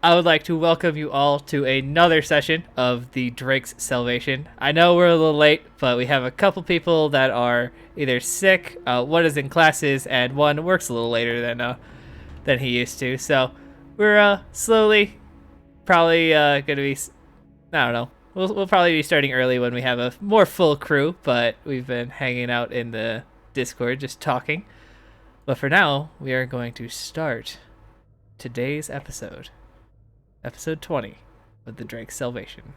I would like to welcome you all to another session of the Drake's Salvation. I know we're a little late, but we have a couple people that are either sick, one is in classes, and one works a little later than he used to. So we're slowly probably going to be, I don't know, we'll probably be starting early when we have a more full crew, but we've been hanging out in the Discord just talking. But for now, we are going to start today's episode. Episode 20 of the Drake's Salvation.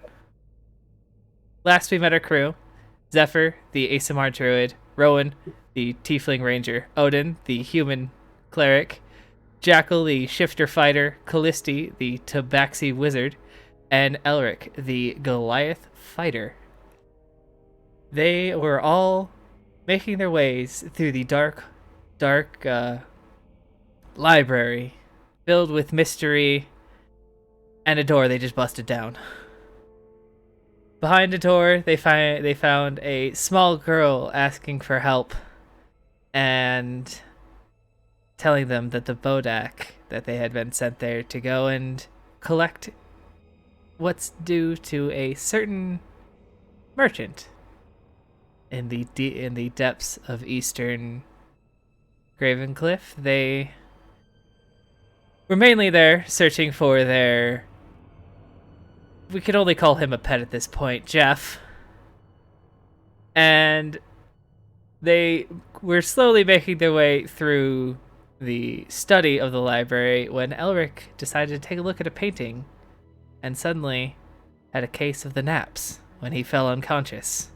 Last we met our crew: Zephyr, the ASMR druid, Rowan, the tiefling ranger, Odin, the human cleric, Jackal, the shifter fighter, Callisti, the tabaxi wizard, and Elric, the Goliath fighter. They were all making their ways through the dark library filled with mystery and a door they just busted down. Behind the door, they found a small girl asking for help and telling them that the Bodak that they had been sent there to go and collect what's due to a certain merchant in the depths of eastern Gravencliff. They were mainly there searching for their, we could only call him a pet at this point, Jeff. And they were slowly making their way through the study of the library when Elric decided to take a look at a painting and suddenly had a case of the naps when he fell unconscious.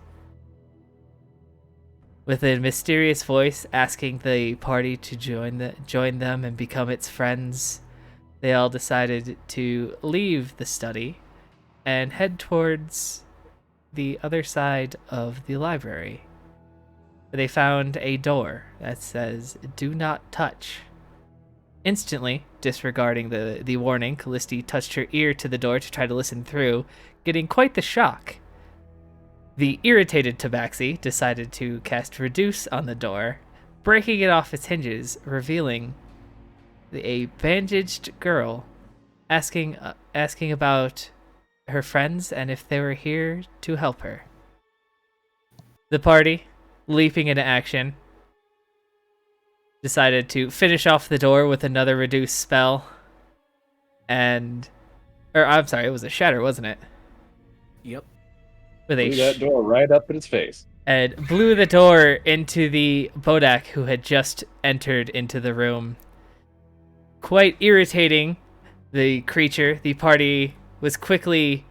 With a mysterious voice asking the party to join them and become its friends, they all decided to leave the study and head towards the other side of the library. They found a door that says, "Do not touch." Instantly, disregarding the warning, Callisti touched her ear to the door to try to listen through, getting quite the shock. The irritated Tabaxi decided to cast Reduce on the door, breaking it off its hinges, revealing a bandaged girl asking about her friends and if they were here to help her. The party, leaping into action, decided to finish off the door with another reduce spell. I'm sorry, it was a shatter, wasn't it? Yep. Blew that door right up in its face. And blew the door into the Bodak who had just entered into the room. Quite irritating the creature, the party was quickly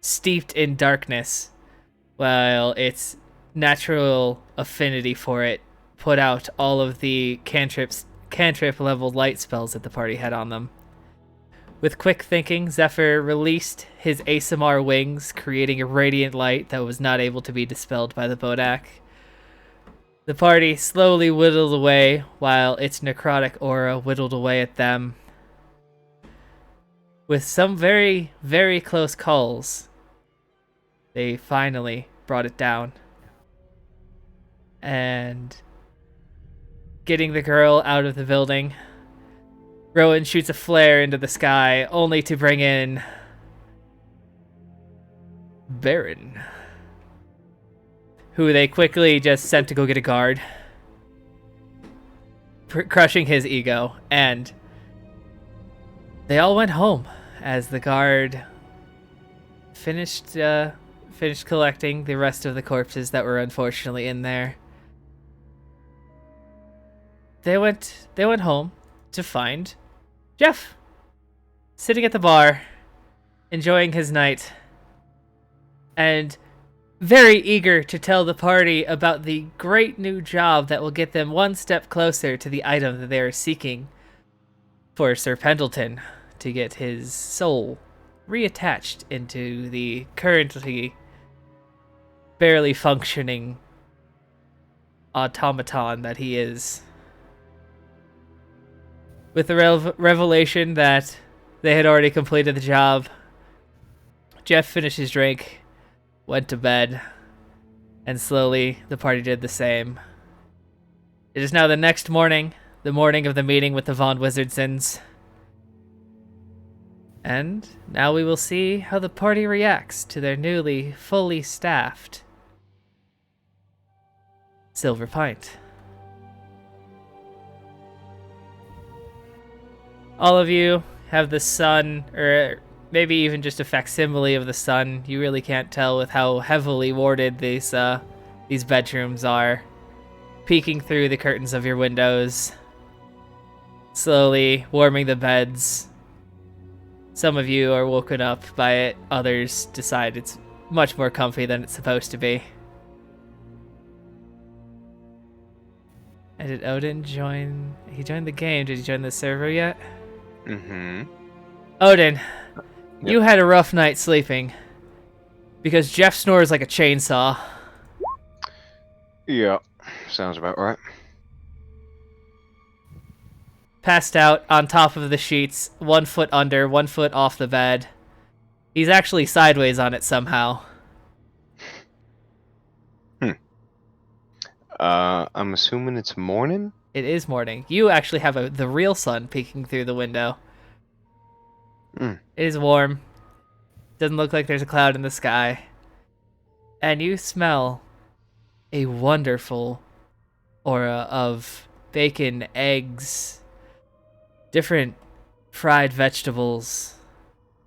steeped in darkness, while its natural affinity for it put out all of the cantrip level light spells that the party had on them. With quick thinking, Zephyr released his ASMR wings, creating a radiant light that was not able to be dispelled by the Bodak. The party slowly whittled away, while its necrotic aura whittled away at them. With some very, very close calls, they finally brought it down. And getting the girl out of the building, Rowan shoots a flare into the sky, only to bring in Baron, who they quickly just sent to go get a guard, crushing his ego, and they all went home as the guard finished collecting the rest of the corpses that were unfortunately in there. They went home to find Jeff sitting at the bar, enjoying his night, and very eager to tell the party about the great new job that will get them one step closer to the item that they are seeking for Sir Pendleton to get his soul reattached into the currently barely functioning automaton that he is. With the revelation that they had already completed the job, Jeff finished his drink, went to bed, and slowly the party did the same. It is now the next morning, the morning of the meeting with the Von Wizardsons. And now we will see how the party reacts to their newly fully staffed Silver Pint. All of you have the sun, or maybe even just a facsimile of the sun. You really can't tell with how heavily warded these bedrooms are, peeking through the curtains of your windows, slowly warming the beds. Some of you are woken up by it, others decide it's much more comfy than it's supposed to be. And did Odin join? He joined the game. Did he join the server yet? Mm-hmm. Odin, Yep. you had a rough night sleeping. Because Jeff snores like a chainsaw. Yeah, sounds about right. Passed out on top of the sheets, 1 foot under, 1 foot off the bed. He's actually sideways on it somehow. I'm assuming it's morning? It is morning. You actually have the real sun peeking through the window. Mm. It is warm. Doesn't look like there's a cloud in the sky. And you smell a wonderful aura of bacon, eggs, different fried vegetables.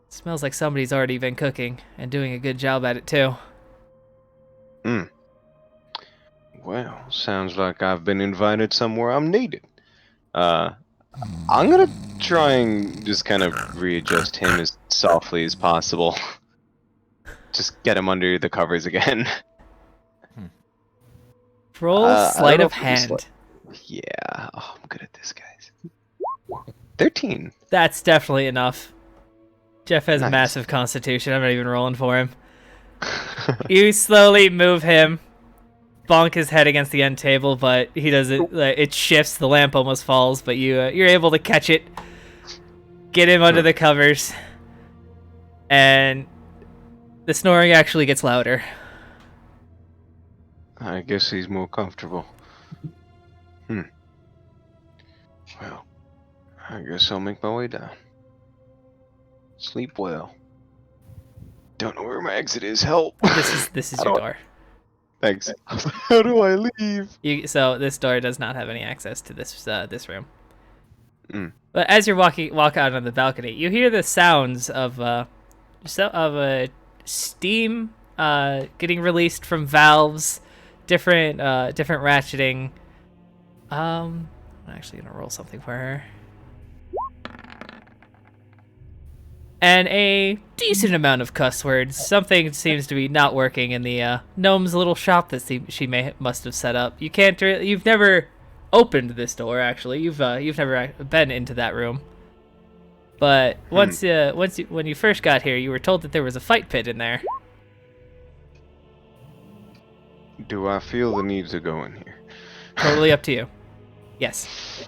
It smells like somebody's already been cooking and doing a good job at it too. Mm. Well, sounds like I've been invited somewhere I'm needed. I'm gonna try and just kind of readjust him as softly as possible. Just get him under the covers again. Roll sleight of hand. Yeah, oh, I'm good at this, guys. 13. That's definitely enough. Jeff has a Nice. massive constitution. I'm not even rolling for him. You slowly move him, bonk his head against the end table, but he doesn't. It shifts. The lamp almost falls, but you're able to catch it, get him under the covers, and the snoring actually gets louder. I guess he's more comfortable. Well, I guess I'll make my way down. Sleep well. Don't know where my exit is. Help! This is your door. Thanks. How do I leave? So this door does not have any access to this room. Mm. But as you're walk out on the balcony, you hear the sounds of steam getting released from valves, different ratcheting. I'm actually gonna roll something for her. And a decent amount of cuss words. Something seems to be not working in the gnome's little shop that she must have set up. You've never opened this door. Actually, you've never been into that room. But when you first got here, you were told that there was a fight pit in there. Do I feel the need to go in here? Totally up to you. Yes.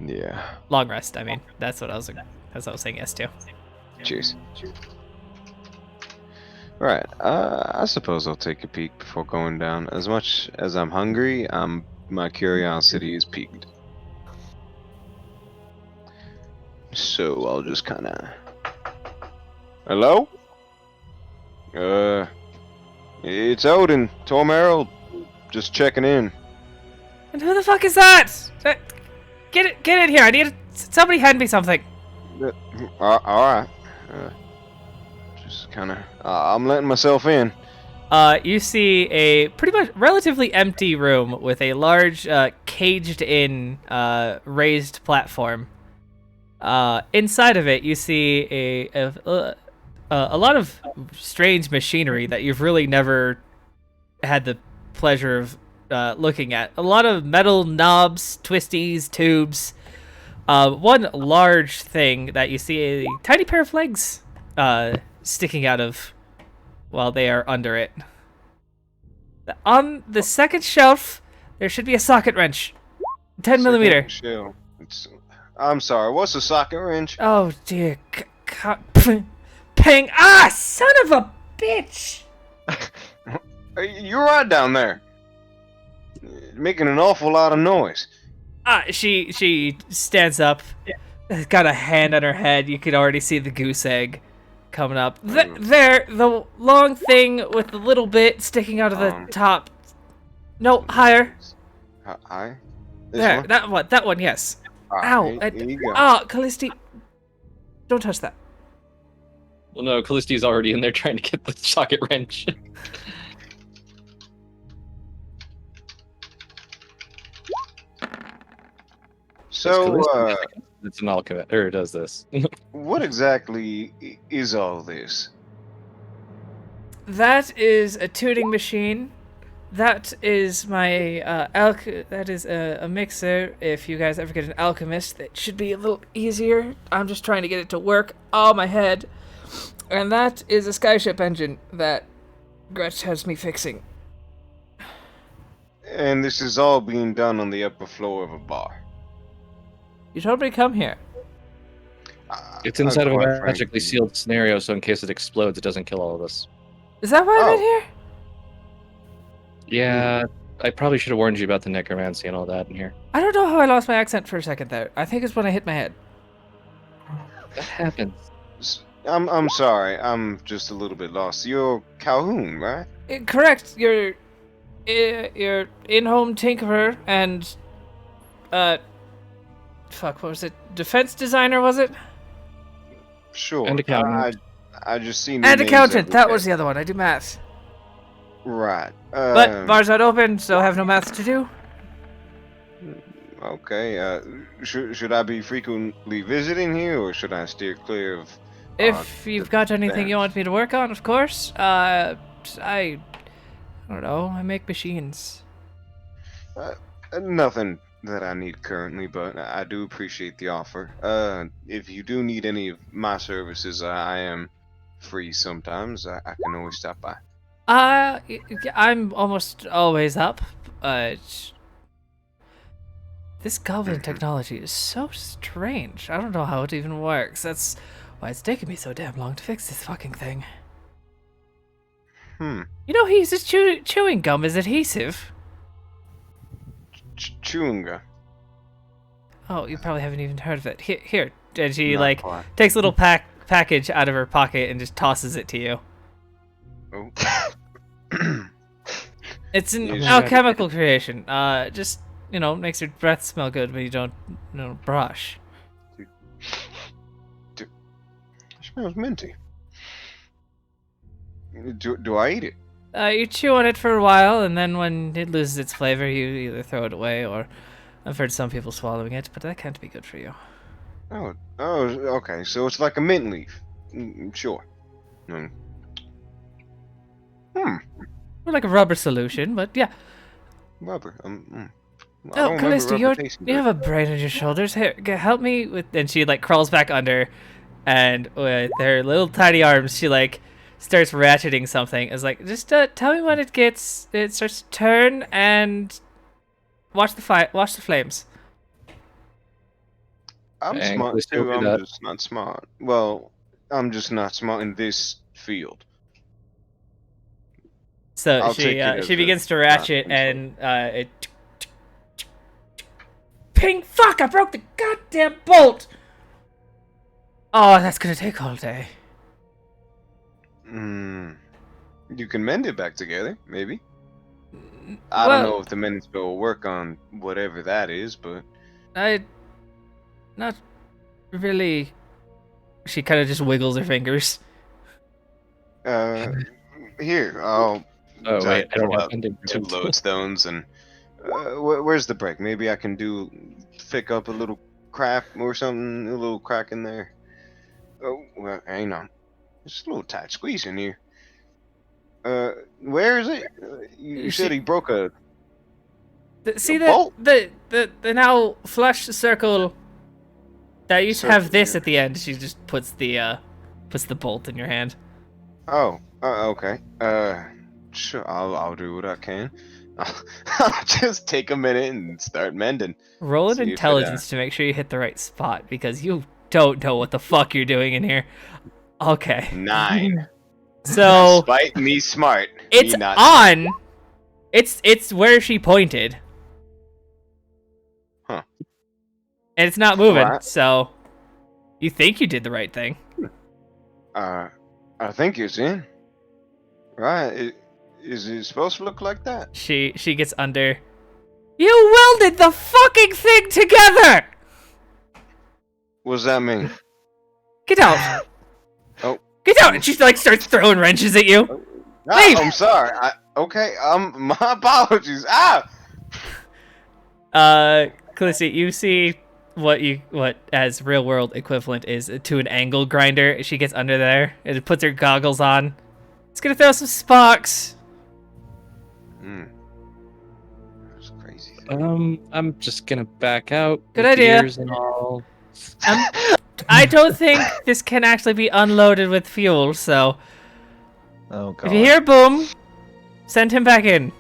Yeah. Long rest. I mean, that's what I was saying yes to. Cheers. Right. I suppose I'll take a peek before going down. As much as I'm hungry, my curiosity is piqued. So I'll just kind of. Hello? It's Odin, Tom Herald. Just checking in. And who the fuck is that? Get in here. I need somebody hand me something. All right. Just kind of. I'm letting myself in. You see a pretty much relatively empty room with a large caged-in raised platform. Inside of it, you see a lot of strange machinery that you've really never had the pleasure of looking at. A lot of metal knobs, twisties, tubes. One large thing that you see a tiny pair of legs sticking out of while they are under it. On the second shelf, there should be a socket wrench. 10 millimeter. I'm sorry, what's a socket wrench? Oh dear. Ping. Ah, son of a bitch! You're right down there. Making an awful lot of noise. She stands up. It's got a hand on her head. You could already see the goose egg coming up. There, the long thing with the little bit sticking out of the top. No, higher. Higher? There, One? that one. That one, yes. Ow. Here you go. Oh, Callisti. Don't touch that. Well, no, Callisti's already in there trying to get the socket wrench. So, it's an alchemist, or it does this. what exactly is all this? That is a tuning machine. That is my that is a mixer. If you guys ever get an alchemist, that should be a little easier. I'm just trying to get it to work. Oh, my head. And that is a skyship engine that Gretch has me fixing. And this is all being done on the upper floor of a bar. You told me to come here. It's inside of a quite magically frankly- sealed scenario, so in case it explodes, it doesn't kill all of us. Is that why I'm in here? Yeah, I probably should have warned you about the necromancy and all that in here. I don't know how I lost my accent for a second there. I think it's when I hit my head. That happens. I'm sorry. I'm just a little bit lost. You're Calhoun, right? Correct. You're in-home tinkerer and fuck, what was it? Defense designer, was it? Sure. And accountant. I just seen. And your names accountant. That everywhere. was the other one. I do math. Right. But bar's not open, so have no math to do. Okay. Should I be frequently visiting here, or should I steer clear of? If you've got anything you want me to work on, of course. I don't know. I make machines. Nothing that I need currently, but I do appreciate the offer. If you do need any of my services, I am free sometimes. I can always stop by. I'm almost always up. This goblin technology is so strange. I don't know how it even works. That's why it's taken me so damn long to fix this fucking thing. You know, he uses chewing gum as adhesive. Chewing gum. Oh, you probably haven't even heard of it. Here. And she, Not like, quite. takes a little package out of her pocket and just tosses it to you. Oh. It's an Yes. alchemical creation. Just, makes your breath smell good when you don't brush. It smells minty. Do I eat it? You chew on it for a while, and then when it loses its flavor, you either throw it away, or I've heard some people swallowing it, but that can't be good for you. Oh, okay. So it's like a mint leaf. Sure. Or like a rubber solution, but yeah. Rubber. I don't Oh, remember Callista, rubber tasting you good. have a brain on your shoulders. Here, help me with. And she like crawls back under, and with her little tiny arms, she like starts ratcheting something. It's like, just tell me when it starts to turn, and watch the flames. I'm And smart we still too. do I'm that. just not smart. Well, I'm just not smart in this field. So I'll take it as she a begins to not ratchet, insult. and it. Ping! Fuck! I broke the goddamn bolt. Oh, that's gonna take all day. You can mend it back together, maybe. I Well- don't know if the mending spell will work on whatever that is, but Not really. She kind of just wiggles her fingers. here I'll Oh, wait, I don't pull have out ending 2 points. lodestones and where's the break? Maybe I can pick up a little crack or something, a little crack in there. Oh, well, hang on. It's a little tight squeeze in here. Where is it? You said he broke a. See bolt? the now flush circle that used to have Circle, this yeah. at the end. She just puts the bolt in your hand. Oh, okay. Sure, I'll do what I can. I'll just take a minute and start mending. Roll an See if it, intelligence to make sure you hit the right spot, because you don't know what the fuck you're doing in here. Okay, 9. so Despite me smart, it's me not. on. It's where she pointed. Huh. And it's not moving, Alright. so You think you did the right thing. I think it's in. Right? Is it supposed to look like that? She gets under. You welded the fucking thing together! What does that mean? Get out! Oh. Get out! And she like starts throwing wrenches at you. Leave! I'm sorry. Okay. My apologies. Ah. Callisto, you see what as real world equivalent is to an angle grinder. She gets under there and puts her goggles on. It's gonna throw some sparks. That's crazy. I'm just gonna back out. Good with the idea. ears and all. I don't think this can actually be unloaded with fuel, so Oh god. if you hear a boom, send him back in.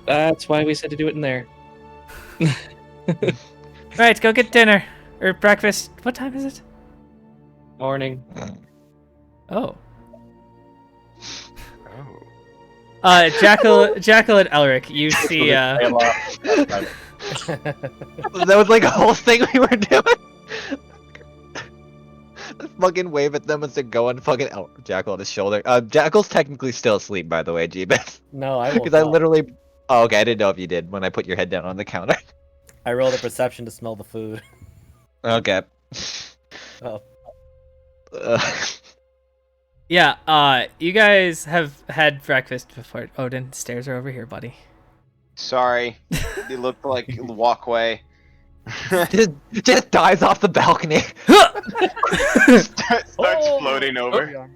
That's why we said to do it in there. Right, go get dinner. Or breakfast. What time is it? Morning. Oh. Oh. Jackal and Elric, you see, That was like a whole thing we were doing. Fucking wave at them as they're going. Fucking Jackal on his shoulder. Jackal's technically still asleep, by the way, G-Beth. No, I will. Because I literally. Oh, okay. I didn't know if you did when I put your head down on the counter. I rolled a perception to smell the food. Okay. Oh. yeah, you guys have had breakfast before. Odin, stairs are over here, buddy. Sorry. It looked like a walkway. just dies off the balcony. Starts floating over.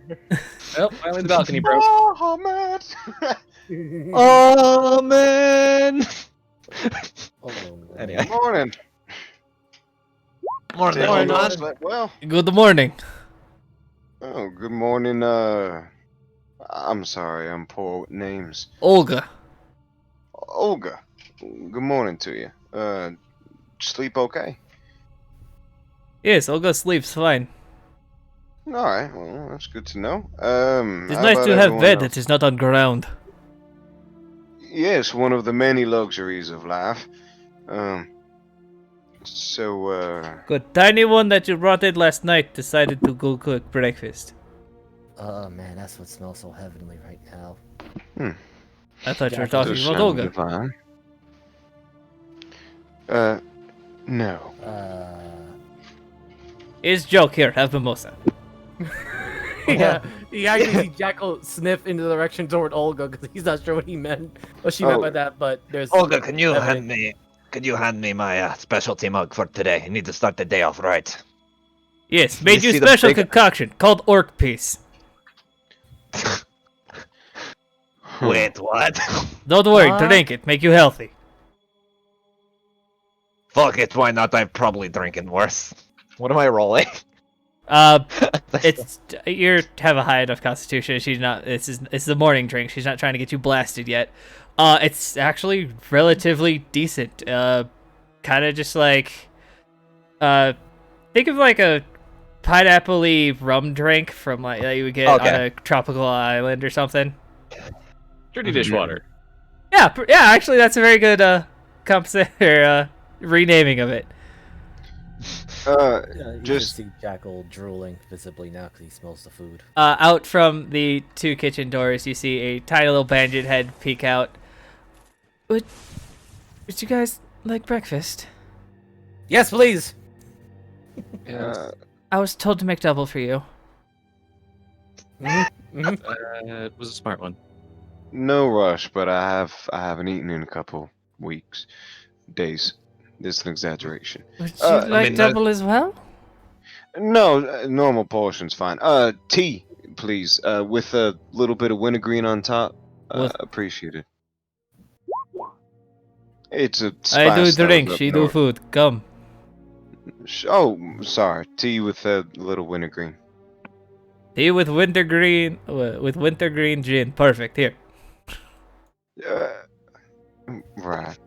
Oh, finally the balcony broke. Oh man. Oh man. Oh, Anyway. Morning. Morning. Taking Morning. notes, like, well. Good morning. Oh, good morning. I'm sorry. I'm poor with names. Olga. Olga. Good morning to you. Sleep okay? Yes, Olga sleeps fine. All right. Well, that's good to know. It's how nice about to have everyone bed else? that is not on ground. Yes, one of the many luxuries of life. So, Good. Tiny one that you brought in last night decided to go cook breakfast. oh man, that's what smells so heavenly right now. I thought you were Jack, talking does about sound Olga. divine. No. Is joke here. Have mimosa. Yeah, you actually see Jackal sniff in the direction toward Olga because he's not sure what he meant, what she meant by that. But there's Olga, can you evidence. hand me my specialty mug for today? I need to start the day off right. Yes, made you see the special big- concoction called Orc Piece. Wait, what? Don't worry, What? drink it. Make you healthy. Fuck it, why not? I'm probably drinking worse. What am I rolling? It's you have a high enough constitution. She's not. It's the morning drink. She's not trying to get you blasted yet. It's actually relatively decent. Kind of just like, think of like a pineapple-y rum drink from like that you would get on Okay. a tropical island or something. Dirty dishwater. Yeah, yeah. Actually, that's a very good renaming of it. Yeah, you Just can see Jackal drooling visibly now because he smells the food. Out from the two kitchen doors, you see a tiny little bandit head peek out. Would you guys like breakfast? Yes, please. I was told to make double for you. It was a smart one. no rush, but I haven't eaten in a couple weeks, days. This is an exaggeration. Would you like double as well? No, normal portion's fine. Tea, please. With a little bit of wintergreen on top. Appreciate it. It's a spice I do that drink, was up she do north. food. Come. Oh, sorry. Tea with a little wintergreen. Tea with wintergreen gin. Perfect. Here. Right.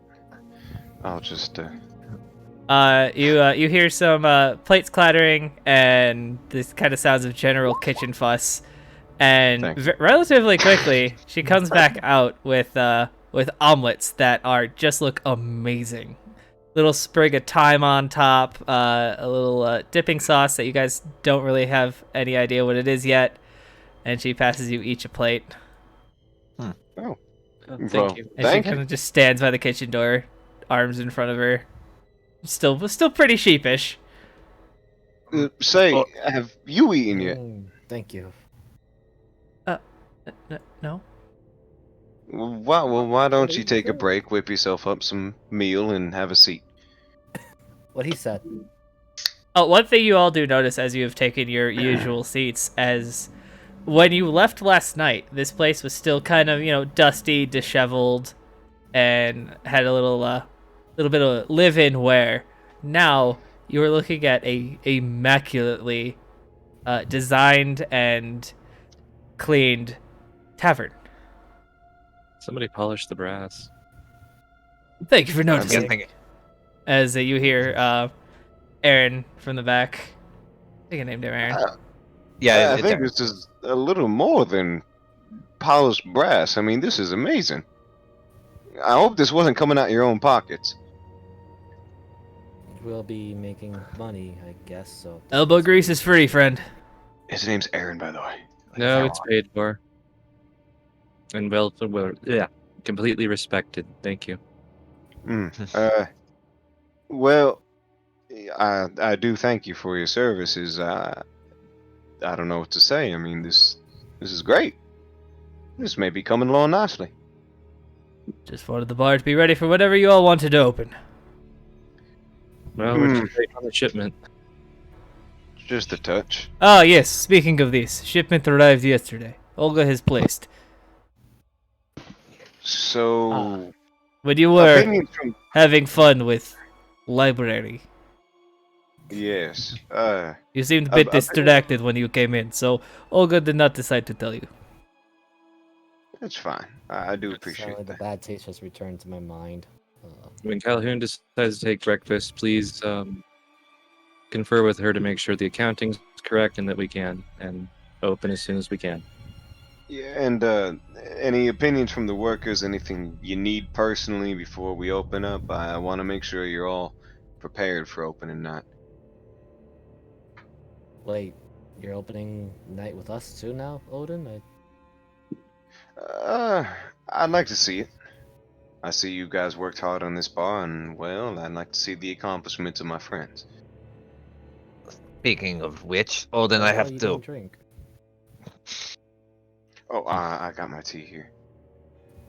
I'll just. You hear some plates clattering and this kind of sounds of general kitchen fuss, and Thanks. relatively quickly she comes back out with omelets that are just look amazing. little sprig of thyme on top, a little dipping sauce that you guys don't really have any idea what it is yet, and she passes you each a plate. Oh, Oh, well, thank you. And she thank kind you. of just stands by the kitchen door, arms in front of her, still pretty sheepish. Say, Oh. have you eaten yet? Thank you. No. Why don't you take a break, whip yourself up some meal, and have a seat? What he said. Oh, one thing you all do notice as you have taken your usual seats, as when you left last night, this place was still kind of, dusty, disheveled, and had a little bit of live-in wear. Now you are looking at a immaculately designed and cleaned tavern. Somebody polish the brass. Thank you for I'm noticing. guessing. As you hear Aaron from the back. I think I named him Aaron. Yeah, I it's think Aaron. this is a little more than polished brass. I mean, this is amazing. I hope this wasn't coming out of your own pockets. We'll be making money, I guess. So. Elbow grease is free, friend. His name's Aaron, by the way. No, it's paid for. And yeah, completely respected. Thank you. Well, I do thank you for your services. I don't know what to say. I mean, this is great. This may be coming along nicely. Just wanted the bar to be ready for whatever you all wanted to open. Well, we're just waiting on the shipment. Just a touch. Ah, yes, speaking of this, shipment arrived yesterday. Olga has placed. So, When you were opinions from having fun with library, yes. you seemed a bit Opinion- distracted when you came in, so Olga did not decide to tell you. It's fine. I do Sorry, appreciate the that. bad taste has returned to my mind. When Calhoun decides to take breakfast, please confer with her to make sure the accounting's correct and that we can and open as soon as we can. Yeah, and any opinions from the workers? Anything you need personally before we open up? I want to make sure you're all prepared for opening night. Wait, you're opening night with us too now, Odin? I'd like to see it. I see you guys worked hard on this bar, and well, I'd like to see the accomplishments of my friends. Speaking of which, Odin, I That's why have you to. don't drink. Oh, I got my tea here.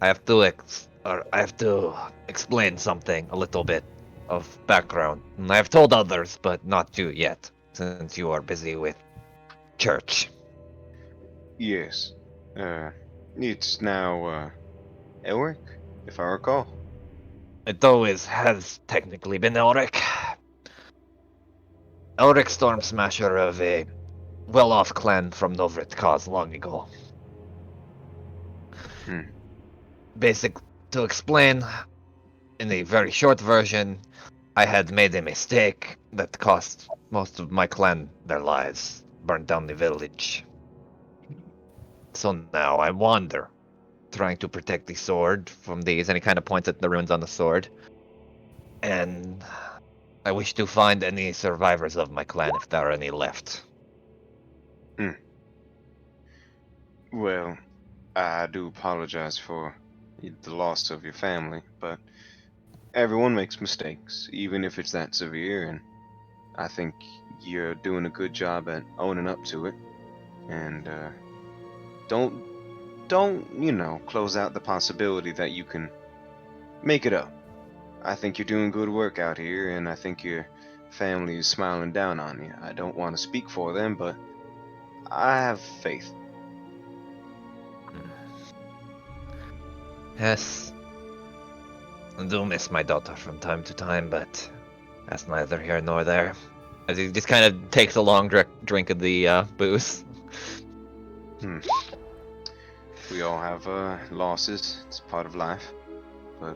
I have to explain something, a little bit of background. And I have told others, but not you yet, since you are busy with church. Yes. It's now Elric, if I recall. It always has technically been Elric. Elric Storm Smasher of a well-off clan from Novrit Kaz long ago. Basic to explain, in a very short version, I had made a mistake that cost most of my clan their lives, burned down the village. So now I wander, trying to protect the sword from these, and he kind of points at the runes on the sword. And I wish to find any survivors of my clan if there are any left. Well, I do apologize for the loss of your family, but everyone makes mistakes, even if it's that severe, and I think you're doing a good job at owning up to it. And don't close out the possibility that you can make it up. I think you're doing good work out here, and I think your family is smiling down on you. I don't want to speak for them, but I have faith. Yes, I do miss my daughter from time to time, but that's neither here nor there. As he just kind of takes a long drink of the booze. We all have losses. It's part of life. But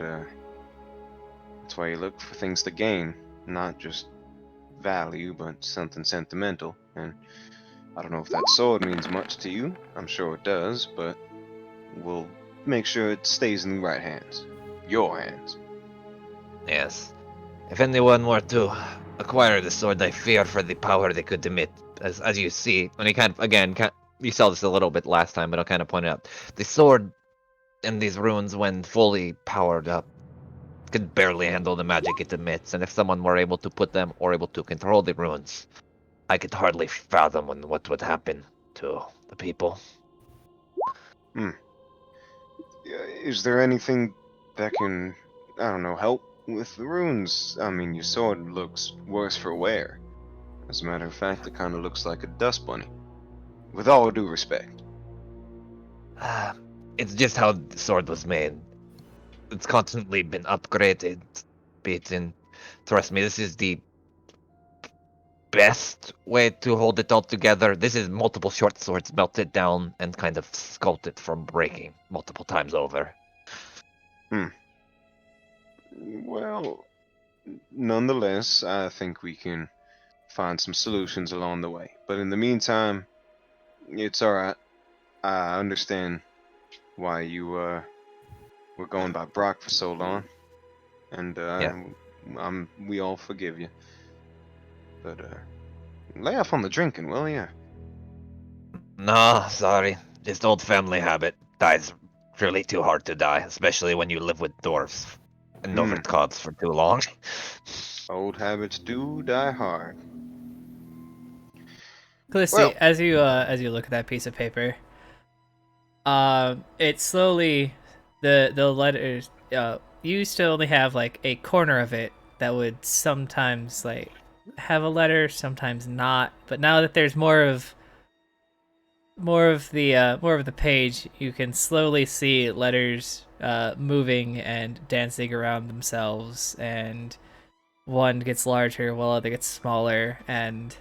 that's why you look for things to gain, not just value, but something sentimental. And I don't know if that sword means much to you. I'm sure it does, but we'll make sure it stays in the right hands. Your hands. Yes. If anyone were to acquire the sword, I fear for the power they could emit. As you see, when he kind of again, you saw this a little bit last time, but I'll kind of point out the sword in these runes, when fully powered up, could barely handle the magic it emits. And if someone were able to put them or able to control the runes, I could hardly fathom what would happen to the people. Is there anything that can, I don't know, help with the runes? I mean, your sword looks worse for wear. As a matter of fact, it kind of looks like a dust bunny. With all due respect. It's just how the sword was made. It's constantly been upgraded, beaten. Trust me, this is the best way to hold it all together. This is multiple short swords melted down and kind of sculpted from breaking multiple times over. Well, nonetheless, I think we can find some solutions along the way. But in the meantime, it's alright. I understand why you were going by Brock for so long. And Yeah. we all forgive you. But lay off on the drinking, will ya? No, sorry. Just old family habit. Dies really too hard to die, especially when you live with dwarves and Novenkods for too long. Old habits do die hard. Callisti, Well, as you look at that piece of paper, it slowly the letters you used to only have like a corner of it that would sometimes like have a letter, sometimes not. But now that there's more of the page, you can slowly see letters moving and dancing around themselves, and one gets larger while other gets smaller and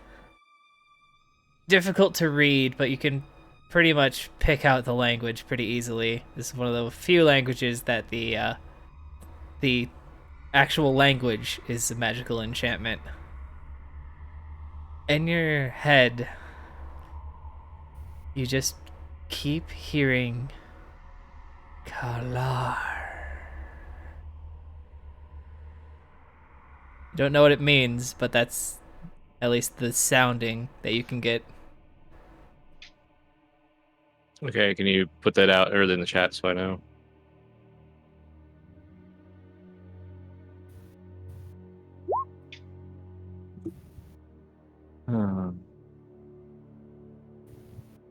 difficult to read, but you can pretty much pick out the language pretty easily. This is one of the few languages that the actual language is a magical enchantment. In your head, you just keep hearing Kalar. You don't know what it means, but that's at least the sounding that you can get. Okay, can you put that out early in the chat so I know?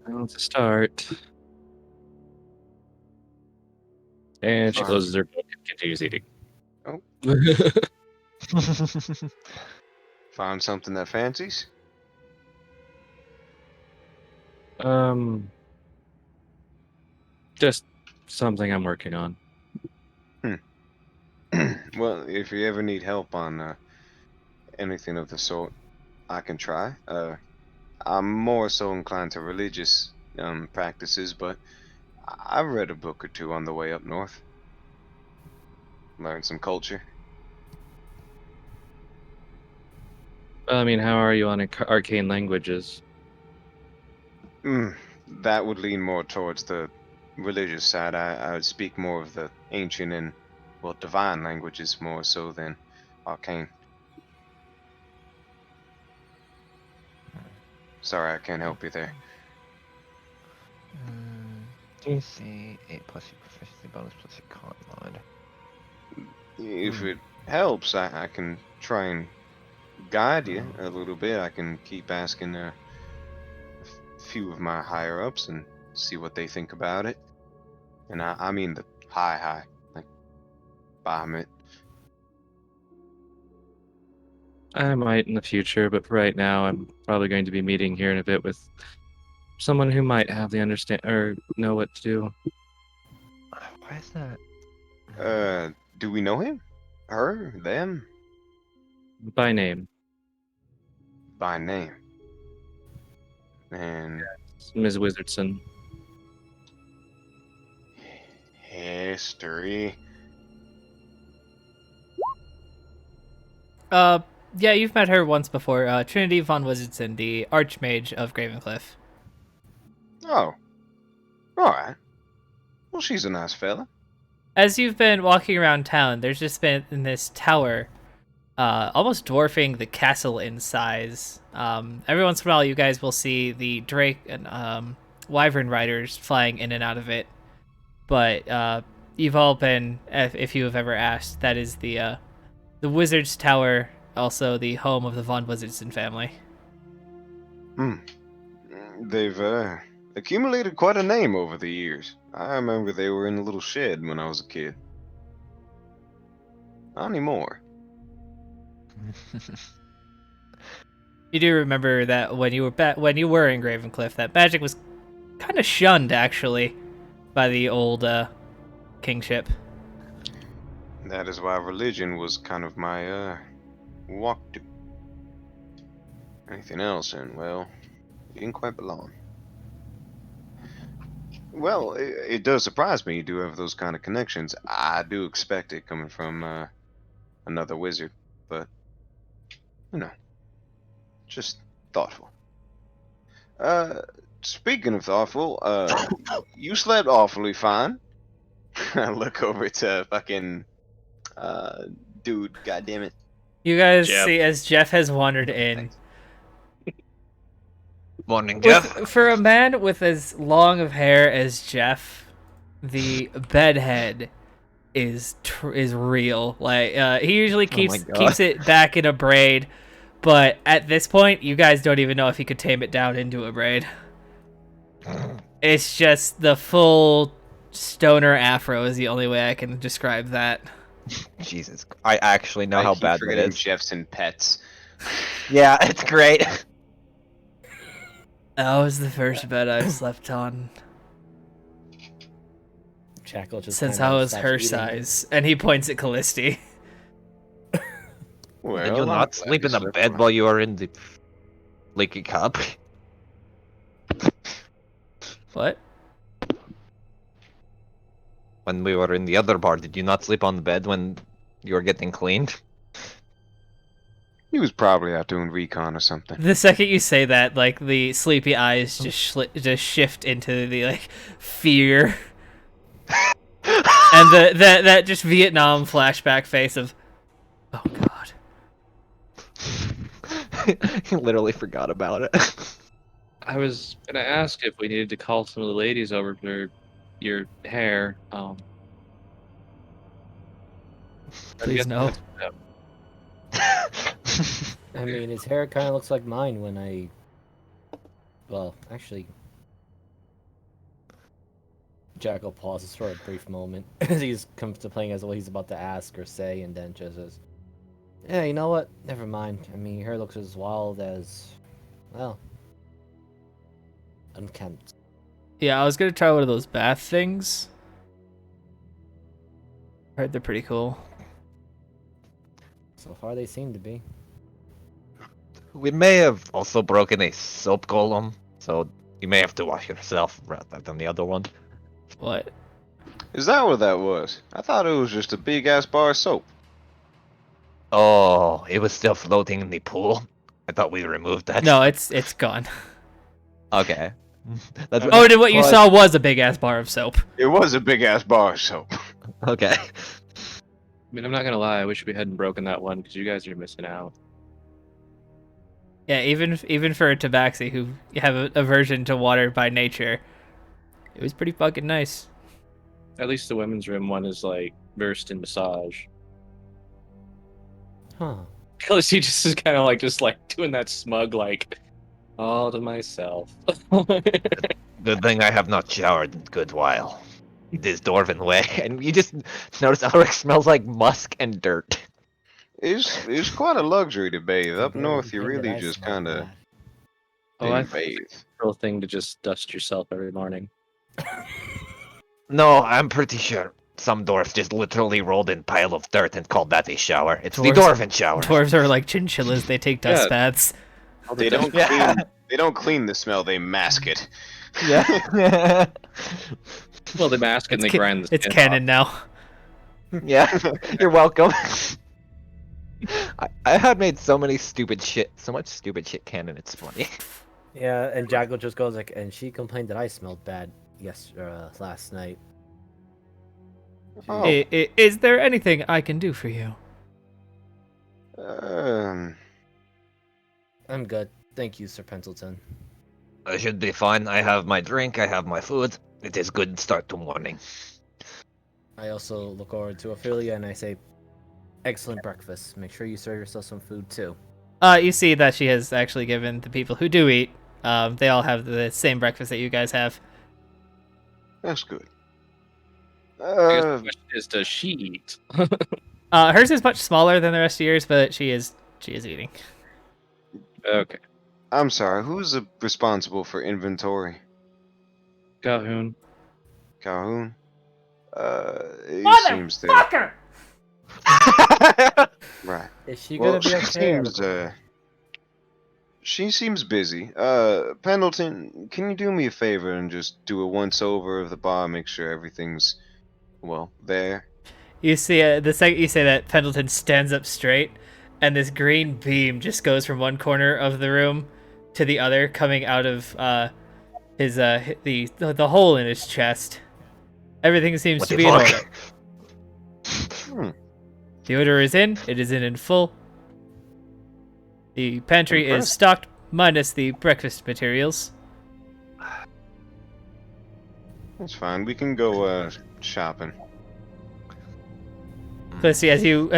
Well, to start. And she Fine. closes her book and continues eating. Oh. Find something that fancies? Just something I'm working on. Well, if you ever need help on anything of the sort, I can try. I'm more so inclined to religious practices, but I've read a book or two on the way up north. Learned some culture. I mean, how are you on arcane languages? That would lean more towards the religious side. I would speak more of the ancient and, well, divine languages more so than arcane. Sorry, I can't help you there. DC 8 plus your proficiency bonus plus your con mod. If it helps, I can try and guide you a little bit. I can keep asking a few of my higher ups and see what they think about it. And I mean the high, like Bahamut. I might in the future, but for right now, I'm probably going to be meeting here in a bit with someone who might have the understand or know what to do. Why is that? Do we know him? Her? Them? By name, By name. And Ms. Wizardson. history. Yeah, you've met her once before. Trinity von Wizardson, the Archmage of Gravencliff. Oh. Alright. Well, she's a nice fella. As you've been walking around town, there's just been in this tower almost dwarfing the castle in size. Every once in a while, you guys will see the drake and wyvern riders flying in and out of it. But you've all been, if you have ever asked, that is the Wizard's Tower, also the home of the Von Wizardson family. They've accumulated quite a name over the years. I remember they were in a little shed when I was a kid. Not anymore. You do remember that when you were in Gravencliff, that magic was kind of shunned, actually, by the old kingship. That is why religion was kind of my walk to. Anything else, and well, you didn't quite belong. Well, it does surprise me you do have those kind of connections. I do expect it coming from another wizard, but you know, just thoughtful. Speaking of thoughtful, you slept awfully fine. I look over to fucking dude. God damn it. You guys Jeff. see as Jeff has wandered in. Thanks. Morning, Jeff. For a man with as long of hair as Jeff, the bedhead is real. Like he usually keeps it back in a braid, but at this point, you guys don't even know if he could tame it down into a braid. It's just the full stoner afro is the only way I can describe that. Jesus, I actually know I how keep bad that forgetting is. Jeff's and pets. Yeah, it's great. That was the first bed I've slept on Jackal just since kinda I was stops her eating. size, and he points at Callisti. Well, Did you I'm not glad sleep you in the slept bed well. while you were in the leaky cup? What? When we were in the other bar, did you not sleep on the bed when you were getting cleaned? He was probably out doing recon or something. The second you say that, like the sleepy eyes just shift into the like fear, and that just Vietnam flashback face of, oh god. He literally forgot about it. I was gonna ask if we needed to call some of the ladies over for your hair. Please no. I mean, his hair kind of looks like mine when I. Well, actually. Jackal pauses for a brief moment as he's comes to playing as what he's about to ask or say, and then just says, "Yeah, you know what? Never mind. I mean, your hair looks as wild as, well, unkempt." Yeah, I was gonna try one of those bath things. Heard they're pretty cool. So far, they seem to be. We may have also broken a soap golem, so you may have to wash yourself rather than the other one. What? Is that what that was? I thought it was just a big ass bar of soap. Oh, it was still floating in the pool. I thought we removed that. No, it's gone. Okay. Oh, and what you Well, saw was a big ass bar of soap. It was a big ass bar of soap. Okay. I mean, I'm not gonna lie. I wish we hadn't broken that one because you guys are missing out. Yeah, even for a tabaxi who have a aversion to water by nature, it was pretty fucking nice. At least the women's room one is like versed in massage. Huh. Because he just is kind of like just like doing that smug like all to myself. Good thing I have not showered in a good while. This dwarven way, and you just notice Ulrich smells like musk and dirt. It's quite a luxury to bathe. Up north, you Compared to really him, just I smell kind of bad. Oh, I didn't bathe. real thing to just dust yourself every morning. No, I'm pretty sure some dwarf just literally rolled in pile of dirt and called that a shower. It's the Dwarves- dwarven shower. Dwarves are like chinchillas; they take dust Yeah. baths. They don't Yeah. clean. They don't clean the smell. They mask it. Yeah. Well, they mask it and they grind the It's skin canon now. Yeah. You're welcome. I had made so much stupid shit canon. It's funny. Yeah, and Jackal just goes like, and she complained that I smelled bad last night. Oh. Is there anything I can do for you? I'm good. Thank you, Sir Pendleton. I should be fine. I have my drink. I have my food. It is good start to morning. I also look forward to Ophelia and I say, excellent breakfast. Make sure you serve yourself some food too. You see that she has actually given the people who do eat. They all have the same breakfast that you guys have. That's good. I guess the question is, does she eat? Hers is much smaller than the rest of yours, but she is eating. Okay. I'm sorry. Who's responsible for inventory? Calhoun. Calhoun. He seems to. Motherfucker! Right. Is she Well, gonna be she okay? seems she seems busy. Pendleton, can you do me a favor and just do a once over of the bar, make sure everything's well there? You see, the second you say that, Pendleton stands up straight, and this green beam just goes from one corner of the room to the other, coming out of his the hole in his chest. Everything seems What to the be in fuck? order. The order is in. It is in full. The pantry is Impressive. stocked, minus the breakfast materials. That's fine. We can go shopping. Clisty, as you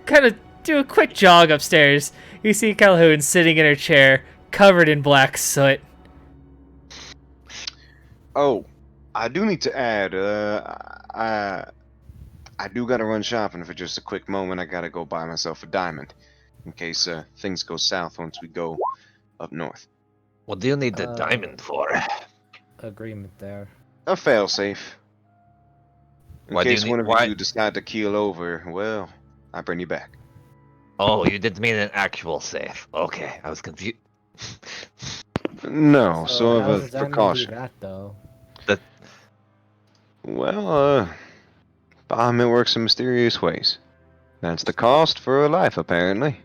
kind of do a quick jog upstairs, you see Calhoun sitting in her chair, covered in black soot. Oh, I do need to add. I do gotta run shopping for just a quick moment. I gotta go buy myself a diamond, in case things go south once we go up north. What do you need the Uh, diamond for? Agreement there. A failsafe. In Why do you case need- one of why- you decide to keel over, well, I bring you back. Oh, you didn't mean an actual safe. Okay, I was confused. No, So sort how of does a that mean do precaution. that though? Well, Bahamut works in mysterious ways. That's the cost for a life, apparently.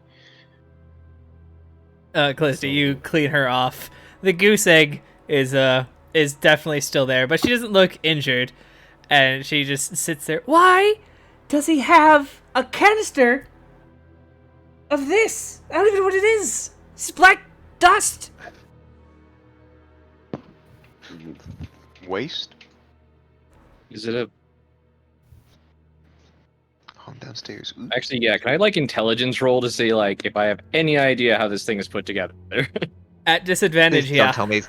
Clisty, you clean her off. The goose egg is definitely still there, but she doesn't look injured, and she just sits there. Why does he have a canister of this? I don't even know what it is. It's black dust. Waste? Is it a... Oh, downstairs. Ooh. Actually, yeah, can I, like, intelligence roll to see, like, if I have any idea how this thing is put together? At disadvantage, Please yeah. don't tell me.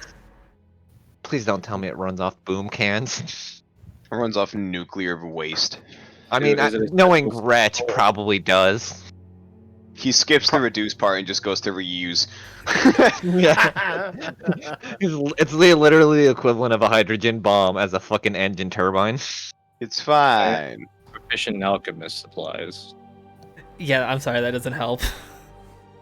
Please don't tell me it runs off boom cans. It runs off nuclear waste. I mean, Is it a- knowing Gretch probably does. He skips the reduce part and just goes to reuse. Yeah. It's literally the equivalent of a hydrogen bomb as a fucking engine turbine. It's fine. Proficient alchemist supplies. Yeah, I'm sorry, that doesn't help.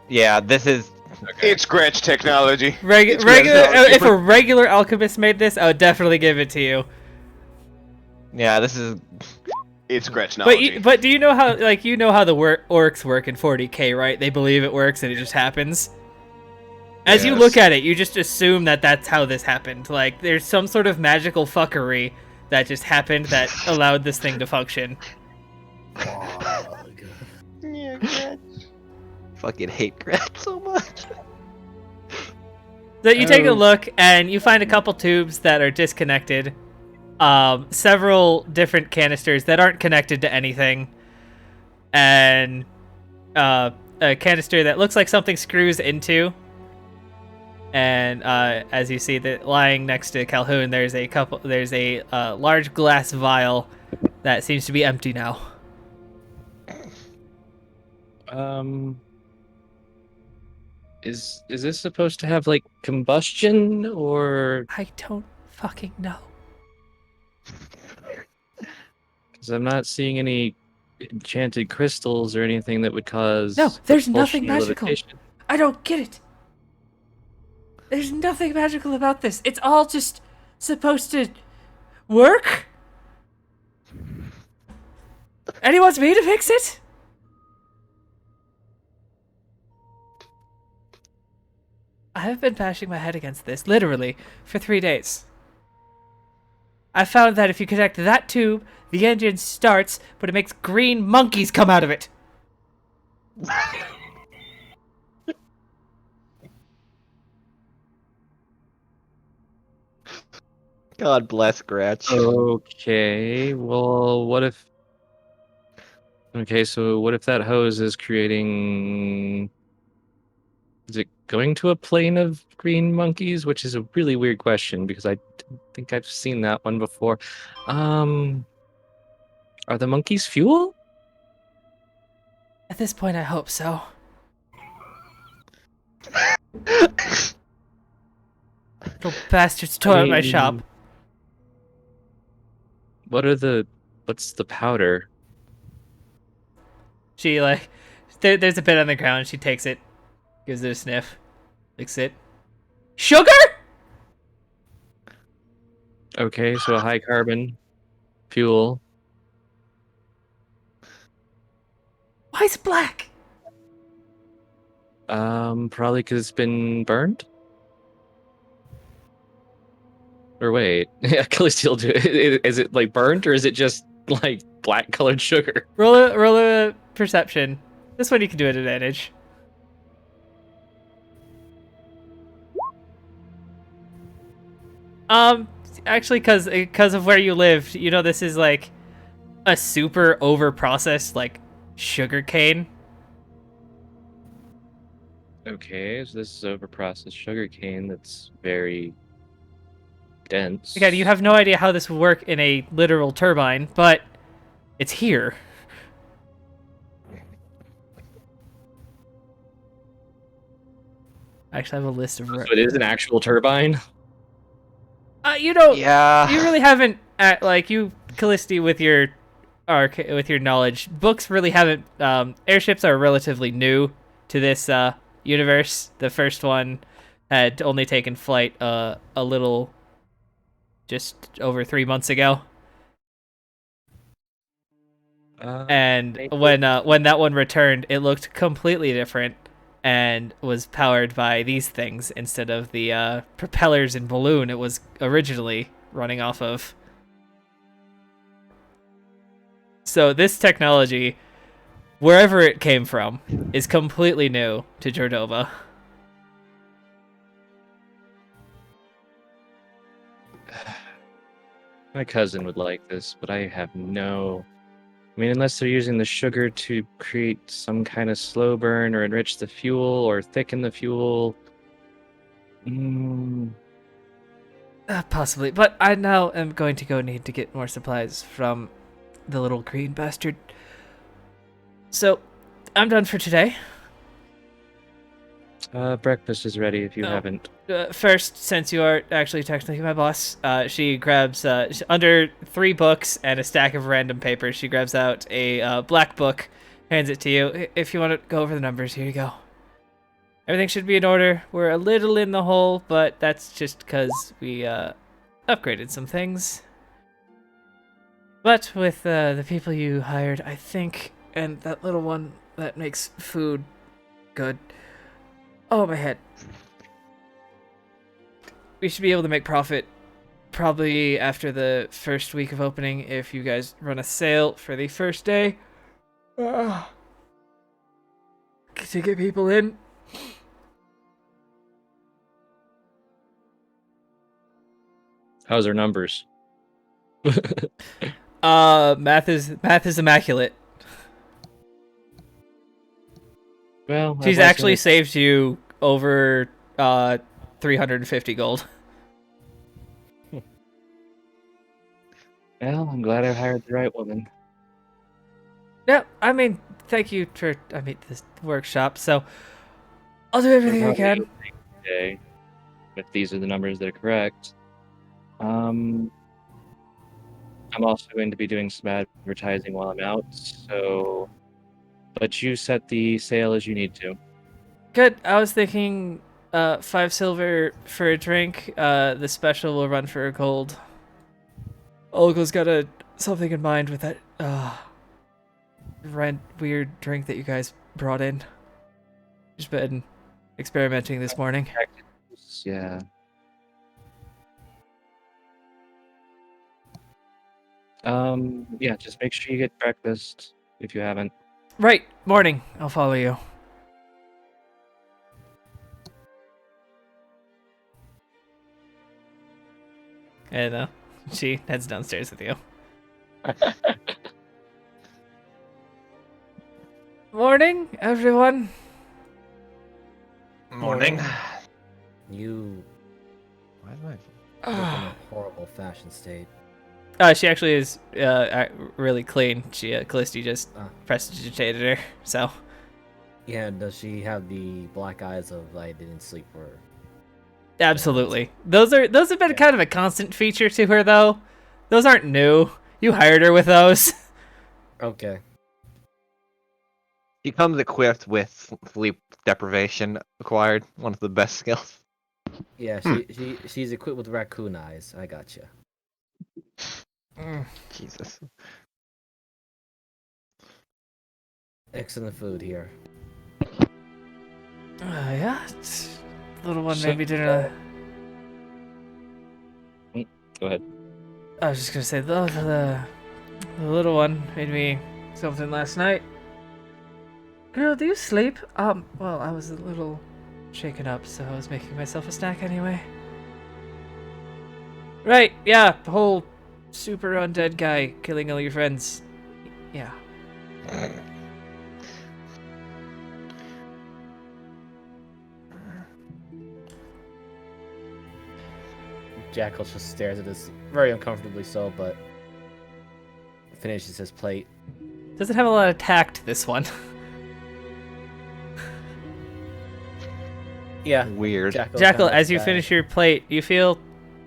Yeah, this is. Okay. It's Gretsch technology. Regular, It's Gretsch if a regular alchemist made this, I would definitely give it to you. Yeah, this is. It's Gretchnology. But do you know how the orcs work in 40k, right? They believe it works and it just happens. As you Yes. look at it, you just assume that that's how this happened. Like there's some sort of magical fuckery that just happened that allowed this thing to function. Yeah, Gretch. Fucking hate Gretch so much. So you take a look and you find a couple tubes that are disconnected. Several different canisters that aren't connected to anything. And a canister that looks like something screws into. And as you see that lying next to Calhoun, there's a large glass vial that seems to be empty now. Is this supposed to have, like, combustion, or... I don't fucking know. Because I'm not seeing any enchanted crystals or anything that would cause... No, there's propulsion nothing or magical. levitation. I don't get it. There's nothing magical about this. It's all just supposed to work. And he wants me to fix it? I have been bashing my head against this, literally, for 3 days. I found that if you connect that tube, the engine starts, but it makes green monkeys come out of it. God bless Gretch. Okay, well, what if... Okay, so what if that hose is creating... Is it going to a plane of green monkeys? Which is a really weird question, because I don't think I've seen that one before. Are the monkeys fuel? At this point, I hope so. Little bastards tore up my shop. What's the powder? She like, there's a bit on the ground. She takes it, gives it a sniff, licks it. Sugar? Okay, so a high carbon fuel. Why is it black? Probably because it's been burned? Or wait, yeah, Callistial do is it like burnt or is it just like black colored sugar? Roll a perception. This one you can do at advantage. Actually, because of where you live, you know this is like a super over processed like sugar cane. Okay, so this is overprocessed sugar cane that's very dense. Again, you have no idea how this would work in a literal turbine, but it's here. I actually have a list of. So it is an actual turbine? You know, Yeah. you really haven't like you, Callisti, with your knowledge. Books really haven't. Airships are relatively new to this universe. The first one had only taken flight a little, just over 3 months ago. And when that one returned, it looked completely different and was powered by these things instead of the propellers and balloon it was originally running off of. So this technology, wherever it came from, is completely new to Jordova. My cousin would like this, but I have no... I mean, unless they're using the sugar to create some kind of slow burn or enrich the fuel or thicken the fuel. Possibly, but I now am going to go need to get more supplies from the little green bastard. So, I'm done for today. Breakfast is ready if you haven't. First, since you are actually technically my boss, she grabs under 3 books and a stack of random papers. She grabs out a black book, hands it to you. If you want to go over the numbers, here you go. Everything should be in order. We're a little in the hole, but that's just because we upgraded some things. But with the people you hired, I think, and that little one that makes food good. Oh, my head. We should be able to make profit probably after the first week of opening if you guys run a sale for the first day. To get people in. How's our numbers? Math is immaculate. Well, She's actually saved you over 350 gold. Well, I'm glad I hired the right woman. No, I mean, thank you for this workshop. So I'll do everything I can. Okay, if these are the numbers that are correct. I'm also going to be doing some advertising while I'm out, so... But you set the sale as you need to. Good. I was thinking 5 silver for a drink. The special will run for a gold. Olga's got something in mind with that weird drink that you guys brought in. Just been experimenting this morning. Yeah. Yeah, just make sure you get breakfast if you haven't. Right, morning. I'll follow you. And she heads downstairs with you. Morning, everyone. Morning. You Why am I? look in a horrible fashion state. She actually is really clean. She Callisti just prestidigitated her, so. Yeah, does she have the black eyes of I didn't sleep or? Absolutely. Those have been kind of a constant feature to her, though. Those aren't new. You hired her with those. Okay. He comes equipped with sleep deprivation acquired, one of the best skills. Yeah, she's equipped with raccoon eyes. I gotcha. Jesus. Excellent food here. Yeah. Little one So- made me dinner. Go ahead. I was just gonna say the little one made me something last night. Girl, do you sleep? Well, I was a little shaken up, so I was making myself a snack anyway. Right, yeah, the whole super undead guy killing all your friends. Yeah. Jackal just stares at this very uncomfortably so, but finishes his plate. Doesn't have a lot of tact, this one. Yeah. Weird. Jackal, kinda as you looks finish your plate, you feel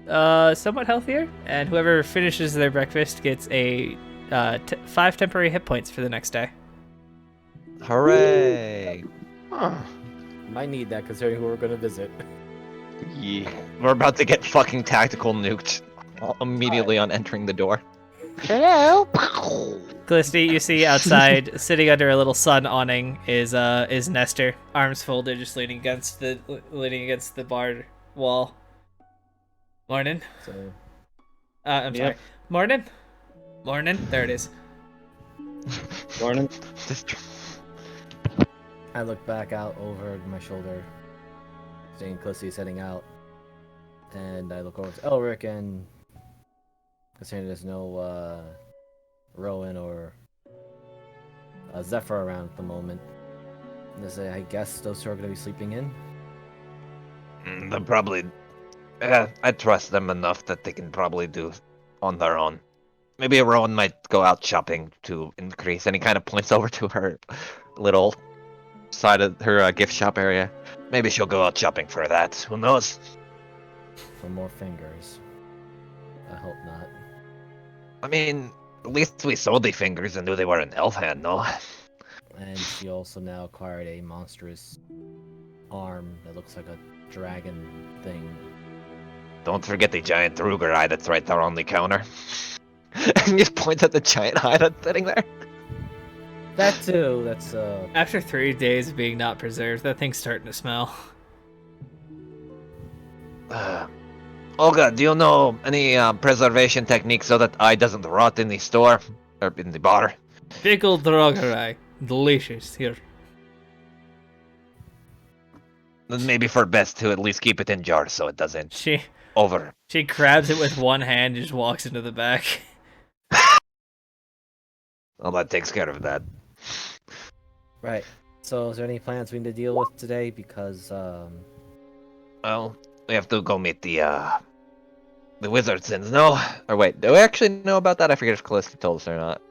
somewhat healthier, and whoever finishes their breakfast gets a 5 temporary hit points for the next day. Hooray! Huh. bad. Might need that considering who we're gonna visit. Yeah. We're about to get fucking tactical nuked immediately on entering the door. Callisti, you see outside, sitting under a little sun awning, is Nestor, arms folded, just leaning against the bar wall. Morning. So I'm sorry. Yep. Morning. Morning. There it is. Morning. I look back out over my shoulder, seeing Clissy heading out, and I look over to Elric, and considering there's no Rowan or Zephyr around at the moment, I guess those two are gonna be sleeping in. They're probably. I trust them enough that they can probably do on their own. Maybe Rowan might go out shopping to increase, and he kind of points over to her little side of her gift shop area. Maybe she'll go out shopping for that. Who knows? For more fingers. I hope not. I mean, at least we sold the fingers and knew they were an elf hand, no? And she also now acquired a monstrous arm that looks like a dragon thing. Don't forget the giant Druger eye that's right there on the counter. And just points at the giant eye that's sitting there. That too. That's After 3 days of being not preserved, that thing's starting to smell. Olga, do you know any preservation techniques so that eye doesn't rot in the store or in the bar? Pickled Drogerai. Delicious. Here. Then maybe for best to at least keep it in jars so it doesn't She over. grabs it with one hand and just walks into the back. Well, that takes care of that. right. So, is there any plans we need to deal with today? Because Well, we have to go meet the wizardsons, no? Or wait, do we actually know about that? I forget if Callisto told us or not.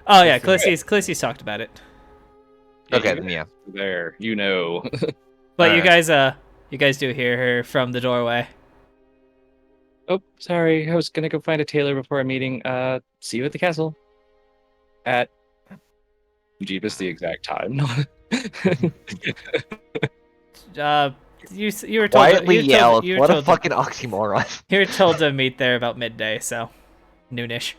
Oh yeah, Callisti's talked about it. Okay, you then yeah. There, you know. But Alright. you guys do hear her from the doorway. Oh, sorry. I was gonna go find a tailor before a meeting. See you at the castle. At Jeebus the exact time. You were told Quietly you were yell. told, you were What a told fucking oxymoron. you were told to meet there about midday, so noonish.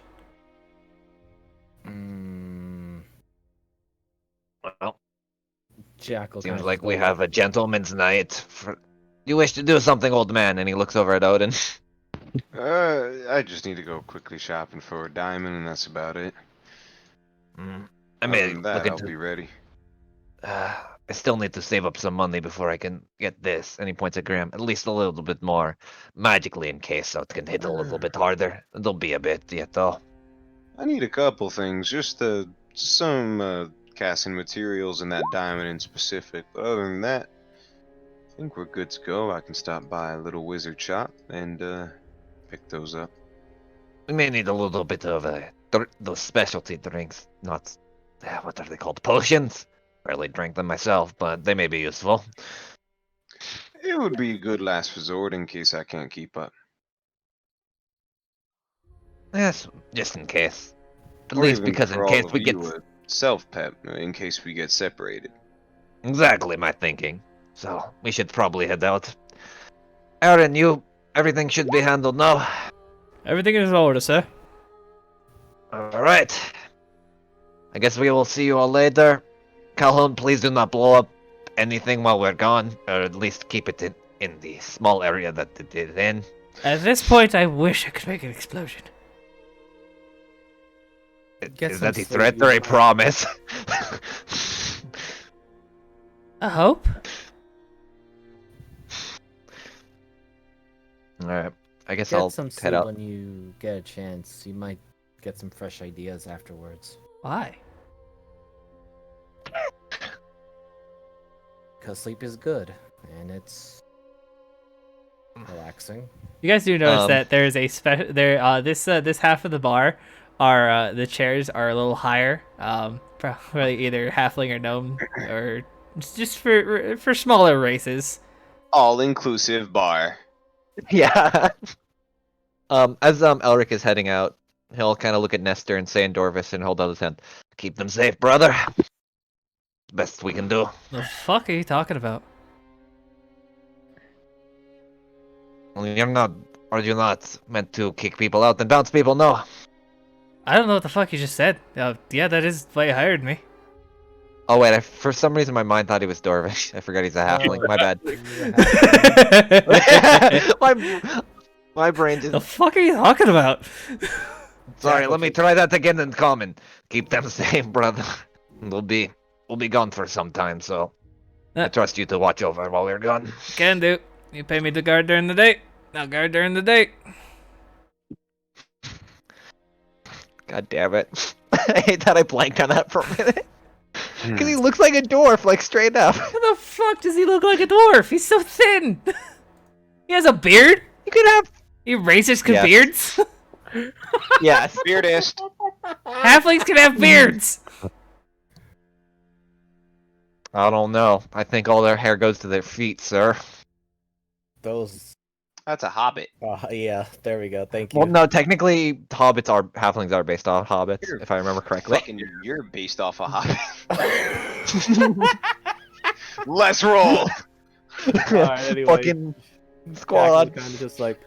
Well, Jackal seems kinda like just we goes- have a gentleman's night. You wish to do something, old man? And he looks over at Odin. I just need to go quickly shopping for a diamond, and that's about it. I Other may than that, look I'll into. be ready. I still need to save up some money before I can get this. And he points at Graham. At least a little bit more magically in case, so it can hit a little bit harder. There'll be a bit yet, though. I need a couple things, just some casting materials and that diamond in specific. But other than that, I think we're good to go. I can stop by a little wizard shop and pick those up. We may need a little bit of those specialty drinks. Not what are they called? Potions. Barely drank them myself, but they may be useful. It would be a good last resort in case I can't keep up. Yes, just in case. At Or least even because in for case all of we get you, a self-pep in case we get separated. exactly my thinking. So we should probably head out. Aaron, everything should be handled now. Everything is in order, sir. All right. I guess we will see you all later. Calhoun, please do not blow up anything while we're gone, or at least keep it in the small area that it is in. At this point, I wish I could make an explosion. Get Is some that a sleep, threat you or a might- promise? I hope. All right. I guess Get I'll some head sleep out. when you get a chance. You might get some fresh ideas afterwards. Why? Because sleep is good, and it's relaxing. You guys do notice Um, that there's a this half of the bar are the chairs are a little higher, probably either halfling or gnome or just for smaller races. All-inclusive bar. Yeah. As Elric is heading out, he'll kind of look at Nestor and say in Dorvis and hold out his hand. Keep them safe, brother. Best we can do. The fuck are you talking about? Well, are you not meant to kick people out and bounce people? No. I don't know what the fuck you just said. Yeah, that is why you hired me. Oh wait, for some reason my mind thought he was Dorvish. I forgot he's a halfling. My bad. my brain just. The fuck are you talking about? Sorry, let me try that again in common. Keep them safe, brother. We'll be gone for some time, so I trust you to watch over while we're gone. Can do. You pay me to guard during the day. I'll guard during the day. God damn it. I hate that I blanked on that for a minute. Because he looks like a dwarf, like straight up. How the fuck does he look like a dwarf? He's so thin. He has a beard. You could have. You racist can Yes. beards. Yes. Beardist. Halflings can have beards. I don't know. I think all their hair goes to their feet, sir. Those. That's a hobbit. Yeah, there we go. Thank you. Well, no, technically, halflings are based off hobbits, You're if I remember correctly. Fucking, you're based off a hobbit. Let's roll. Alright, anyway. Fucking squad. Kind of just like.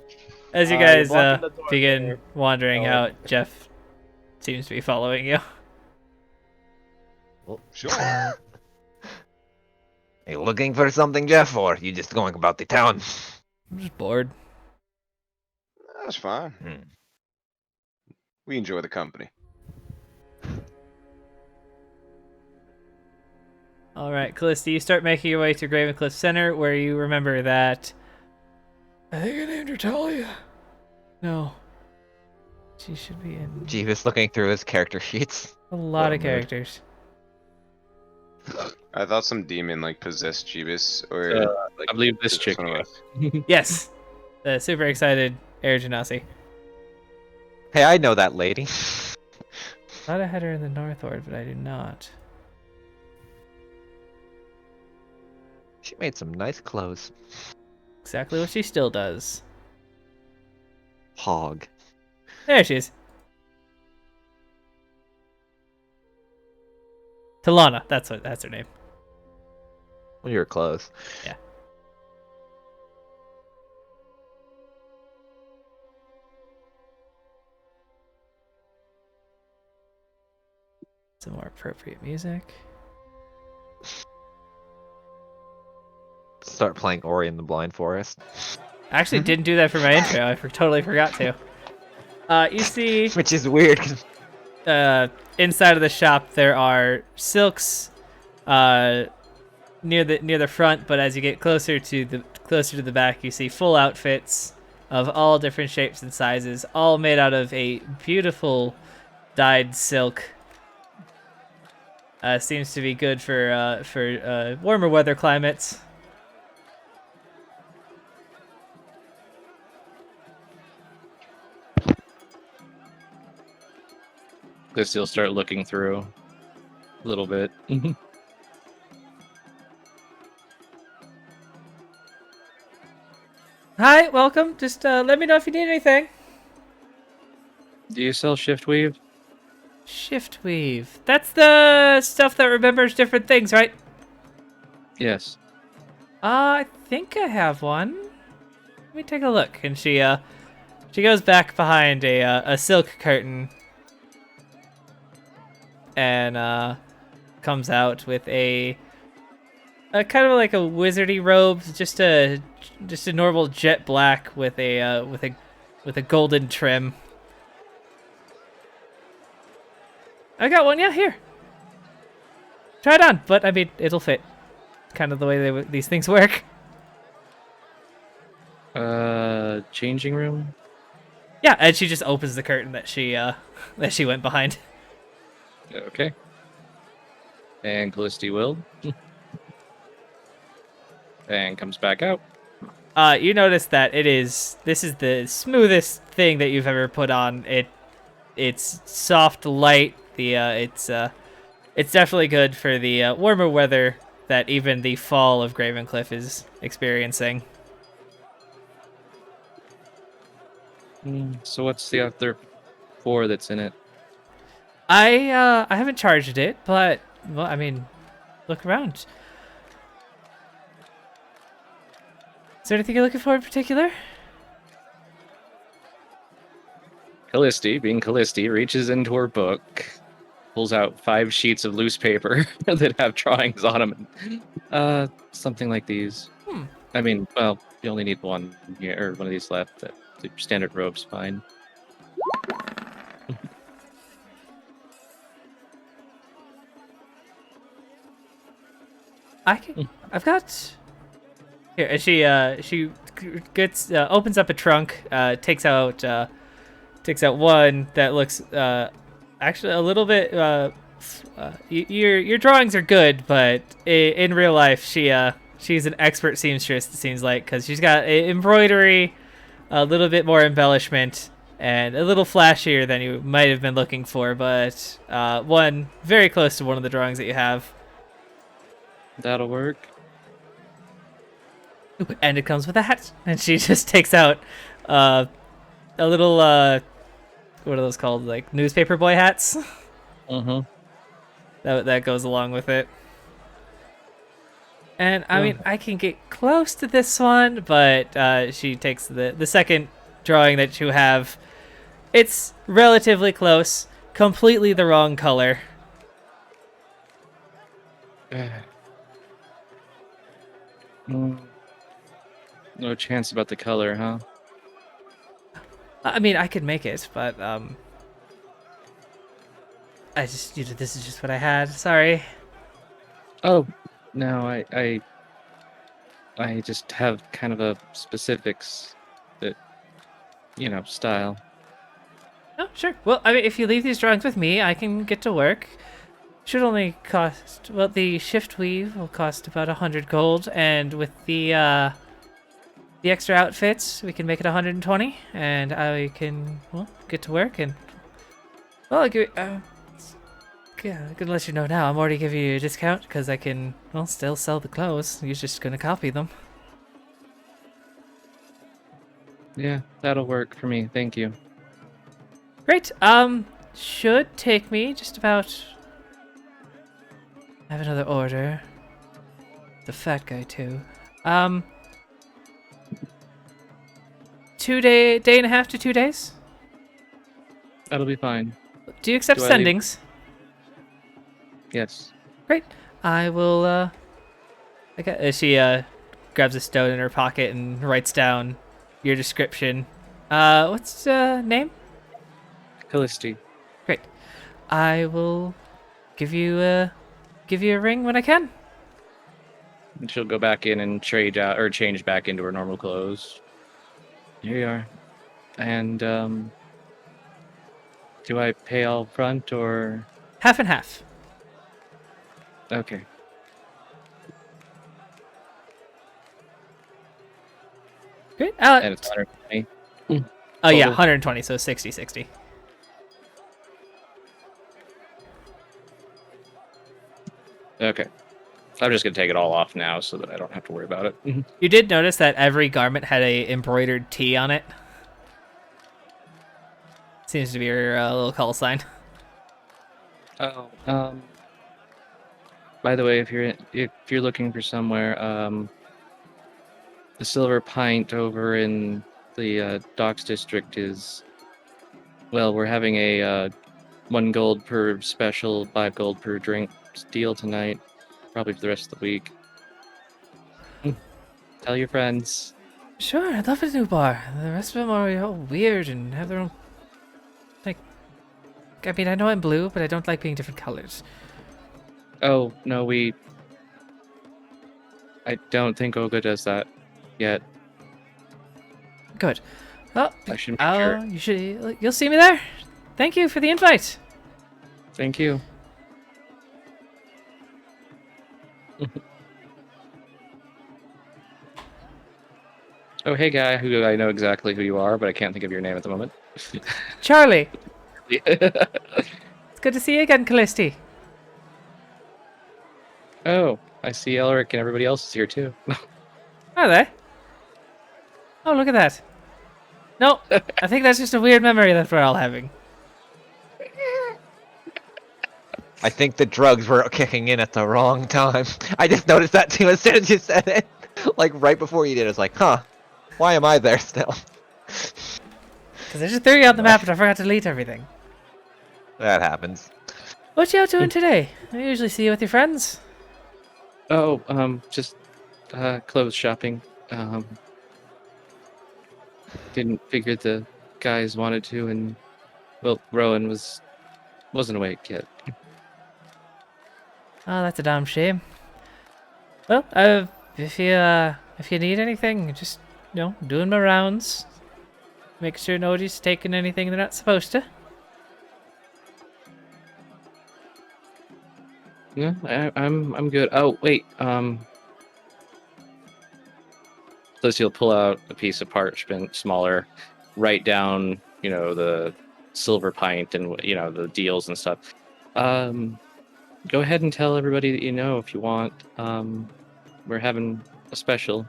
As you I guys walk in the door begin there. wandering Oh. out, Jeff seems to be following you. Sure. Are you looking for something, Jeff, or are you just going about the town? I'm just bored. That's fine. Hmm. We enjoy the company. All right, Callista, you start making your way to Gravencliff Center, where you remember that. I think I named her Talia. No. She should be in Jeeves looking through his character sheets. a lot What of a mood. characters. I thought some demon like possessed Jeebus, or like I believe this chick. one of us. Yes, the super excited Air Genasi. Hey, I know that lady. Thought I had her in the Northward, but I do not. She made some nice clothes. Exactly what she still does. Hog. There she is. Talana, that's her name. Well, you're close. Yeah. Some more appropriate music. Start playing Ori in the Blind Forest. I actually Mm-hmm. didn't do that for my intro. I totally forgot to. You see, Which is weird, 'cause inside of the shop there are silks near the front, but as you get closer to the back, you see full outfits of all different shapes and sizes, all made out of a beautiful dyed silk. Seems to be good for warmer weather climates. Guess you'll start looking through a little bit. Hi, welcome. Just let me know if you need anything. Do you sell shift weave? Shift weave. That's the stuff that remembers different things, right? Yes. I think I have one. Let me take a look. And she goes back behind a silk curtain and comes out with a kind of like a wizardy robe, just a normal jet black with a golden trim. I got one, yeah, here. Try it on, but I mean, it'll fit. Kind of the way these things work. Changing room? Yeah, and she just opens the curtain that she went behind. Okay. And Callisti will. And comes back out. You notice that this is the smoothest thing that you've ever put on. It's soft, light. It's definitely good for the warmer weather that even the fall of Gravencliff is experiencing. So what's the other 4 that's in it? I haven't charged it, but well, I mean, look around. Is there anything you're looking for in particular? Callisti, being Callisti, reaches into her book, pulls out 5 sheets of loose paper that have drawings on them. Something like these. I mean, well, you only need one here, or one of these left. The standard robe's fine. I've got here. And she gets opens up a trunk, takes out one that looks actually a little bit. Your drawings are good, but in real life, she's an expert seamstress. It seems like, because she's got embroidery, a little bit more embellishment, and a little flashier than you might have been looking for. But one very close to one of the drawings that you have. That'll work. And it comes with a hat. And she just takes out a little what are those called, like newspaper boy hats? That goes along with it. And I mean, I can get close to this one, but she takes the second drawing that you have. It's relatively close, completely the wrong color. No chance about the color, huh? I mean, I could make it, but I just this is just what I had. Sorry. Oh, no, I just have kind of a specifics that, style. Oh, sure. Well, I mean, if you leave these drawings with me, I can get to work. Should only cost, well, the shift weave will cost about 100 gold, and with the extra outfits, we can make it 120, and I can, well, get to work, and, well, I'm gonna let you know now, I'm already giving you a discount, because I can, well, still sell the clothes. You're just gonna copy them. Yeah, that'll work for me. Thank you. Great. Should take me just about. I have another order. The fat guy too. 2 day and a half to 2 days. That'll be fine. Do you accept Do I leave- sendings? Yes. Great. I will. She grabs a stone in her pocket and writes down your description. What's name? Callisti. Great. I will give you a ring when I can. And she'll go back in and trade out or change back into her normal clothes. Here you are. And do I pay all front or Half and half. okay? Great. And it's 120. Oh yeah, total. 120, so 60. Okay. I'm just gonna take it all off now so that I don't have to worry about it. You did notice that every garment had a embroidered T on it. Seems to be your little call sign. Oh, by the way, if you're looking for somewhere, the Silver Pint over in the Docks District is, well, we're having a 1 gold per special, 5 gold per drink deal tonight, probably for the rest of the week. Tell your friends. Sure, I'd love a new bar. The rest of them are all weird and have their own. Like, I mean, I know I'm blue, but I don't like being different colors. Oh no, I don't think Olga does that yet. Good. Well, I should make sure. You'll see me there. Thank you for the invite. Thank you. Oh, hey guy, who I know exactly who you are, but I can't think of your name at the moment. Charlie, it's good to see you again, Callisti. Oh, I see Elric and everybody else is here too. Are they? Oh, look at that. No, I think that's just a weird memory that we're all having. I think the drugs were kicking in at the wrong time. I just noticed that too as soon as you said it. Like right before you did, it's like, huh, why am I there still? Because I just threw you on the map and I forgot to delete everything. That happens. What you out doing today? I usually see you with your friends. Oh, just clothes shopping. Didn't figure the guys wanted to, and well, Rowan wasn't awake yet. Oh, that's a damn shame. Well, if you need anything, just doing my rounds. Make sure nobody's taking anything they're not supposed to. Yeah, I'm good. Oh wait, Lucy will pull out a piece of parchment, smaller, write down, the silver pint and the deals and stuff. Go ahead and tell everybody that you know if you want. We're having a special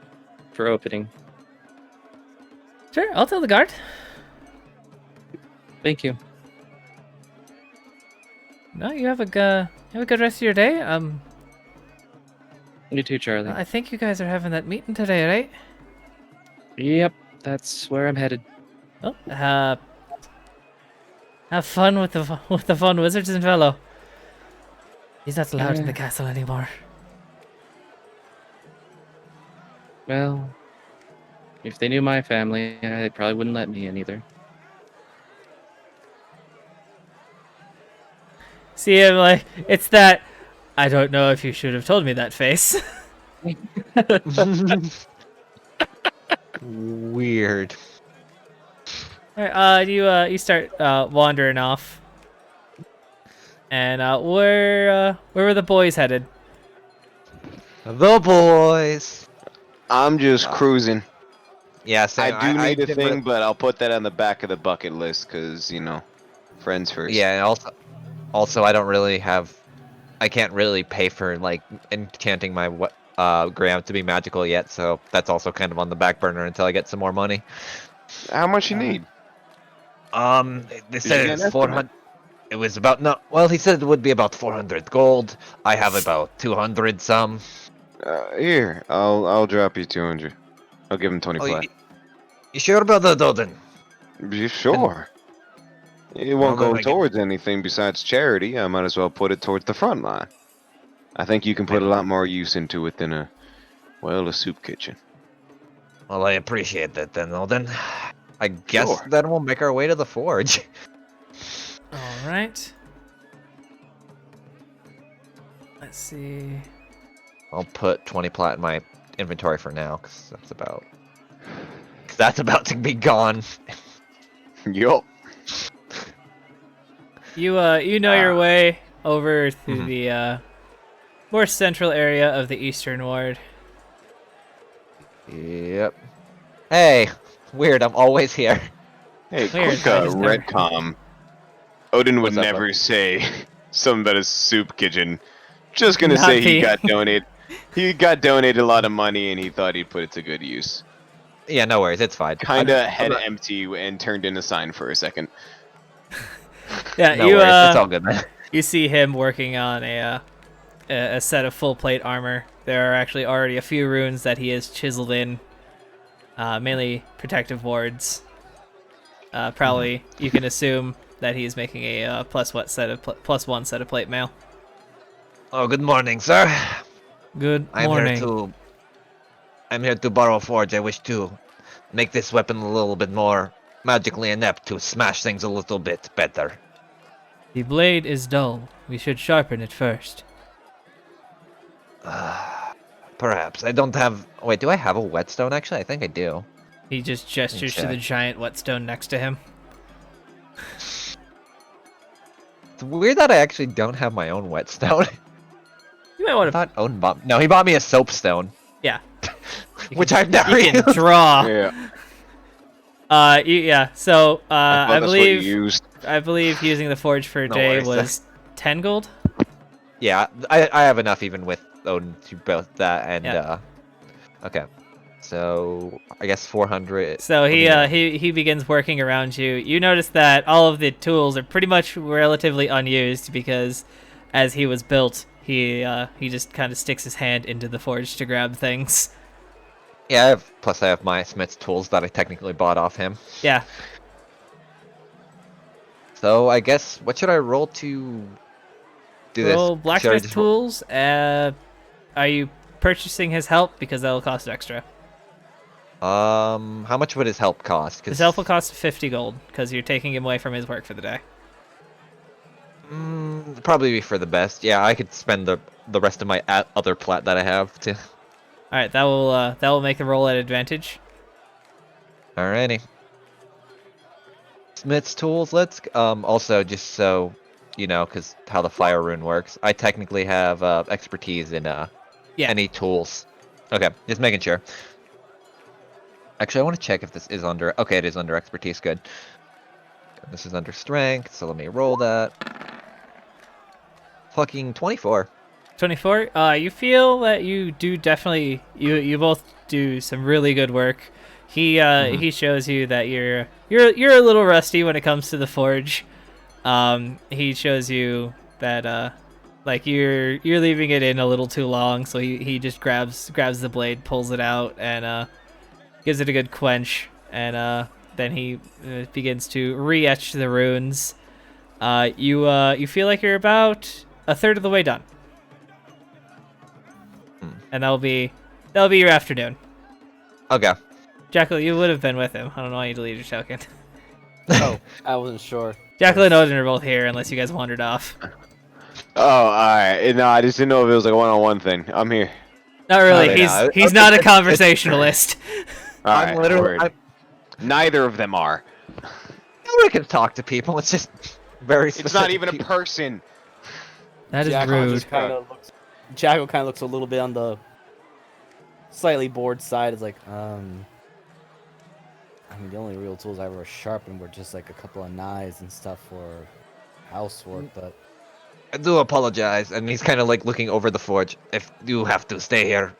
for opening. Sure, I'll tell the guard. Thank you. No, you have a good rest of your day. You too, Charlie. I think you guys are having that meeting today, right? Yep, that's where I'm headed. Oh, have fun with the fun wizards and fellow. He's not allowed in the castle anymore. Well, if they knew my family, they probably wouldn't let me in either. See him like it's that. I don't know if you should have told me that face. Weird. Alright, you start wandering off. And where were the boys headed? The boys. I'm just cruising. Yeah, same. I do need a didn't thing, really- but I'll put that on the back of the bucket list because friends first. Yeah, and also I don't really have. I can't really pay for like enchanting my gram to be magical yet, so that's also kind of on the back burner until I get some more money. How much you need? They said get an it's estimate? 400. It was about no. Well, he said it would be about 400 gold. I have about 200 some. Here, I'll drop you 200. I'll give him 20 Oh, flat. you sure about that, Doden? You sure? It Well, won't then go I get- towards anything besides charity. I might as well put it towards the front line. I think you can put a lot more use into it than a soup kitchen. Well, I appreciate that then, Doden. I guess Sure. then we'll make our way to the forge. All right. Let's see. I'll put 20 plat in my inventory for now, because that's about to be gone. Yup. You know your way over through Mhm. the more central area of the Eastern Ward. Yep. Hey, weird. I'm always here. Hey, Weird, quick I just never- retcom. Odin would What's up, never bud? say something about his soup kitchen. Just gonna Not say he the- got donated. He got donated a lot of money and he thought he'd put it to good use. Yeah, no worries. It's fine. Kinda I'm head not- empty and turned in a sign for a second. Yeah, No you worries. It's all good, man. you see him working on a set of full plate armor. There are actually already a few runes that he has chiseled in, mainly protective wards. Probably you can assume that he's making a plus one set of plate mail. Oh, good morning, sir. Good I'm morning. here to borrow a forge. I wish to make this weapon a little bit more magically inept to smash things a little bit better. The blade is dull. We should sharpen it first. Perhaps. I don't have... Wait, do I have a whetstone, actually? I think I do. He just gestures to the check. giant whetstone next to him. It's weird that I actually don't have my own whetstone. You might I want to. thought Odin bought... No, he bought me a soapstone, Yeah. which I've never You can used. draw. Yeah, Yeah. So I thought I that's what you believe used. using the forge for a No day worries. was 10 gold. Yeah, I have enough even with Odin to both that and Yeah. okay. So I guess 400. So Let me, he begins working around you. You notice that all of the tools are pretty much relatively unused because, as he was built, he just kind of sticks his hand into the forge to grab things. Yeah, plus I have my smith's tools that I technically bought off him. Yeah. So I guess what should I roll to do Roll this? Should I blacksmith just tools. Are you purchasing his help because that'll cost extra? how much would his help cost? His help will cost 50 gold because you're taking him away from his work for the day. Probably be for the best. Yeah, I could spend the rest of my other plat that I have to. All right, that will make the roll at advantage. Alrighty. Smith's tools. Let's also just so you know, because how the fire rune works, I technically have expertise in Yeah. any tools. Okay, just making sure. Actually, I want to check if this is under. Okay, it is under expertise. Good. This is under strength, so let me roll that. Fucking 24. 24. You feel that you do definitely you both do some really good work. He shows you that you're a little rusty when it comes to the forge. He shows you that like you're leaving it in a little too long, so he just grabs the blade, pulls it out, and gives it a good quench, and then he begins to re-etch the runes. You feel like you're about a third of the way done. And that'll be your afternoon. Okay. Jackal, you would have been with him. I don't know why you deleted your token. Oh, I wasn't sure. Jackal and Odin are both here, unless you guys wandered off. Oh, alright. No, I just didn't know if it was like a one-on-one thing. I'm here. Not really. Okay, no, He's not a conversationalist. Alright, I'm literally. word. Neither of them are. I can talk to people. It's just very. It's not even a person. That is Jackal rude. just kind of looks. Jackal kind of looks a little bit on the slightly bored side. It's like, I mean, the only real tools I ever sharpened were just like a couple of knives and stuff for housework, but I do apologize, and he's kind of like looking over the forge. If you have to stay here,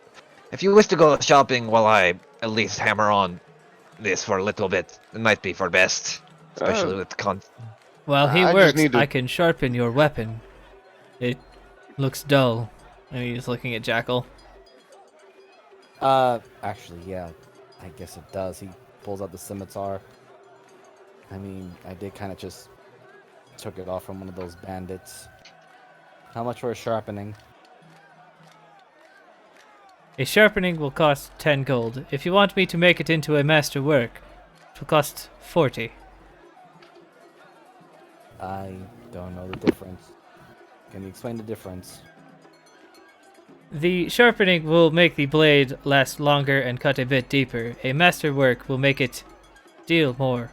if you wish to go shopping while I at least hammer on this for a little bit, it might be for best, especially with While he I just works, need to- I can sharpen your weapon. It looks dull. And he's looking at Jackal. actually, yeah, I guess it does. He pulls out the scimitar. I mean, I did kind of just took it off from one of those bandits. How much for a sharpening? A sharpening will cost 10 gold. If you want me to make it into a master work, it will cost 40. I don't know the difference. Can you explain the difference? The sharpening will make the blade last longer and cut a bit deeper. A masterwork will make it deal more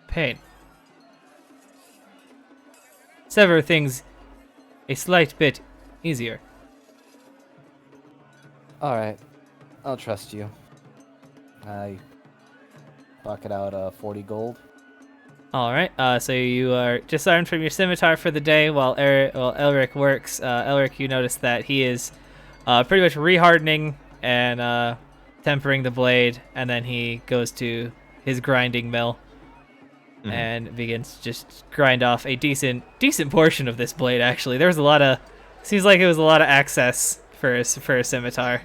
pain. Sever things a slight bit easier. Alright. I'll trust you. I pocket out 40 gold. All right. So you are disarmed from your scimitar for the day while Elric works. Elric, you notice that he is pretty much rehardening and tempering the blade, and then he goes to his grinding mill and begins to just grind off a decent portion of this blade. Actually, there was a lot of seems like it was a lot of access for a scimitar.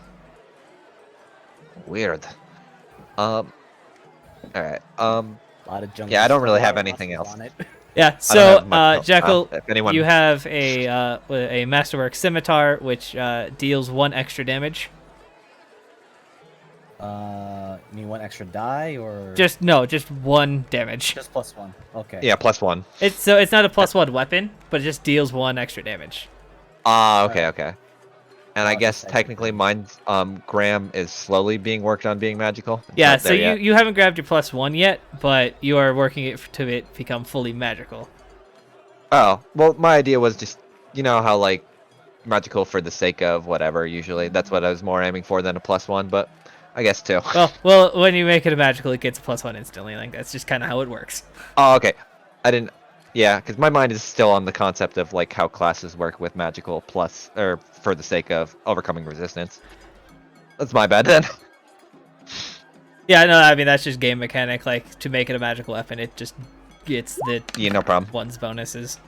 Weird. Alright. A lot of junk. Yeah, I don't really a lot have of anything muscles else. on it. Yeah. I don't So have much else. Jekyll, If anyone... you have a masterwork scimitar which deals 1 extra damage. You mean 1 extra die or Just 1 damage. just +1? Okay. Yeah, +1. It's not a +1 weapon, but it just deals 1 extra damage. Okay, okay. And I guess technically mine's Graham is slowly being worked on being magical. It's Yeah, not so there yet. you haven't grabbed your +1 yet, but you are working it to it become fully magical. Oh, well, my idea was just, you know how, like, magical for the sake of whatever, usually. That's what I was more aiming for than a +1, but I guess 2. Well, when you make it a magical, it gets a +1 instantly. Like, that's just kind of how it works. Oh, okay. I didn't... Yeah, because my mind is still on the concept of, like, how classes work with magical plus... Or for the sake of overcoming resistance. That's my bad, then. Yeah, no, I mean, that's just game mechanic. Like, to make it a magical weapon, it just gets the Yeah, no problem. one's bonuses.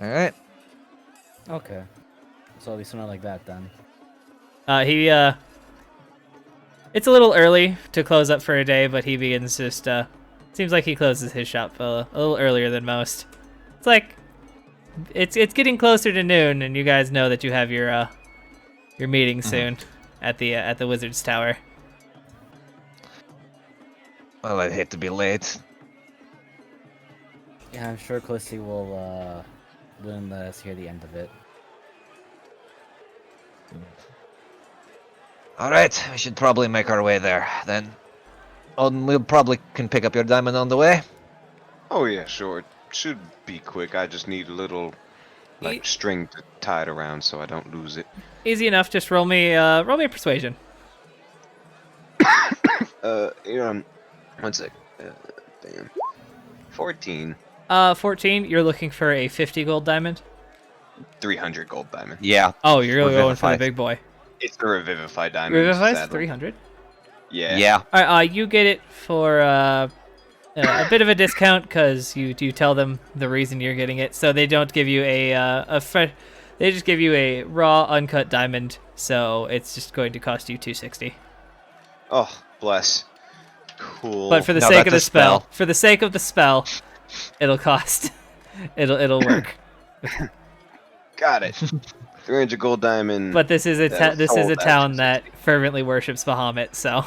Alright. Okay. So at least we're not like that then. It's a little early to close up for a day, but he begins just, seems like he closes his shop a little earlier than most. It's like, it's getting closer to noon, and you guys know that you have your meeting soon at the Wizard's Tower. Well, I'd hate to be late. Yeah, I'm sure Clissy will wouldn't let us hear the end of it. Alright, we should probably make our way there, then. Oh, and we probably can pick up your diamond on the way. Oh yeah, sure. It should be quick. I just need a little string to tie it around so I don't lose it. Easy enough. Just roll me a persuasion. One sec. Damn. 14. 14. You're looking for a 50 gold diamond. 300 gold diamond. Yeah. Oh, you're really going for the Revivified. big boy. It's the Revivify diamond. Revivifies sadly. 300. Yeah. Yeah. All right. You get it for a bit of a discount because you tell them the reason you're getting it, so they don't give you they just give you a raw uncut diamond, so it's just going to cost you 260. Oh, bless. Cool. But for the No, sake that's of the a spell. for the sake of the spell, it'll cost. It'll work. Got it. 300 gold diamond. But this is a That'll this is a hold that town 260. that fervently worships Bahamut, so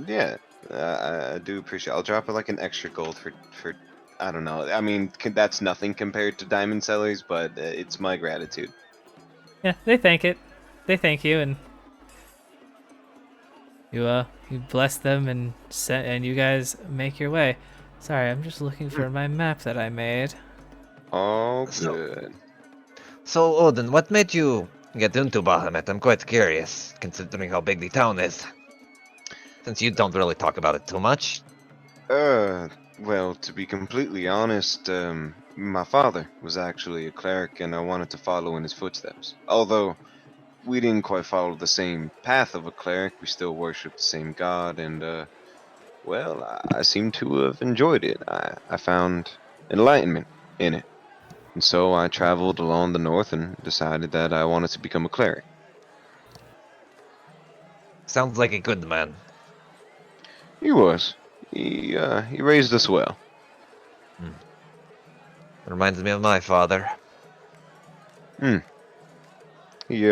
Yeah, I do appreciate. I'll drop it like an extra gold for I don't know. I mean, that's nothing compared to diamond sellers, but it's my gratitude. yeah, they thank it. They thank you, and you bless them and you guys make your way. Sorry, I'm just looking for my map that I made. Oh, So- good. So, Odin, what made you get into Bahamut? I'm quite curious, considering how big the town is. Since you don't really talk about it too much. Well, to be completely honest, my father was actually a cleric, and I wanted to follow in his footsteps. Although we didn't quite follow the same path of a cleric, we still worshiped the same god, and well, I seem to have enjoyed it. I found enlightenment in it. And so I traveled along the north and decided that I wanted to become a cleric. Sounds like a good man. He was. He raised us well. Reminds me of my father. He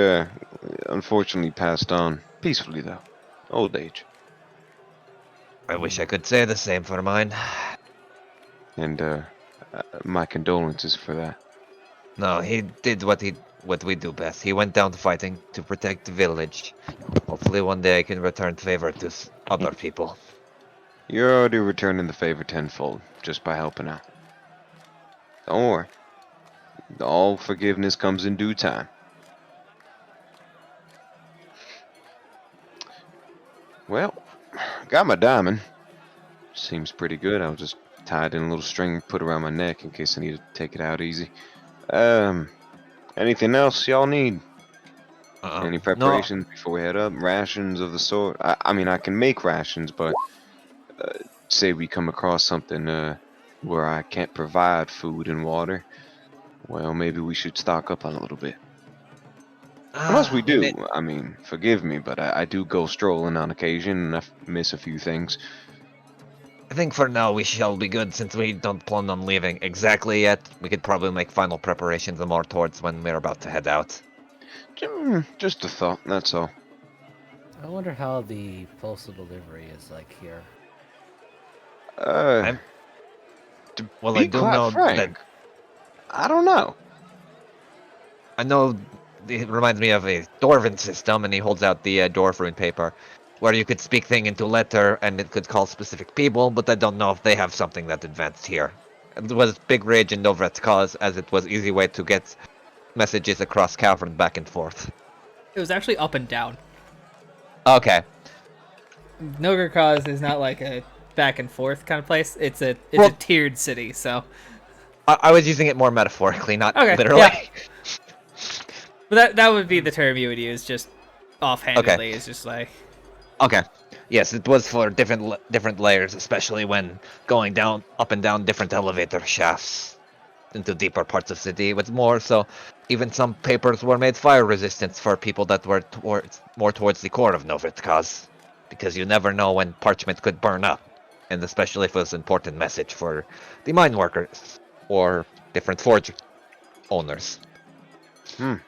unfortunately passed on peacefully though. Old age. I wish I could say the same for mine. And my condolences for that. No, he did what we do best. He went down to fighting to protect the village. Hopefully one day I can return favor to other people. You're already returning the favor tenfold just by helping out. Don't worry. All forgiveness comes in due time. Well, got my diamond. Seems pretty good. I'll just tie it in a little string, put it around my neck in case I need to take it out easy. Anything else y'all need? Any No, preparations before we head up? Rations of the sort? I mean, I can make rations, but say we come across something where I can't provide food and water. Well, maybe we should stock up on a little bit. Unless we do. I mean, forgive me, but I do go strolling on occasion and I miss a few things. I think for now we shall be good since we don't plan on leaving exactly yet. We could probably make final preparations more towards when we're about to head out. Just a thought, that's all. I wonder how the postal delivery is like here. To Well, be I do quite know frank, that I don't know. I know it reminds me of a Dwarven system, and he holds out the dwarf rune paper, where you could speak thing into letter, and it could call specific people, but I don't know if they have something that advanced here. It was big rage in Novret's cause, as it was easy way to get messages across Cavern back and forth. It was actually up and down. Okay. Nogre Cause is not like a back and forth kind of place. It's a Well- tiered city, so. I was using it more metaphorically, not Okay, literally. yeah. But that would be the term you would use, just offhandedly. It's just like. Okay. Yes, it was for different layers, especially when going down, up and down different elevator shafts into deeper parts of city. It was more so, even some papers were made fire resistant for people that were more towards the core of Novitkaz, because you never know when parchment could burn up, and especially if it was an important message for the mine workers or different forge owners. No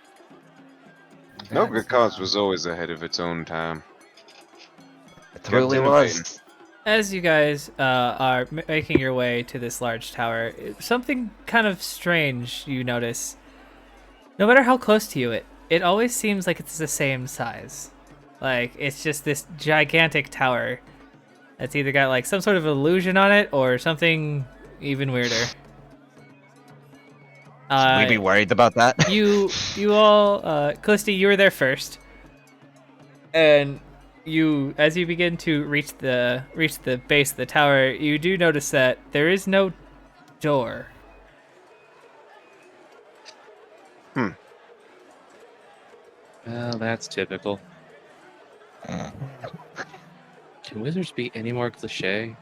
That's, good cause was always ahead of its own time. It Kept really innovating. was. As you guys are making your way to this large tower, something kind of strange you notice. No matter how close to you it always seems like it's the same size. Like, it's just this gigantic tower that's either got like some sort of illusion on it or something even weirder. Should we be worried about that? you all, Callisti, you were there first, and as you begin to reach the base of the tower, you do notice that there is no door. Well, that's typical. Can wizards be any more cliche?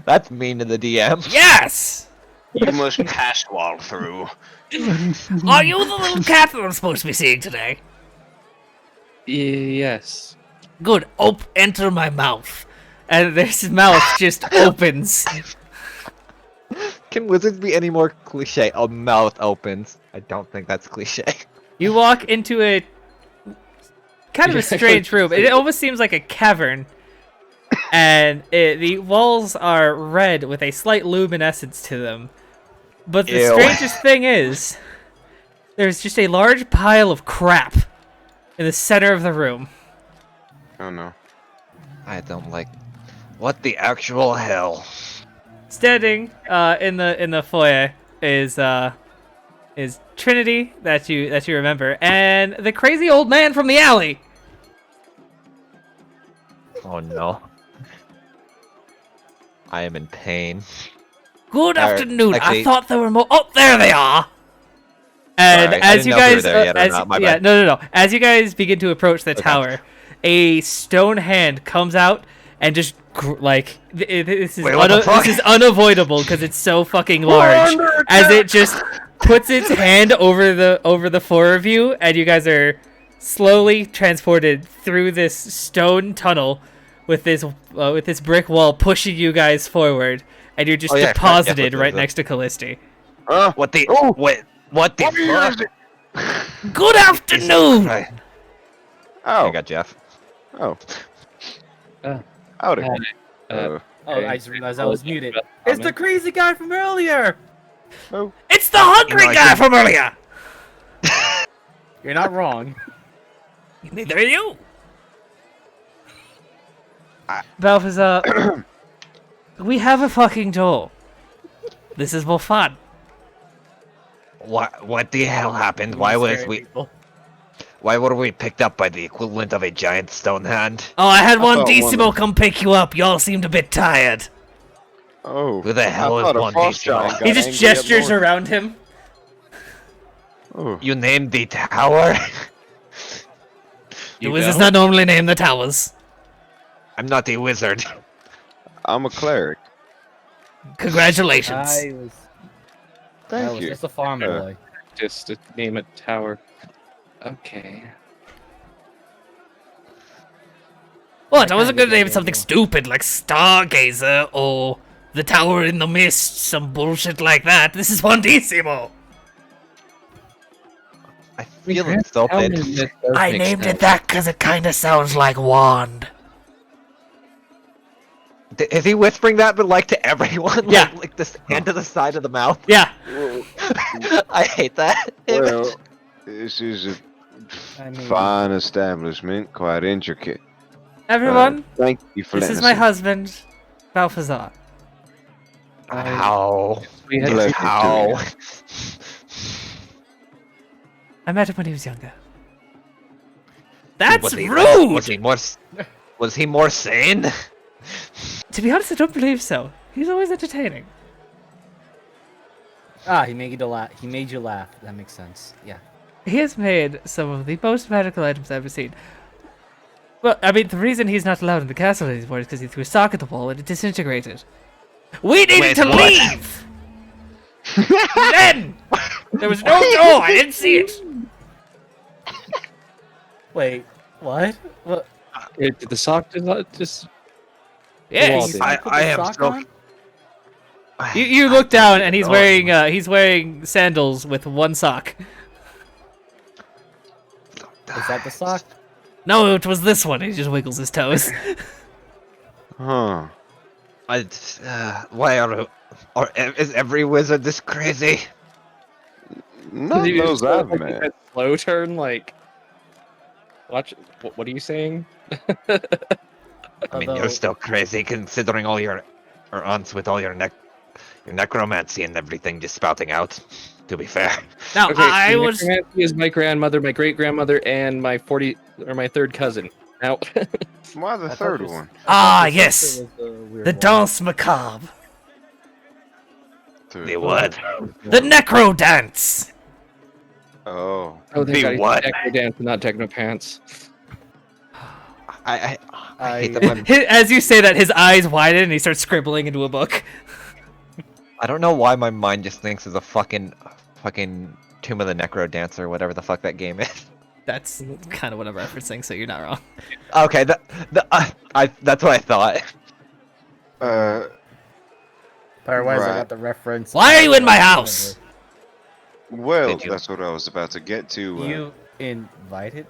That's mean to the DM. Yes. You must pass wall through. Are you the little cat that I'm supposed to be seeing today? Yes. Good. Enter my mouth. And this mouth just opens. Can wizards be any more cliche? A mouth opens. I don't think that's cliche. You walk into a kind of a strange room. It almost seems like a cavern. And the walls are red with a slight luminescence to them. But the Ew. strangest thing is, there's just a large pile of crap in the center of the room. Oh no. I don't like. What the actual hell? Standing in the foyer is Trinity that you remember, and the crazy old man from the alley. Oh no. I am in pain. Good afternoon. I actually- thought there were more. Oh, there they are. And Sorry, I as didn't you know if you were guys, there yet or not, my bad. no. As you guys begin to approach the tower, a stone hand comes out and just this is Wait, what the fuck? this is unavoidable because it's so fucking large. As it just puts its hand over the four of you, and you guys are slowly transported through this stone tunnel with this brick wall pushing you guys forward, and you're just Oh, yeah, deposited yeah, right next to Callisti. What the? Oh! Wait, what the What fuck? Good afternoon. Right. Oh. I got Jeff. Oh. Uh, Howdy. Uh, Oh, I just realized I was muted. Comment. It's the crazy guy from earlier! Oh, It's the hungry I guy can- from earlier! You're not wrong. Neither are you! I- Balthazar, we have a fucking door. This is more fun. What the hell happened? Why were we picked up by the equivalent of a giant stone hand? Oh, I had one thought one Decimo of- come pick you up. Y'all seemed a bit tired. oh. Who the hell I is thought a one frost Decimo? giant got He just angry up gestures north. around him. Oh. You named the tower? The wizards not normally name the towers. I'm not a wizard. I'm a cleric. Congratulations. I was Thank you. just a farm boy. Just to name a tower. Okay. What? I wasn't kinda gonna name it get something Daniel. stupid like Stargazer or the Tower in the Mist, some bullshit like that. This is one Decimo. I feel insulted. I named it that because it kind of sounds like wand. Is he whispering that, but like to everyone? Yeah. Like this hand to the side of the mouth? Yeah. I hate that. Well, this is a fine establishment, quite intricate. Everyone, Thank you for this letting is my us in. husband, Balthazar. How? We had Bless you, How? I met him when he was younger. That's Was he- rude! Was he more sane? To be honest, I don't believe so. He's always entertaining. Ah, he made you laugh. He made you laugh. That makes sense. Yeah. He has made some of the most magical items I've ever seen. Well, I mean, the reason he's not allowed in the castle anymore is because he threw a sock at the wall and it disintegrated. We needed Wait, to what? leave! Then! There was no door, I didn't see it! Wait, what? What? Did the sock just? Yes! Did. I am sock so. on? You look down and he's Oh. wearing sandals with one sock. Is that the sock? No, it was this one. He just wiggles his toes. Huh. Why is every wizard this crazy? None of those I've met. That slow turn, like. Watch. What are you saying? I mean, Although- you're still crazy considering all your aunts with all your necromancy and everything just spouting out. To be fair, Now, Okay, I so was... necromancy is my grandmother, my great grandmother, and my my third cousin. Now, Why the I thought third this- one? Ah, This yes! was the weird The one. Danse Macabre. the what? The Necro Dance! Oh. oh, The they got what? techno dance, not techno pants. I hate I- that when As you say that, his eyes widen and he starts scribbling into a book. I don't know why my mind just thinks of the fucking Tomb of the Necro Dancer, whatever the fuck that game is. That's kind of what I'm referencing, so you're not wrong. Okay, that's what I thought. Otherwise, I Right. got the reference. Why are you in my house? Well, Did you- that's what I was about to get to. You invited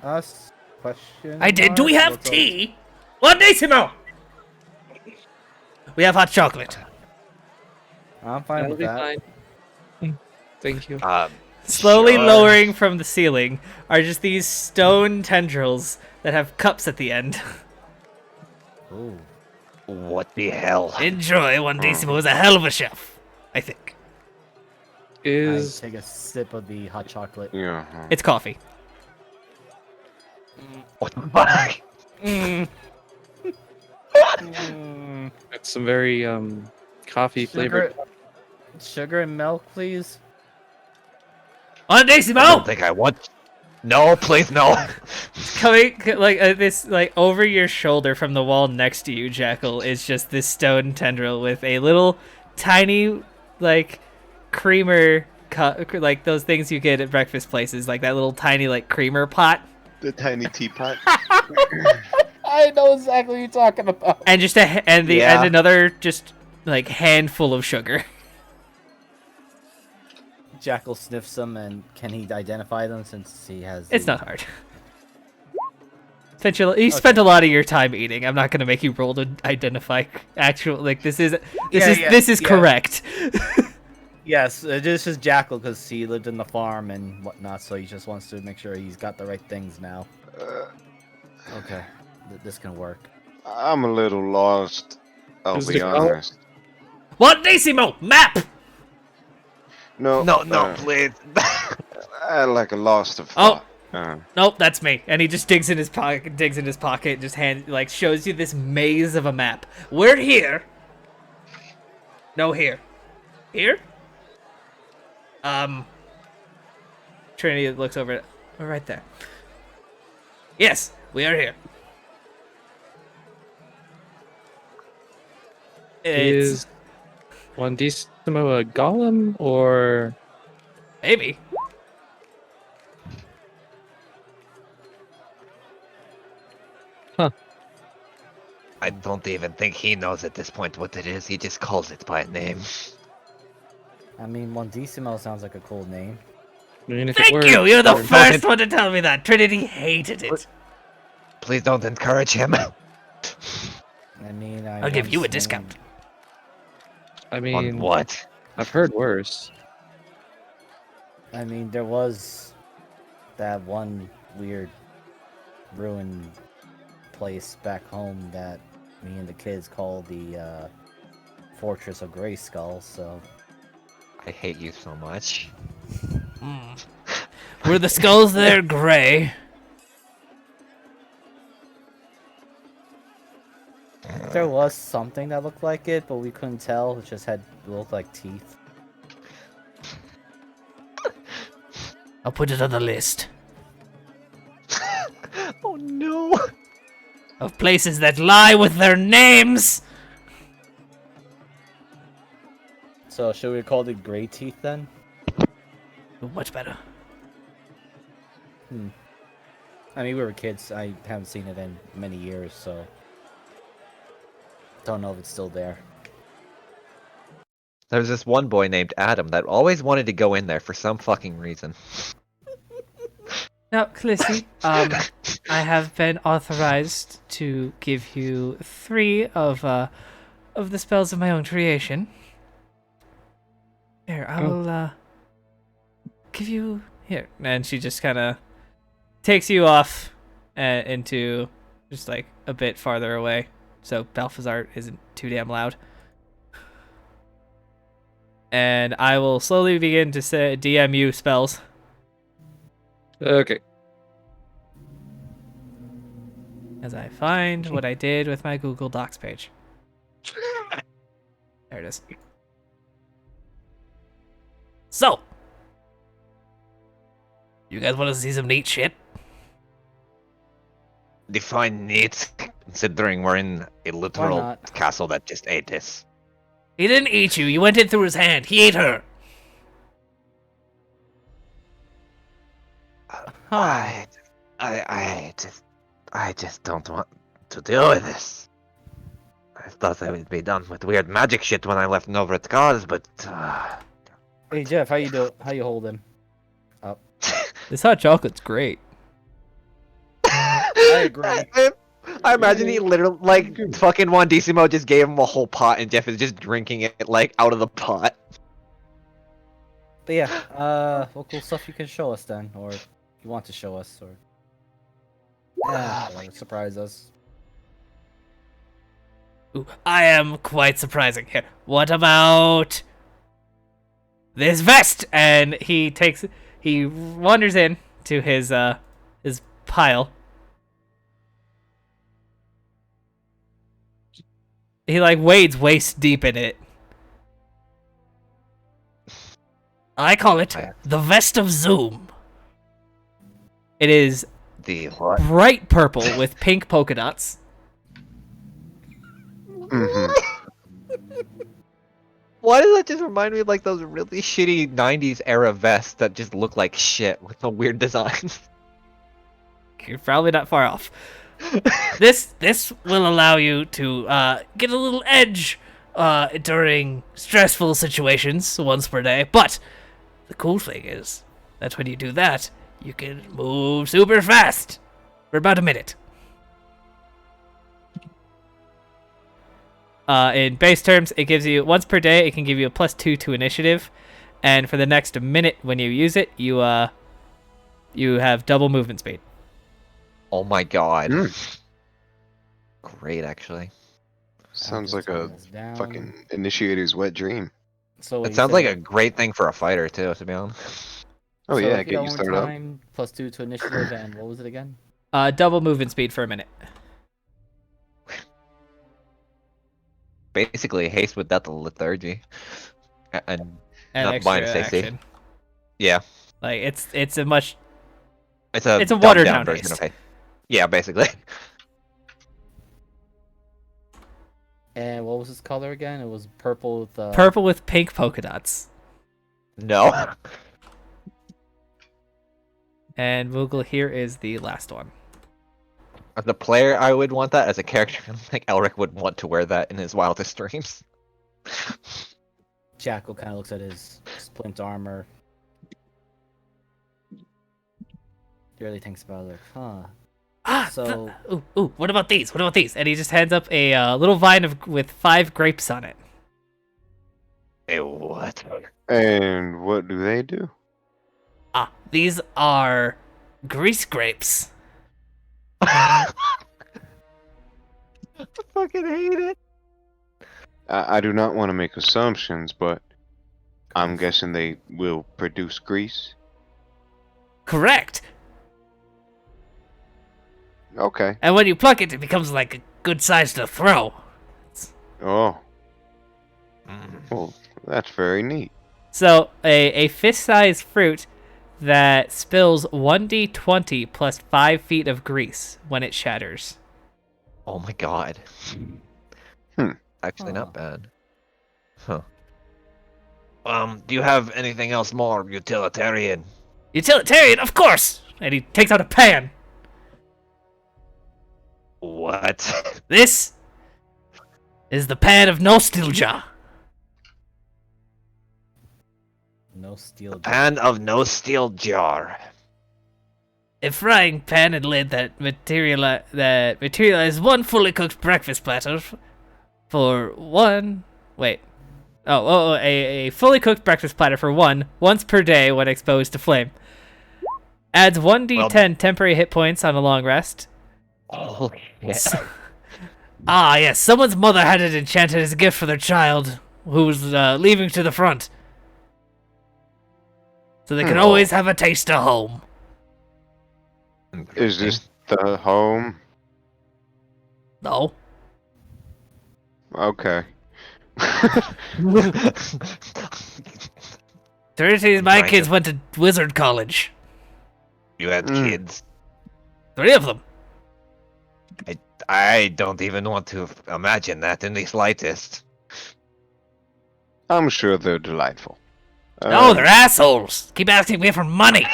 us? Question. I did. Do we mark? have What's up? tea? One Decimo! We have hot chocolate. I'm fine That'll with be that. fine. Thank you. Slowly Sure. lowering from the ceiling are just these stone tendrils that have cups at the end. Ooh. What the hell? Enjoy. One Decimo is a hell of a chef, I think. I Is take a sip of the hot chocolate. Yeah. It's coffee. What the fuck? Mm. it's some very coffee flavored. Sugar and milk, please. One I don't Decimo! think I want. No, please no. Coming like this, like over your shoulder from the wall next to you, Jackal, is just this stone tendril with a little tiny, like, creamer, like those things you get at breakfast places, like that little tiny, like, creamer pot. The tiny teapot. I know exactly what you're talking about. And just and Yeah. another just like handful of sugar. Jackal sniffs them, and can he identify them since he has? It's the- not hard. You spent a lot of your time eating. I'm not gonna make you roll to identify actual. Like this is Yeah. correct. Yes, this is Jackal because he lived in the farm and whatnot, so he just wants to make sure he's got the right things now. Uh, Okay, this can work. I'm a little lost. I'll Is be the color- honest. What, Decimo? Map! No, No, please. I like a lost of Oh. thought. Uh, Nope, that's me. And he just digs in his pocket, just shows you this maze of a map. We're here. No, here. Here? Trinity looks over it. We're right there. Yes, we are here. It's Is Wandissimo a golem or maybe. I don't even think he knows at this point what it is. He just calls it by name. I mean, Mondissimo sounds like a cool name. I mean, if it Thank were, you. You're the Don't first it- one to tell me that. Trinity hated it. Please don't encourage him. I mean, I'll give you a discount. I On mean, what? I've heard worse. I mean, there was that one weird ruined place back home that me and the kids call the Fortress of Grayskull, so... I hate you so much. Were the skulls there gray? There was something that looked like it, but we couldn't tell. It just looked like teeth. I'll put it on the list Oh no! of places that lie with their names. So, should we call it Gray Teeth then? Much better. I mean, we were kids. I haven't seen it in many years, so... Don't know if it's still there. There's this one boy named Adam that always wanted to go in there for some fucking reason. Now, Clissy, I have been authorized to give you 3 of the spells of my own creation. Here, I will give you here, and she just kind of takes you off into just like a bit farther away, so Balthazar isn't too damn loud. And I will slowly begin to say DM you spells. Okay. As I find what I did with my Google Docs page. There it is. So, you guys want to see some neat shit? Define neat, considering we're in a literal not? castle that just ate us. He didn't eat you. You went in through his hand. He ate her. Huh. I just don't want to deal with this. I thought I would be done with weird magic shit when I left Nova at Cause, but Hey, Jeff, how you hold him? This hot chocolate's great. I agree. I imagine he literally, like, fucking Wandissimo just gave him a whole pot and Jeff is just drinking it, like, out of the pot. But yeah, what cool stuff you can show us then, or you want to show us, or whatever, surprise us. Ooh, I am quite surprising. Here, what about this vest? And he wanders in to his pile. He like wades waist deep in it. I call it the Vest of Zoom. It is The what? bright purple with pink polka dots. Why does that just remind me of, like, those really shitty 90s era vests that just look like shit with the weird designs? You're probably not far off. This will allow you to get a little edge during stressful situations once per day. But the cool thing is that when you do that, you can move super fast for about a minute. In base terms, it gives you once per day. It can give you a +2 to initiative, and for the next minute when you use it, you have double movement speed. Oh my god. Hmm. Great, actually. Sounds just like a turn this down. fucking initiator's wet dream. So what It you sounds said like that- a great thing for a fighter, too, to be honest. Oh so yeah, repeat get that you one more started up. time. +2 to initiative, and what was it again? Double movement speed for a minute. Basically, haste with death of lethargy. And An not extra minus AC. action. Yeah. Like it's a much It's a It's a dumbed watered down down version haste. of haste. Yeah, basically. And what was his color again? It was purple with purple with pink polka dots. No. And Moogle here is the last one. As a player, I would want that. As a character, I think Elric would want to wear that in his wildest dreams. Jackal kind of looks at his splint armor. He really thinks about it, like, huh? So- Ooh, what about these? What about these? And he just hands up a little vine with 5 grapes on it. Hey, what? And what do they do? These are grease grapes. I fucking hate it. I do not want to make assumptions, but I'm guessing they will produce grease. Correct. Okay. And when you pluck it, it becomes like a good size to throw. Oh, Mm. well, that's very neat. So a fist-sized fruit that spills 1d20 plus 5 feet of grease when it shatters. Oh my god. Actually, Huh. not bad. Huh. Do you have anything else more utilitarian? Utilitarian, of course! And he takes out a pan. What? This is the pan of nostalgia. No steel. Pan of no steel jar. A frying pan and lid that materialize one fully cooked breakfast platter for one. Wait. A fully cooked breakfast platter for one once per day when exposed to flame. Adds 1d10 temporary hit points on a long rest. Holy shit. Yes, someone's mother had it enchanted as a gift for their child who was leaving to the front. So they can always have a taste of home. Is this the home? No. Okay. Three of my Right. kids went to wizard college. You had kids? 3 of them. I don't even want to imagine that in the slightest. I'm sure they're delightful. No, they're assholes. Keep asking me for money.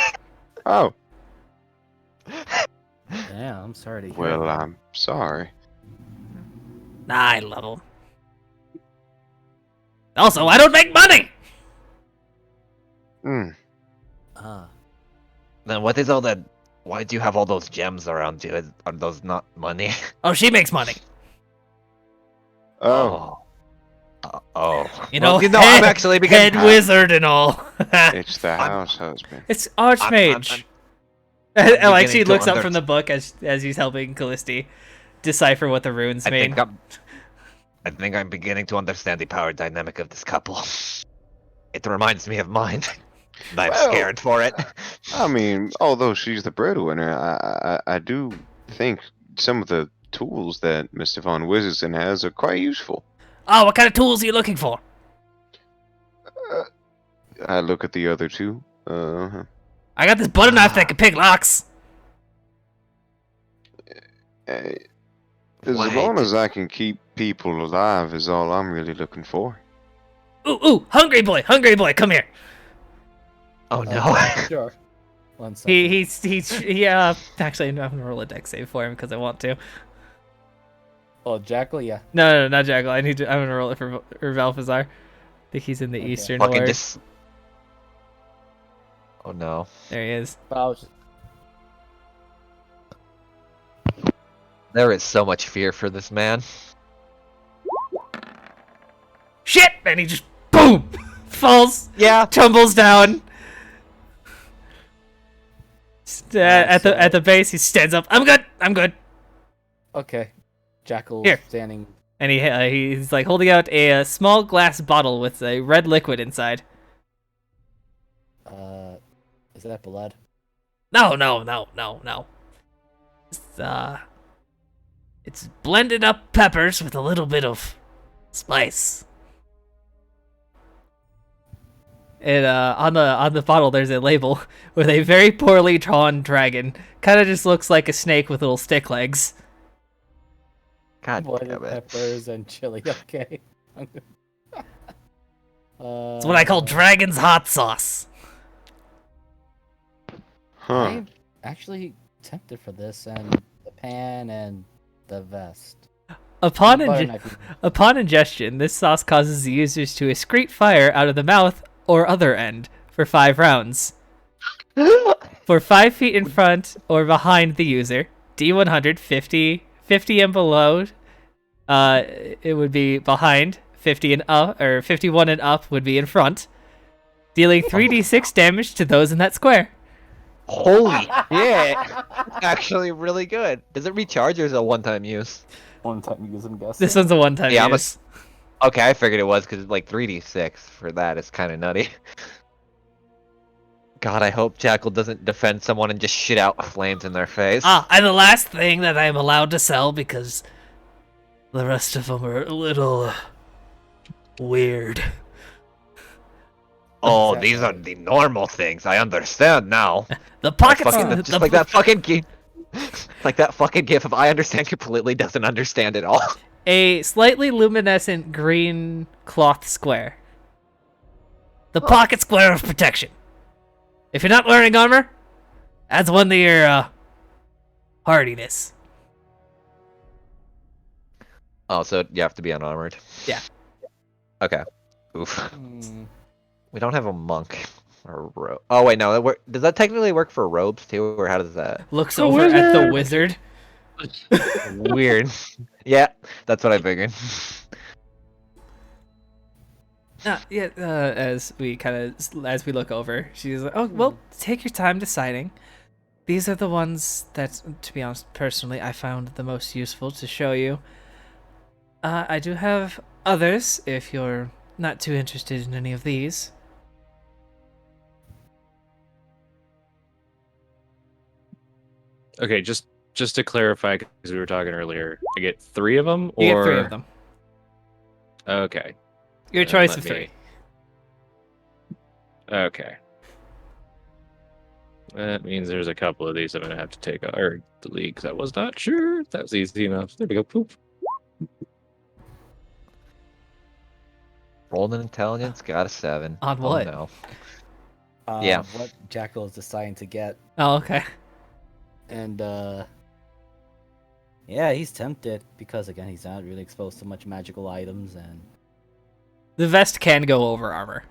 Oh, Yeah, I'm sorry to hear well, that. I'm sorry. Nah, I love them. Also, I don't make money. Hmm. Then what is all that? Why do you have all those gems around you? Are those not money? Oh, she makes money. Oh, Oh. You know, I'm actually beginning. head wizard and all. it's the I'm- house husband. It's Archmage. I'm Like beginning she to looks up under- from the book as he's helping Callisti decipher what the runes I mean. think I'm beginning to understand the power dynamic of this couple. It reminds me of mine. And I'm Well, scared for it. I mean, although she's the breadwinner, I do think some of the tools that Mr. Von Wizardson has are quite useful. Oh, what kind of tools are you looking for? I look at the other two. I got this butter knife that can pick locks. As Wait. long as I can keep people alive is all I'm really looking for. Ooh, hungry boy, come here. Oh no. Sure. 1 second. Actually, I'm gonna roll a dex save for him because I want to. Oh, Jackal, yeah. No, not Jackal. I'm gonna roll it for Valfazar. I think he's in the Okay. Eastern Fucking Ward. just. Oh no. There he is. But I was There is so much fear for this man. shit! And he just, boom! Falls, Yeah. tumbles down. At so- the base, he stands up. I'm good. Okay. Jackal Here. standing. And he's like holding out a small glass bottle with a red liquid inside. Is that blood? No. It's blended up peppers with a little bit of spice. And on the bottle, there's a label with a very poorly drawn dragon. Kind of just looks like a snake with little stick legs. God Blood damn and it. peppers and chili. Okay. It's what I call dragon's hot sauce. Huh. I'm actually tempted for this and the pan and the vest. Upon Butter inge- knife. upon ingestion, this sauce causes the users to excrete fire out of the mouth or other end for 5 rounds. For 5 feet in front or behind the user, D100, 50 and below, it would be behind. 50 and up, or 51 and up would be in front, dealing 3d6 damage to those in that square. Holy shit. Actually really good. Does it recharge or is it a one-time use? One time you use them, guess. This one's a one-time Yeah, use. Okay, I figured it was because like 3d6 for that is kind of nutty. God, I hope Jackal doesn't defend someone and just shit out flames in their face. And the last thing that I'm allowed to sell because the rest of them are a little weird. Oh, these are the normal things. I understand now. The pockets, Just like that fucking gif. Like that fucking gif of I understand completely doesn't understand at all. a slightly luminescent green cloth square. The pocket square of protection. If you're not wearing armor, adds 1 to your hardiness. Oh, so you have to be unarmored. Yeah. Okay. Oof. Hmm. We don't have a monk or a robe. Oh wait, no. Does that technically work for robes too, or how does that? Looks The over at the wizard! wizard. Weird. Yeah, that's what I figured. As we look over, she's like, "Oh, well, take your time deciding. These are the ones that, to be honest, personally, I found the most useful to show you. I do have others if you're not too interested in any of these." Okay, just to clarify, because we were talking earlier, I get 3 of them, or You get 3 of them. Okay. Your Then choice let of me- 3. Okay. That means there's a couple of these I'm gonna have to take out or delete because I was not sure. That was easy enough. There we go. Poop. Rolled an intelligence, got a 7. On Oh, what? no. Uh, Yeah. What Jackal is deciding to get, Oh, okay. and yeah, he's tempted because again he's not really exposed to much magical items, and The vest can go over armor.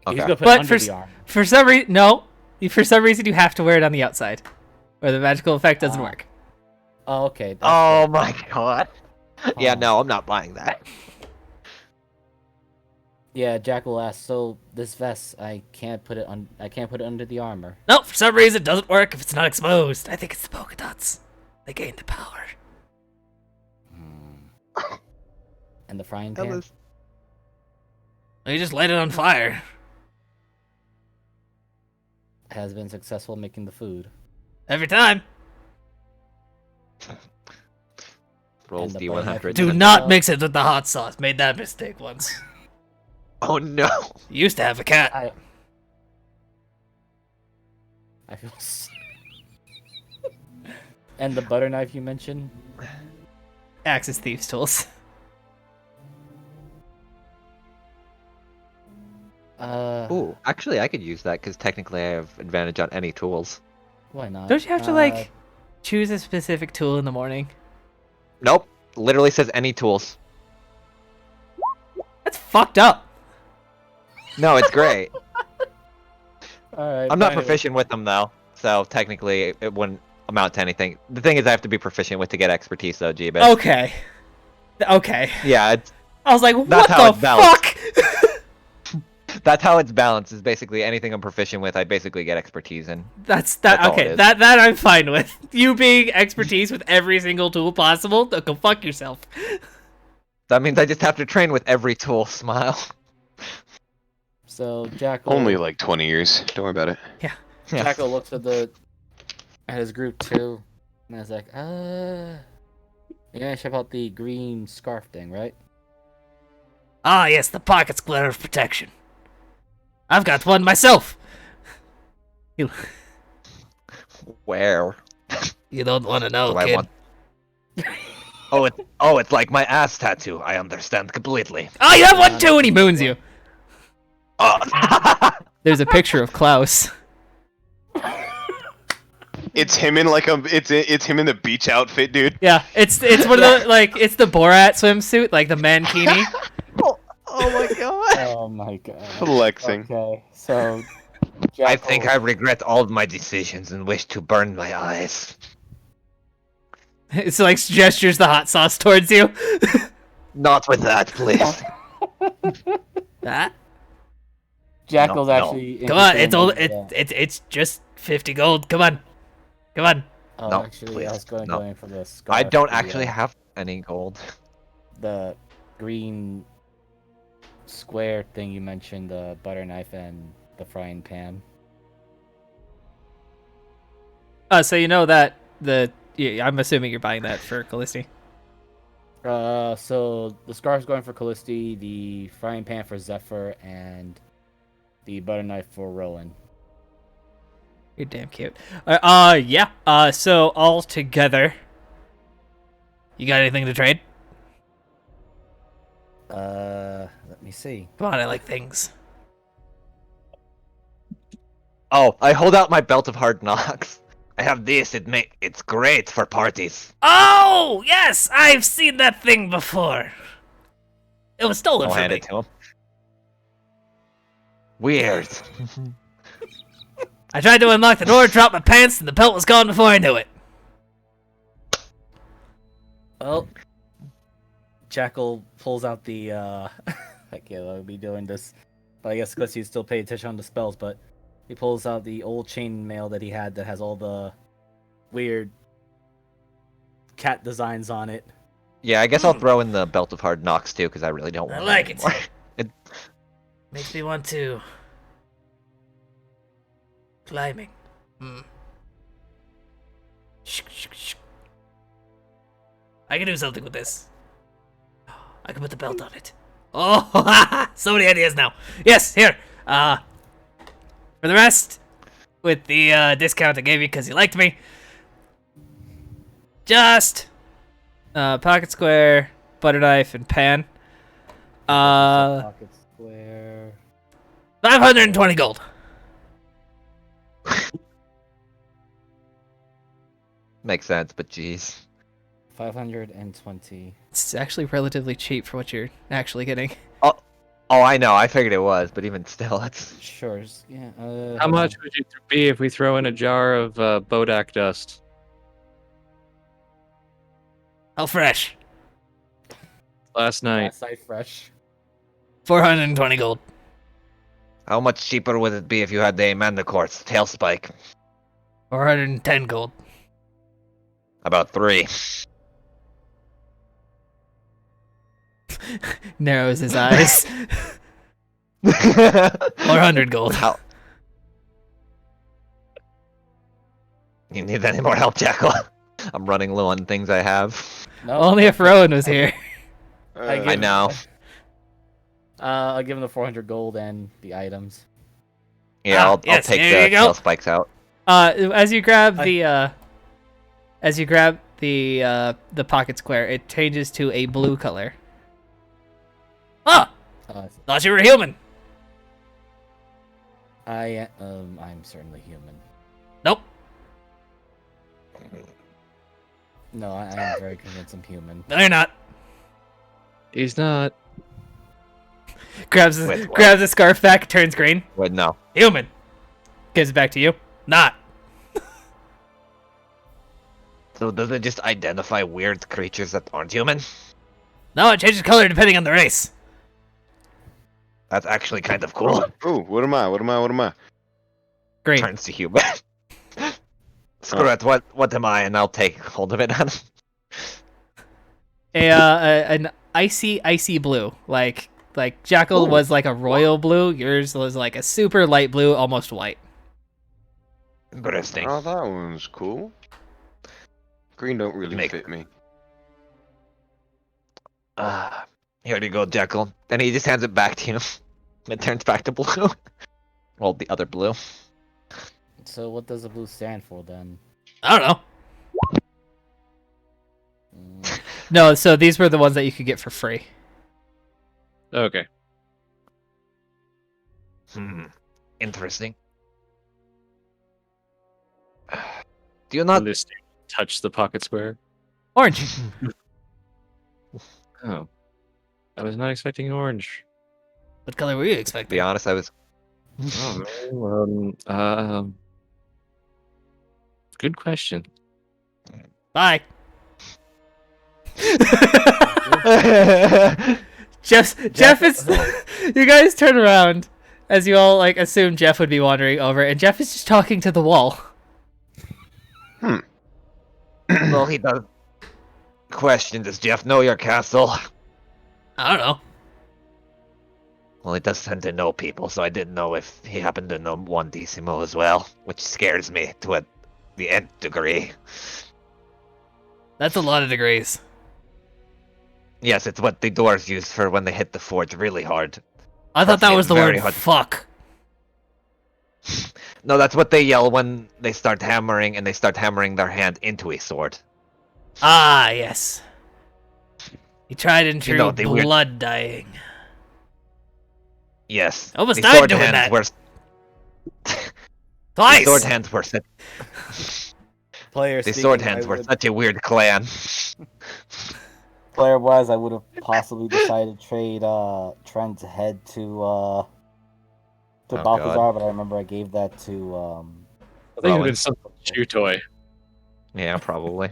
he's Okay. gonna put But under for the armor. For some reason, no. For some reason, you have to wear it on the outside, or the magical effect doesn't Ah. work. Oh, okay. That's Oh good. my god. Yeah, Huh. no, I'm not buying that. Yeah, Jackal asked. So this vest, I can't put it on. I can't put it under the armor. No, for some reason, it doesn't work if it's not exposed. I think it's the polka dots. They gain the power. And the frying pan. You just light it on fire. Has been successful making the food. Every time. Rolls And the D100. Do not mix it with the hot sauce. Made that mistake once. Oh no. Used to have a cat. I feel. And the butter knife you mentioned. Axis thieves tools. Ooh, actually, I could use that because technically I have advantage on any tools. Why not? Don't you have to like choose a specific tool in the morning? Nope. Literally says any tools. That's fucked up. No, it's great. All right. I'm not fine. proficient with them though, so technically it wouldn't amount to anything. The thing is, I have to be proficient with to get expertise though, Jeebus. Okay. Okay. Yeah, I was like, That's what how the it's balanced. fuck? That's how it's balanced. Is basically anything I'm proficient with, I basically get expertise in. That's all okay. it is. That I'm fine with. You being expertise with every single tool possible. Go fuck yourself. That means I just have to train with every tool. Smile. So Jackal Only like 20 years. Don't worry about it. Jackal looks at his group too, and is like, you're gonna ship out the green scarf thing, right? Ah, yes, the pocket square of protection. I've got one myself. You Where? you don't want to know, Do I kid. want? It's like my ass tattoo. I understand completely. Oh, you have one too, and he moons you. Oh. There's a picture of Klaus. It's him in like it's him in the beach outfit, dude. Yeah, it's one of the it's the Borat swimsuit, like the mankini. Oh my god. Oh my god. Flexing. Okay, so I think I regret all of my decisions and wish to burn my eyes. It's like gestures the hot sauce towards you. Not with that, please. That? Jackal's No. actually. Come on, it's all interested it's just 50 gold. Come on, come on. Oh, No, actually, please, I was going no. in for the scarf. I don't the, actually have any gold. the green square thing you mentioned, the butter knife and the frying pan. So you know that I'm assuming you're buying that for Callisti. So the scarf's going for Callisti, the frying pan for Zephyr, and the butter knife for Rowan. You're damn cute. Yeah. So all together, you got anything to trade? Let me see. Come on, I like things. Oh, I hold out my belt of hard knocks. I have this. It's great for parties. Oh yes, I've seen that thing before. It was stolen I'll from hand me. it to him. Weird. I tried to unlock the door, dropped my pants, and the belt was gone before I knew it. Well, Jackal pulls out the I can't be doing this, but I guess because he's still paying attention on the spells, but he pulls out the old chain mail that he had that has all the weird cat designs on it. Yeah, I guess I'll throw in the belt of hard knocks too, because I really don't want I like it it. anymore. Makes me want to. Climbing. I can do something with this. I can put the belt on it. Oh, so many ideas now. Yes, here. For the rest, with the discount I gave you because you liked me, just pocket square, butter knife, and pan. Pocket square. 520 gold. Makes sense, but jeez. 520. It's actually relatively cheap for what you're actually getting. Oh, I know. I figured it was, but even still, it's Sure. Yeah. How much would it be if we throw in a jar of Bodak dust? How fresh? Last night. Last night fresh. 420 gold. how much cheaper would it be if you had the Amanda Quartz tail spike? 410 gold. About 3. Narrows his eyes. 400 gold. How? You need any more help, Jackal? I'm running low on things I have. No, Only if Rowan was here. I know. I'll give him the 400 gold and the items. Yeah, I'll yes, take there the you go. tail spikes out. As you grab the pocket square, it changes to a blue color. Ah, thought you were human. I'm certainly human. Nope. No, I am very convinced I'm human. No, you're not. He's not. Grabs Wait, what? grabs the scarf back, turns green. Wait, no. Human. Gives it back to you. Not. So does it just identify weird creatures that aren't human? No, it changes color depending on the race. That's actually kind of cool. Ooh, what am I? What am I? What am I? Green. Turns to human. Screw it. What am I? And I'll take hold of it. An icy blue. Like Jackal Ooh. was like a royal blue. Yours was like a super light blue, almost white. Interesting. Oh, that one's cool. Green don't really fit me. Here you go, Jekyll. And he just hands it back to you. It turns back to blue. Well, the other blue. So what does the blue stand for then? I don't know. Mm, No, so these were the ones that you could get for free. Okay. Interesting. Do you not? This touch the pocket square. Orange. Oh. I was not expecting orange. What color were you To expecting? be honest, I was. Oh, good question. Bye. Jeff is. You guys turn around as you all like assume Jeff would be wandering over, and Jeff is just talking to the wall. Well, he does. Question: does Jeff know your castle? I don't know. Well, he does tend to know people, so I didn't know if he happened to know one Decimo as well, which scares me to the nth degree. That's a lot of degrees. Yes, it's what the doors use for when they hit the forge really hard. I thought that Pressing it was the very word hard. fuck. No, that's what they yell when they start hammering, and they start hammering their hand into a sword. Ah, yes. He tried and true You know, the weird- blood dying. Yes. Almost the died sword doing hands that. were Twice! the sword hands were such, Player the speaking, sword I hands were would- such a weird clan. Player-wise, I would have possibly decided to trade Trent's head to Oh, Balthazar, God. but I remember I gave that to I think Rowan. it would some chew toy. Yeah, probably.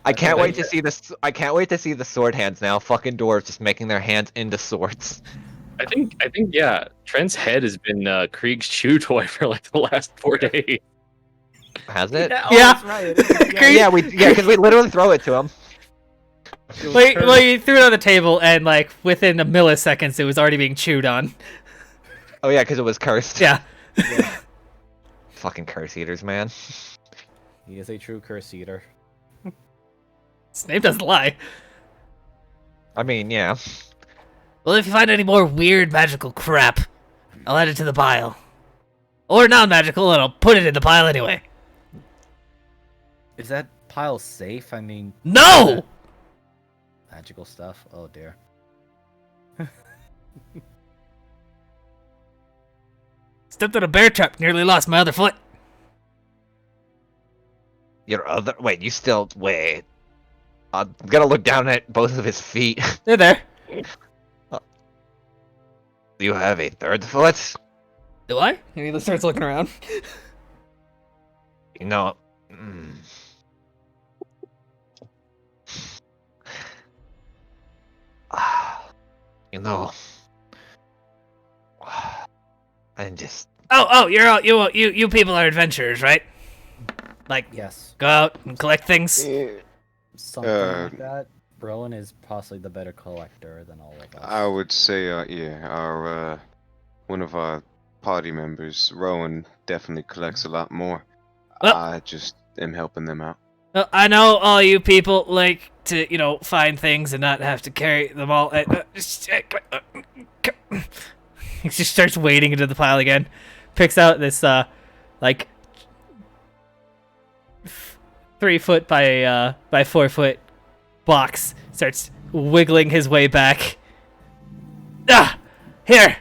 I can't wait to see this. I can't wait to see the sword hands now. Fucking dwarves just making their hands into swords. I think yeah. Trent's head has been Krieg's chew toy for like the last 4 days. Has it? Yeah. that's right. Krieg- Yeah, because we literally throw it to him. Well, you threw it on the table, and like within a milliseconds, it was already being chewed on. Oh yeah, because it was cursed. Yeah. Fucking curse eaters, man. He is a true curse eater. His name doesn't lie. I mean, yeah. Well, if you find any more weird magical crap, I'll add it to the pile. Or non-magical, and I'll put it in the pile anyway. Is that pile safe? I mean, No! magical stuff. Oh dear. Stepped on a bear trap, nearly lost my other foot. Your other. Wait, you still. Wait. I'm gonna look down at both of his feet. They're there. You have a third foot? Do I? And he starts looking around. You know. You know. I just. Oh, you're all, you people are adventurers, right? Like, Yes, go out and collect things. something like that. Rowan is possibly the better collector than all of us. I would say, yeah, our one of our party members, Rowan, definitely collects a lot more. Well- I just am helping them out. I know all you people like to, find things and not have to carry them all. He just starts wading into the pile again. Picks out this, 3 foot by 4 foot box. Starts wiggling his way back. Here!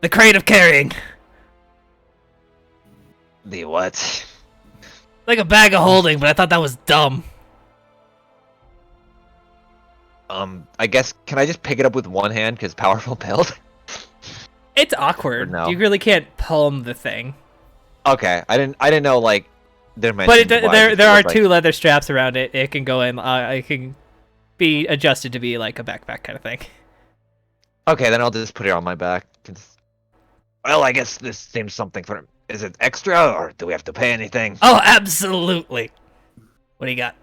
The crate of carrying. The what? Like a bag of holding, but I thought that was dumb. I guess. Can I just pick it up with one hand? Because powerful build? It's awkward. Or no? You really can't palm the thing. Okay, I didn't know, like. But there are 2 leather straps around it. It can go in. It can be adjusted to be like a backpack kind of thing. Okay, then I'll just put it on my back. Well, I guess this seems something for him. Is it extra, or do we have to pay anything? Oh, absolutely. What do you got?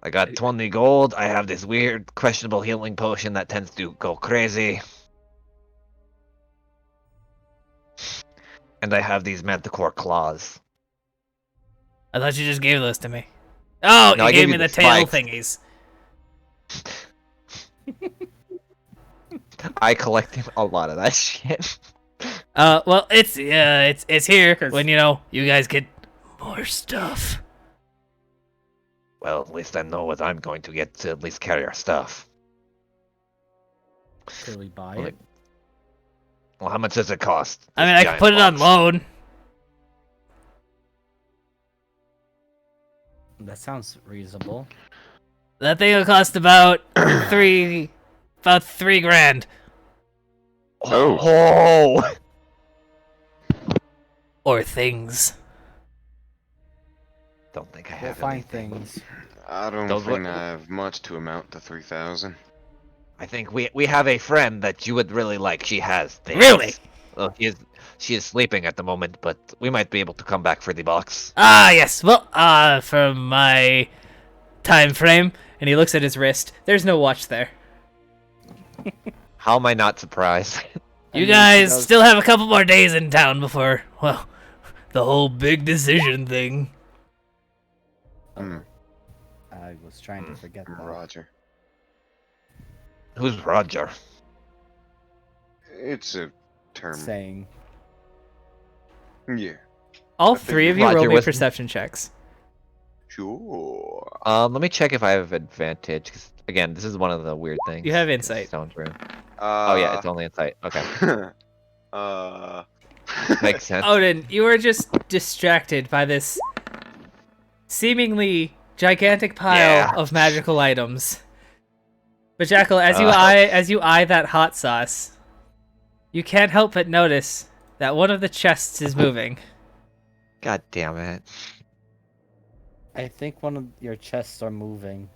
I got 20 gold. I have this weird, questionable healing potion that tends to go crazy. And I have these manticore claws. I thought you just gave those to me. Oh, No, you I gave gave me you the the tail spikes. thingies. I collected a lot of that shit. Well, it's here 'Cause- when you guys get more stuff. Well, at least I know what I'm going to get to at least carry our stuff. Could we buy Like, it? well, how much does it cost? I this mean, I could giant put it on box? loan. That sounds reasonable. That thing will cost about $3 grand. Oh! Or things. Don't think I We'll have find anything. things. I don't Those think look- I have much to amount to 3,000. I think we have a friend that you would really like. She has things. Really? Well, she is sleeping at the moment, but we might be able to come back for the box. Ah, yes. Well, from my time frame, and he looks at his wrist. There's no watch there. How am I not surprised? I You mean, she guys does- still have a couple more days in town before, well, the whole big decision thing. Hmm, I was trying to forget that. Roger. Who's Roger? It's a term. Saying. Yeah, All I think three of you Roger roll me was- perception checks. sure. Let me check if I have advantage. 'Cause, again, this is one of the weird things. You have with insight. Stone's room. Oh yeah, it's only insight. Okay, makes sense. Odin, you were just distracted by this seemingly gigantic pile Yeah. of magical items. But Jackal, as you eye that hot sauce, you can't help but notice that one of the chests is moving. God damn it! I think one of your chests are moving.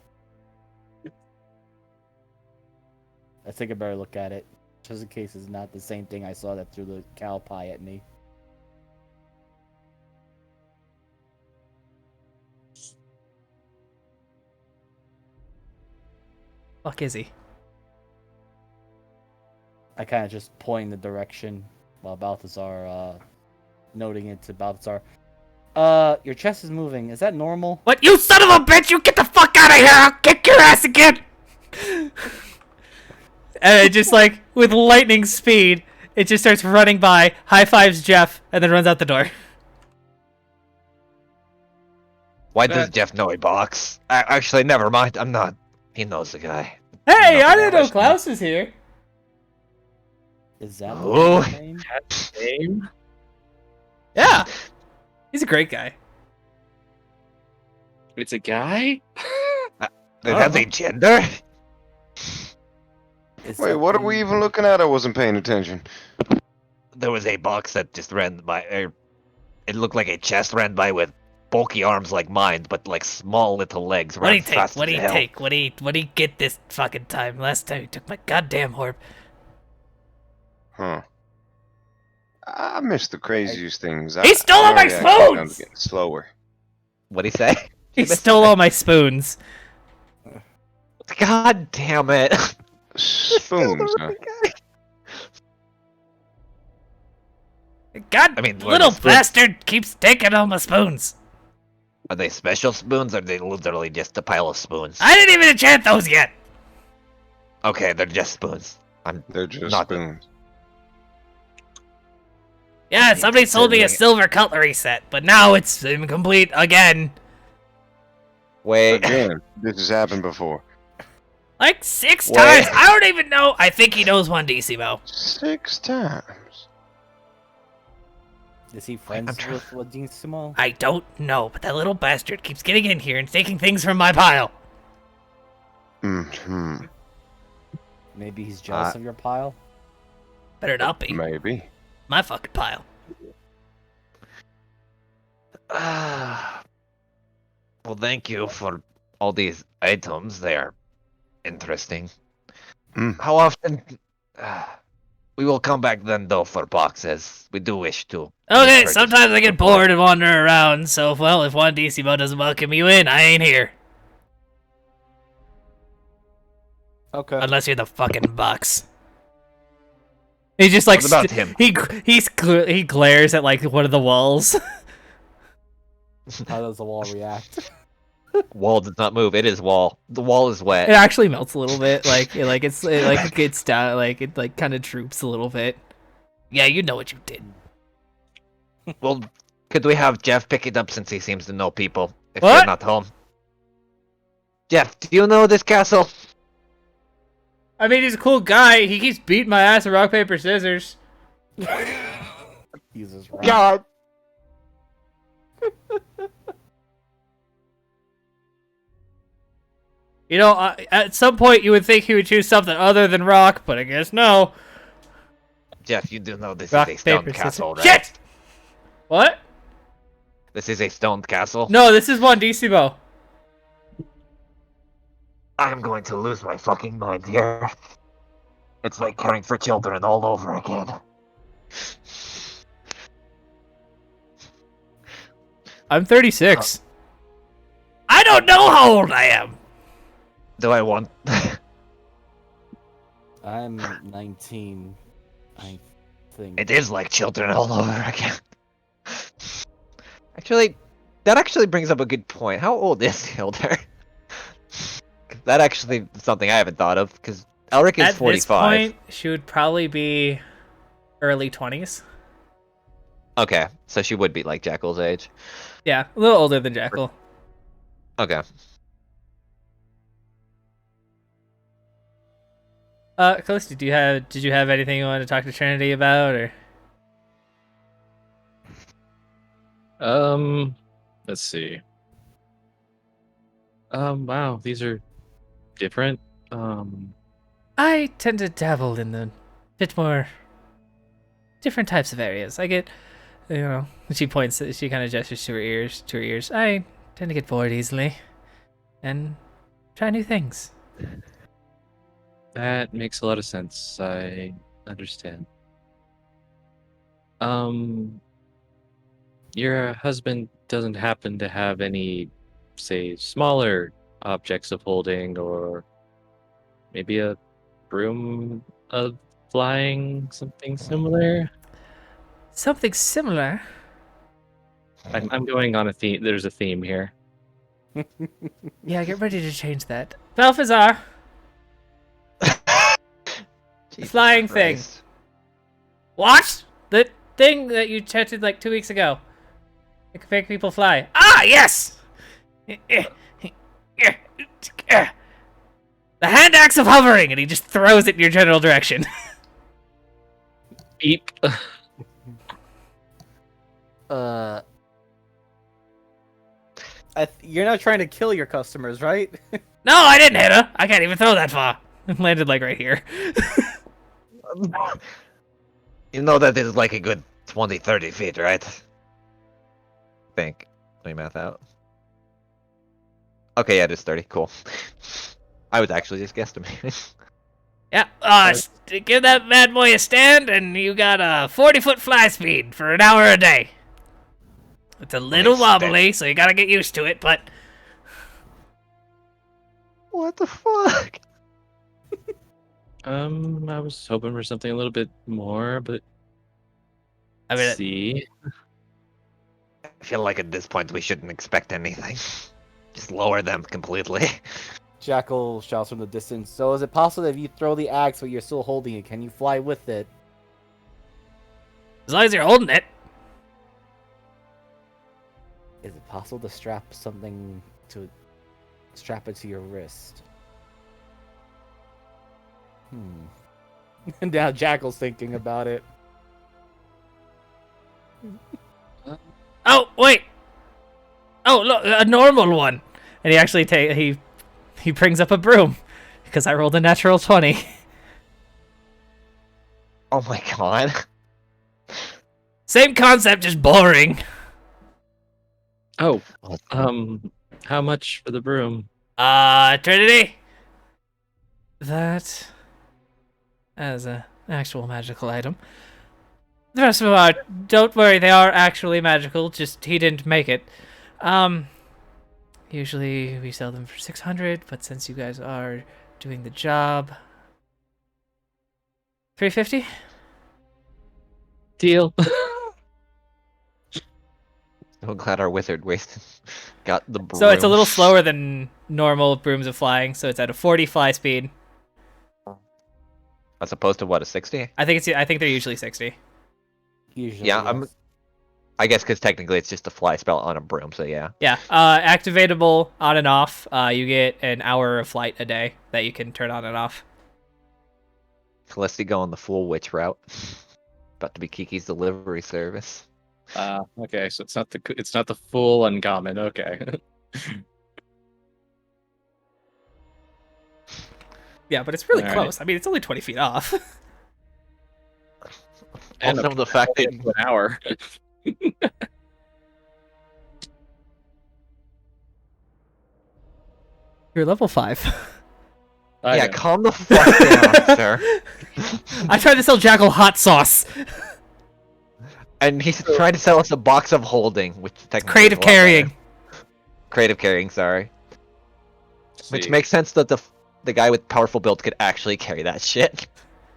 I think I better look at it. Just in case it's not the same thing I saw that threw the cow pie at me. Fuck is he? I kind of just point in the direction while Balthazar, noting it to Balthazar. Your chest is moving. Is that normal? What? You son of a bitch! You get the fuck out of here! I'll kick your ass again! And it just like, with lightning speed, it just starts running by, high fives Jeff, and then runs out the door. Why does Jeff know a box? Actually, never mind. I'm not. He knows the guy. Hey, No, I didn't know question. Klaus is here. Is that Oh. the name? Name? Yeah. He's a great guy. It's a guy? Does that a gender? Is Wait, that what are the- we even looking at? I wasn't paying attention. There was a box that just ran by. It looked like a chest ran by with bulky arms like mine, but like small little legs. What do he ran take? fast What do as he hell. take? What do he get this fucking time? Last time he took my goddamn orb. Huh. I missed the craziest things. He stole all my spoons! Getting slower. What'd he say? He stole all my spoons. God damn it! Spoons, huh? God, I mean, what little are spoons? bastard keeps taking all my spoons. Are they special spoons, or are they literally just a pile of spoons? I didn't even enchant those yet. Okay, they're just spoons. They're just Not- spoons. Yeah, somebody sold me a considering it. silver cutlery set, but now it's incomplete again. Wait, Again, this has happened before. Like 6 Wait. times. I don't even know. I think he knows one Decimo. 6 times. Is he friends trying- with Ladissimo? I don't know, but that little bastard keeps getting in here and taking things from my pile. Hmm. Maybe he's jealous of your pile? Better not be. Maybe. My fucking pile. Well, thank you for all these items. They are interesting. Mm. How often? We will come back then, though, for boxes. We do wish to. Okay, purchase sometimes I get before. bored and wander around, so, well, if Juan Decimo doesn't welcome you in, I ain't here. Okay. Unless you're the fucking box. He just, like, What about him? he glares at, like, one of the walls. How does the wall react? Wall does not move. It is wall. The wall is It wet. actually melts a little bit, it gets down, like, it, like, kind of droops a little bit. Yeah, you know what you did. Well, could we have Jeff pick it up since he seems to know people? If What? you're not home. Jeff, do you know this castle? I mean, he's a cool guy. He keeps beating my ass at rock, paper, scissors. Jesus, right. God. You know, at some point you would think he would choose something other than rock, but I guess no. Jeff, you do know this Rock, is a stone paper, castle, scissors. right? Shit! What? This is a stone castle. No, this is Juan Decimo. I'm going to lose my fucking mind here. It's like caring for children all over again. I'm 36. I don't know how old I am. Do I want... I'm 19, I think. It is like children all over again. Actually, that actually brings up a good point. How old is Hilder? That actually is something I haven't thought of, because Elric is At 45. this point, she would probably be early 20s. Okay, so she would be like Jackal's age. Yeah, a little older than Jackal. Okay. Callisto, did you have anything you wanted to talk to Trinity about, or? Let's see. Wow, these are different. I tend to dabble in the bit more different types of areas. I get, you know, she kind of gestures to her ears. I tend to get bored easily and try new things. That makes a lot of sense. I understand. Your husband doesn't happen to have any, say, smaller objects of holding, or maybe a broom of flying, something similar? Something similar. I'm going on a theme. There's a theme here. Yeah, get ready to change that. Balthazar, Jesus flying thing. Christ. What? The thing that you chatted like 2 weeks ago. It can make people fly. Ah, yes! The hand axe of hovering, and he just throws it in your general direction. Beep. You're not trying to kill your customers, right? No, I didn't hit her. I can't even throw that far. It landed like right here. You know that is like a good 20, 30 feet, right? I think. Let me math out. Okay, yeah, it is 30. Cool. I was actually just guesstimating. Yeah, give that bad boy a stand, and you got a 40-foot fly speed for an hour a day. It's a little Nice. wobbly, so you gotta get used to it, but What the fuck? I was hoping for something a little bit more, but I mean, see. I feel like at this point we shouldn't expect anything. Just lower them completely. Jackal shouts from the distance. So is it possible that if you throw the axe but you're still holding it, can you fly with it? as long as you're holding it. Is it possible to strap it to your wrist? And now Jackal's thinking about it. Oh, wait. Oh, look, a normal one. And he actually he brings up a broom because I rolled a natural 20. Oh my god. Same concept, just boring. Oh, How much for the broom? Trinity. That as an actual magical item. The rest of them are. Don't worry, they are actually magical. Just he didn't make it. Usually we sell them for 600, but since you guys are doing the job, 350. Deal. I'm glad our wizard wasted got the broom. So it's a little slower than normal brooms of flying. So it's at a 40 fly speed. As opposed to what, a 60? I think they're usually 60. Usually, Yeah, yes. I guess because technically it's just a fly spell on a broom, so yeah. Yeah. Activatable on and off. You get an hour of flight a day that you can turn on and off. Felicity going the full witch route. About to be Kiki's delivery service. Okay, so it's not the full uncommon. Okay. Yeah, but it's really All right. close. I mean, it's only 20 feet off. And Also, the fact that an hour. You're level 5. yeah, calm the fuck down, sir. I tried to sell Jackal hot sauce. And he's trying to sell us a box of holding, which technically Creative is a lot better. carrying. Creative carrying, sorry. Which makes sense that the guy with powerful build could actually carry that shit.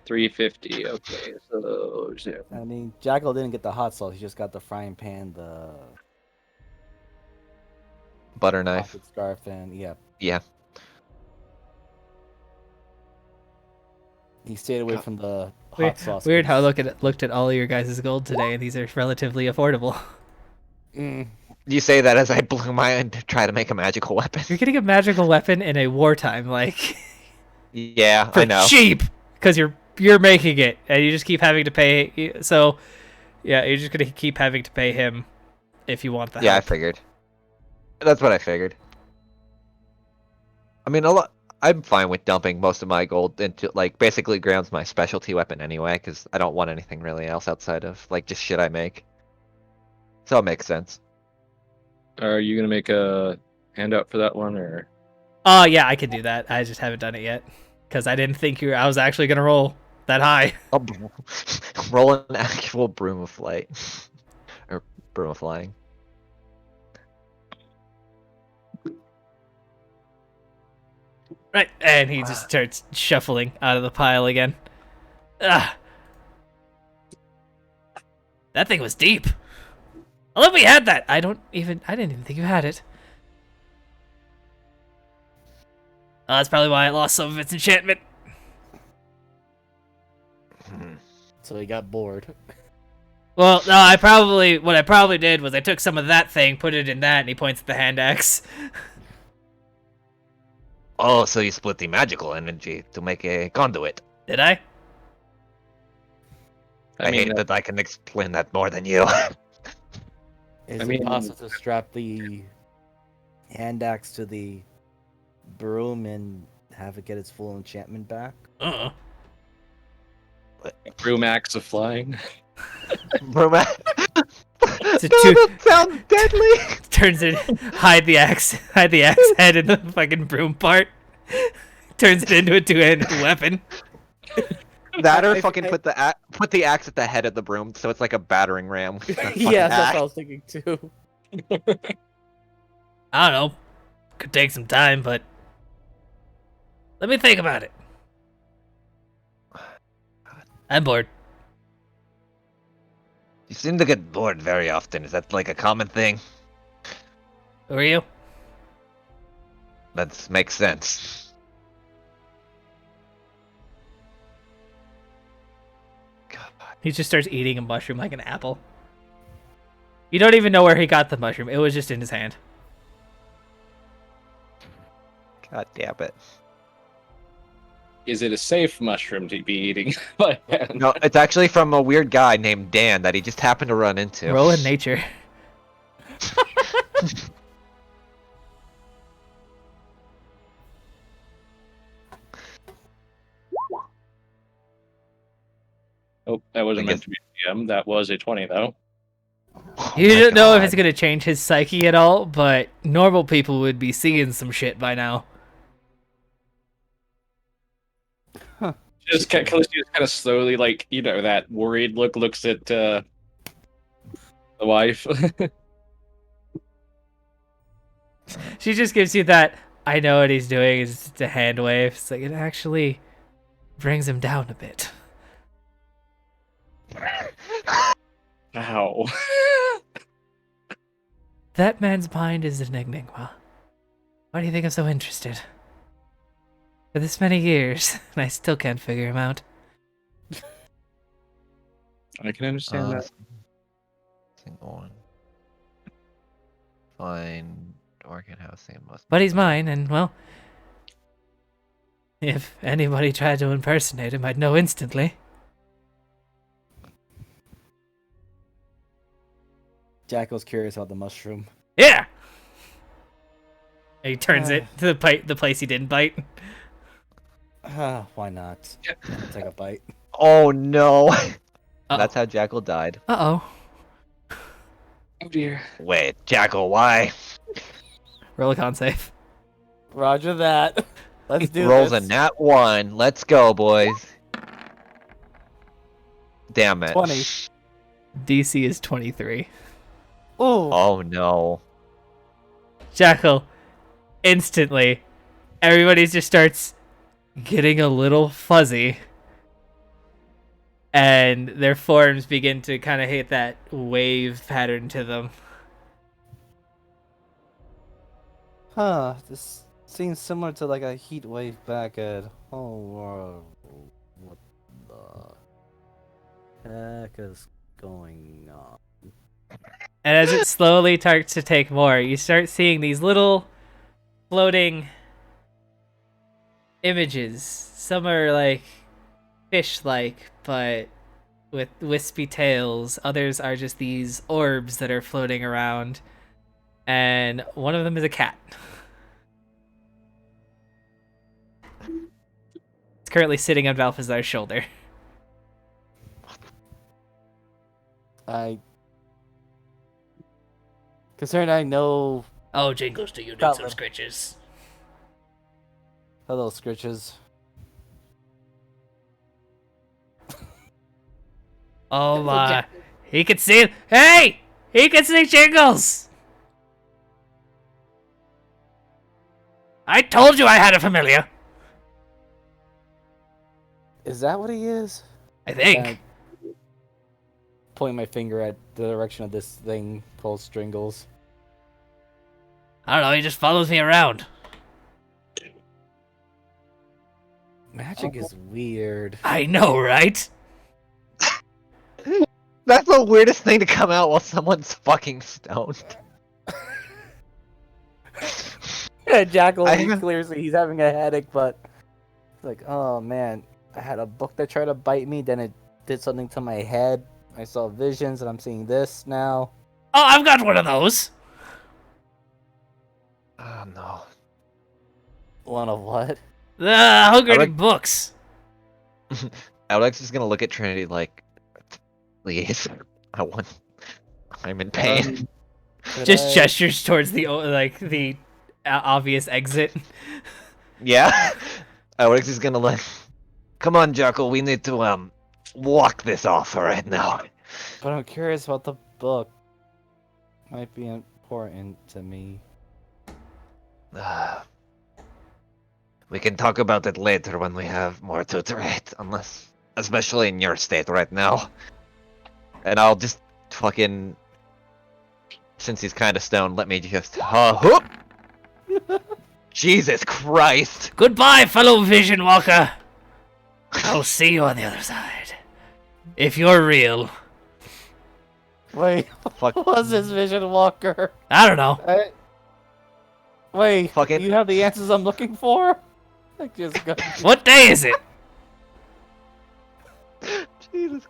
350. Okay, so I mean, Jackal didn't get the hot sauce. He just got the frying pan, the Butter knife. pocket scarf, and yeah, Yeah. he stayed away from the Weird, hot sauce. weird how I looked at all of your guys' gold today, and these are relatively affordable. You say that as I blew my end to try to make a magical weapon. You're getting a magical weapon in a wartime, like Yeah, for I know. cheap, because you're making it, and you just keep having to pay. So, yeah, you're just gonna keep having to pay him if you want the Yeah, I help. figured. That's what I figured. I mean, I'm fine with dumping most of my gold into, like, basically ground's my specialty weapon anyway, because I don't want anything really else outside of, like, just shit I make. So it makes sense. are you gonna make a handout for that one, or? Oh yeah, I can do that. I just haven't done it yet because I didn't think I was actually gonna roll that high. I'll roll an actual broom of flight. Or broom of flying. Right, and he just starts shuffling out of the pile again. Ah, that thing was deep. I thought we had that. I didn't even think you had it. Oh, that's probably why I lost some of its enchantment. So he got bored. Well, no, what I probably did was I took some of that thing, put it in that, and he points at the hand axe. Oh, so you split the magical energy to make a conduit. Did I? I mean, hate that I can explain that more than you. Is I it mean- possible to strap the hand axe to the broom and have it get its full enchantment back? broom axe of flying. Broom axe. It's a That sounds deadly. Turns it, hide the axe head in the fucking broom part. Turns it into a two-handed weapon. That or fucking put the axe at the head of the broom, so it's like a battering ram. with a fucking Yeah, that's axe. what I was thinking too. I don't know. Could take some time, but let me think about it. I'm bored. You seem to get bored very often. Is that like a common thing? Who are you? That makes sense. God. He just starts eating a mushroom like an apple. You don't even know where he got the mushroom. It was just in his hand. God damn it. Is it a safe mushroom to be eating? By hand? No, it's actually from a weird guy named Dan that he just happened to run into. Roll in nature. Oh, that wasn't I meant to be DM. That was a 20 though. You my don't know if it's God. gonna change his psyche at all, but normal people would be seeing some shit by now. Just kind of slowly, like, that worried look looks at the wife. She just gives you that, I know what he's doing, is just a hand wave. It's like, it actually brings him down a bit. Ow. That man's mind is an enigma. Why do you think I'm so interested? For this many years, and I still can't figure him out. I can understand that. Single one. Fine. Organ housing must. But he's mine, and well, if anybody tried to impersonate him, I'd know instantly. Jackal's curious about the mushroom. Yeah! And he turns it to the place he didn't bite. Why not? Take a bite. Oh no! Uh-oh. That's how Jackal died. Uh-oh. Oh dear. Wait, Jackal, why? Roll a con save. Roger that. Let's do Rolls this. a nat 1. Let's go, boys. Damn it. 20. DC is 23. Ooh. Oh no. Jackal, instantly, everybody just starts getting a little fuzzy. And their forms begin to kind of hit that wave pattern to them. Huh. This seems similar to like a heat wave back at home. What the heck is going on? And as it slowly starts to take more, you start seeing these little floating images. Some are like fish-like, but with wispy tails. Others are just these orbs that are floating around. And one of them is a cat. It's currently sitting on Balthazar's shoulder. Concerned I know. Oh, Jingles, do you need Got some them. scritches? Hello, Scritches. Oh my. He can see. Hey! He can see Jingles! I told you I had a familiar. Is that what he is? I think. I point my finger at the direction of this thing called Stringles. I don't know, he just follows me around. Magic is weird. I know, right? That's the weirdest thing to come out while someone's fucking stoned. Yeah, Jackal, I- clearly he's having a headache, but it's like, oh man, I had a book that tried to bite me, then it did something to my head. I saw visions, and I'm seeing this now. Oh, I've got one of those. Oh no. One of what? The Hunger like- books. Alex is gonna look at Trinity like, please, I'm in pain. Could Just I- gestures towards the obvious exit. Yeah. Alex is gonna like, come on, Jackal, we need to walk this off right now. But I'm curious about the book. Might be important to me. We can talk about it later when we have more to iterate, especially in your state right now. And I'll just fucking, since he's kind of stoned, let me just, whoop! Jesus Christ! Goodbye, fellow Vision Walker. I'll see you on the other side. If you're real. Wait, Fuck. what was this Vision Walker? I don't know. Wait, Fucking- you have the answers I'm looking for? I just got... What day is it? Jesus.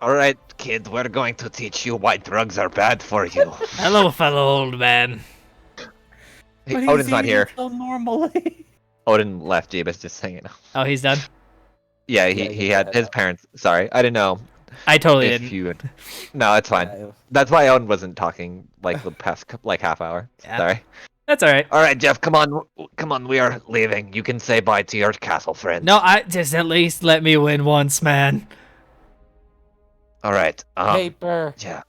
Alright, kid, we're going to teach you why drugs are bad for you. Hello, fellow old man. Hey, But he's Odin's not eating here. so normally. Odin left, Jeebus just hanging out. Oh, he's done? Yeah, Yeah, he yeah, had his parents. Sorry, I didn't know. I totally if didn't. you. No, it's fine. Yeah, That's why Owen wasn't talking like the past like half hour. Yeah. Sorry. That's all right. All right, Jeff, come on. We are leaving. You can say bye to your castle friends. No, I just at least let me win once, man. All right. paper. Yeah.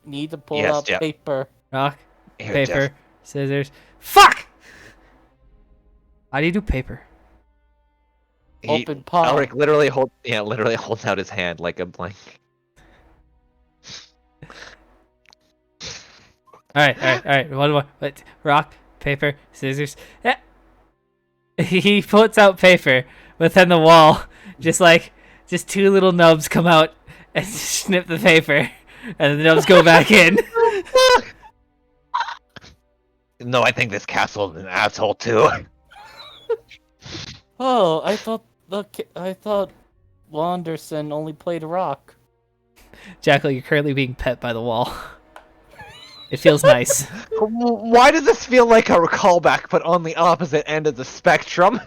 Need to pull Yes, out Jeff. paper. Rock, Here, paper, Jeff. scissors. Fuck! How do you do paper? Open palm. Elric literally holds out his hand like a blank. All right. One more. Wait, rock, paper, scissors. Yeah. He puts out paper, but then the wall, just two little nubs come out and snip the paper, and the nubs go back in. No, I think this castle is an asshole too. Oh, I thought Wanderson only played rock. Jackal, you're currently being pet by the wall. It feels nice. Why does this feel like a callback, but on the opposite end of the spectrum?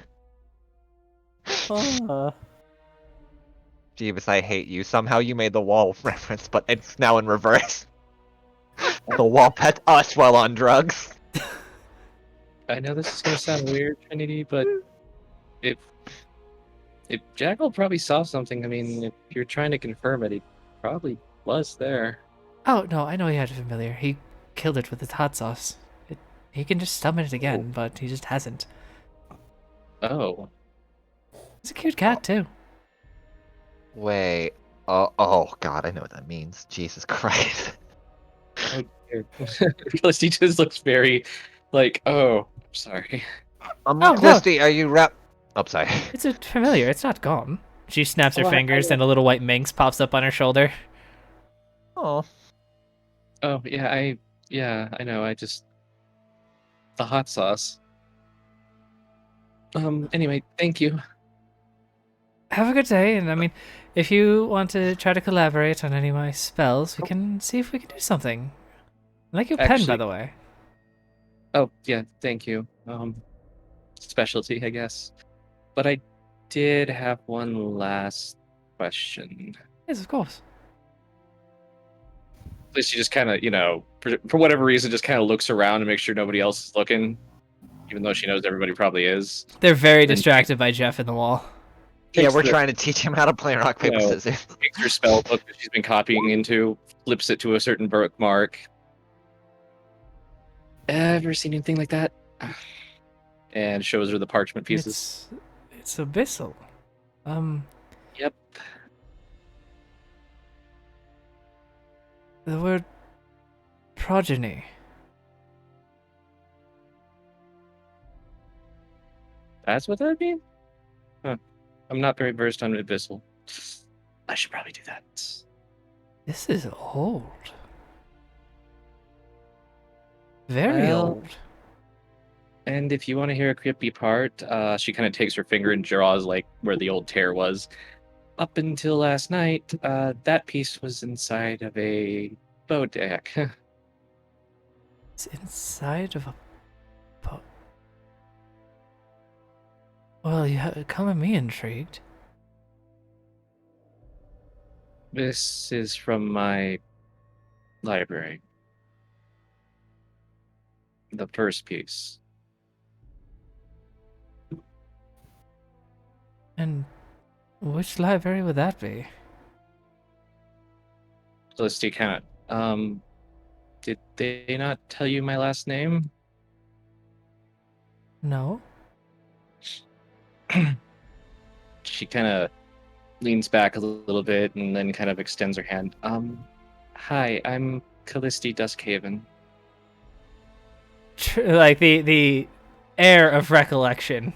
Jeebus, I hate you. Somehow you made the wall reference, but it's now in reverse. The wall pet us while on drugs. I know this is gonna sound weird, Trinity, but if Jackal probably saw something, I mean, if you're trying to confirm it, he probably was there. Oh no, I know he had a familiar. He killed it with his hot sauce. He can just summon it again, but he just hasn't. Oh. It's a cute cat too. Wait. Oh God, I know what that means. Jesus Christ. Oh dear. Felicity just looks very like, oh, I'm sorry. Oh, no. Christy, are you Oh, sorry. It's a familiar. It's not gone. She snaps her Oh, fingers, and a little white minx pops up on her shoulder. Oh. Oh, yeah, I know, the hot sauce. Anyway, thank you. Have a good day, and I mean, if you want to try to collaborate on any of my spells, we can see if we can do something. I like your pen, by Actually- the way. Oh, yeah, thank you. Specialty, I guess. But I did have one last question. Yes, of course. She just kind of, for whatever reason, just kind of looks around and makes sure nobody else is looking, even though she knows everybody probably is. They're very Then- distracted by Jeff in the wall. Yeah, Takes we're the- trying to teach him how to play rock, paper, No. scissors. Takes her spell book that she's been copying into, flips it to a certain bookmark. Ever seen anything like that? And shows her the parchment pieces. It's abyssal. Yep. The word progeny. That's what that would mean? Huh. I'm not very versed on abyssal. I should probably do that. This is old. Very Well, old. And if you want to hear a creepy part, she kind of takes her finger and draws like where the old tear was. Up until last night, that piece was inside of a bow deck. It's inside of a boat. Well, you come at me intrigued. This is from my library. The first piece. And which library would that be? Felicity kind of, did they not tell you my last name? No? She kind of leans back a little bit and then kind of extends her hand. Hi, I'm Callisti Duskhaven. Like the air of recollection.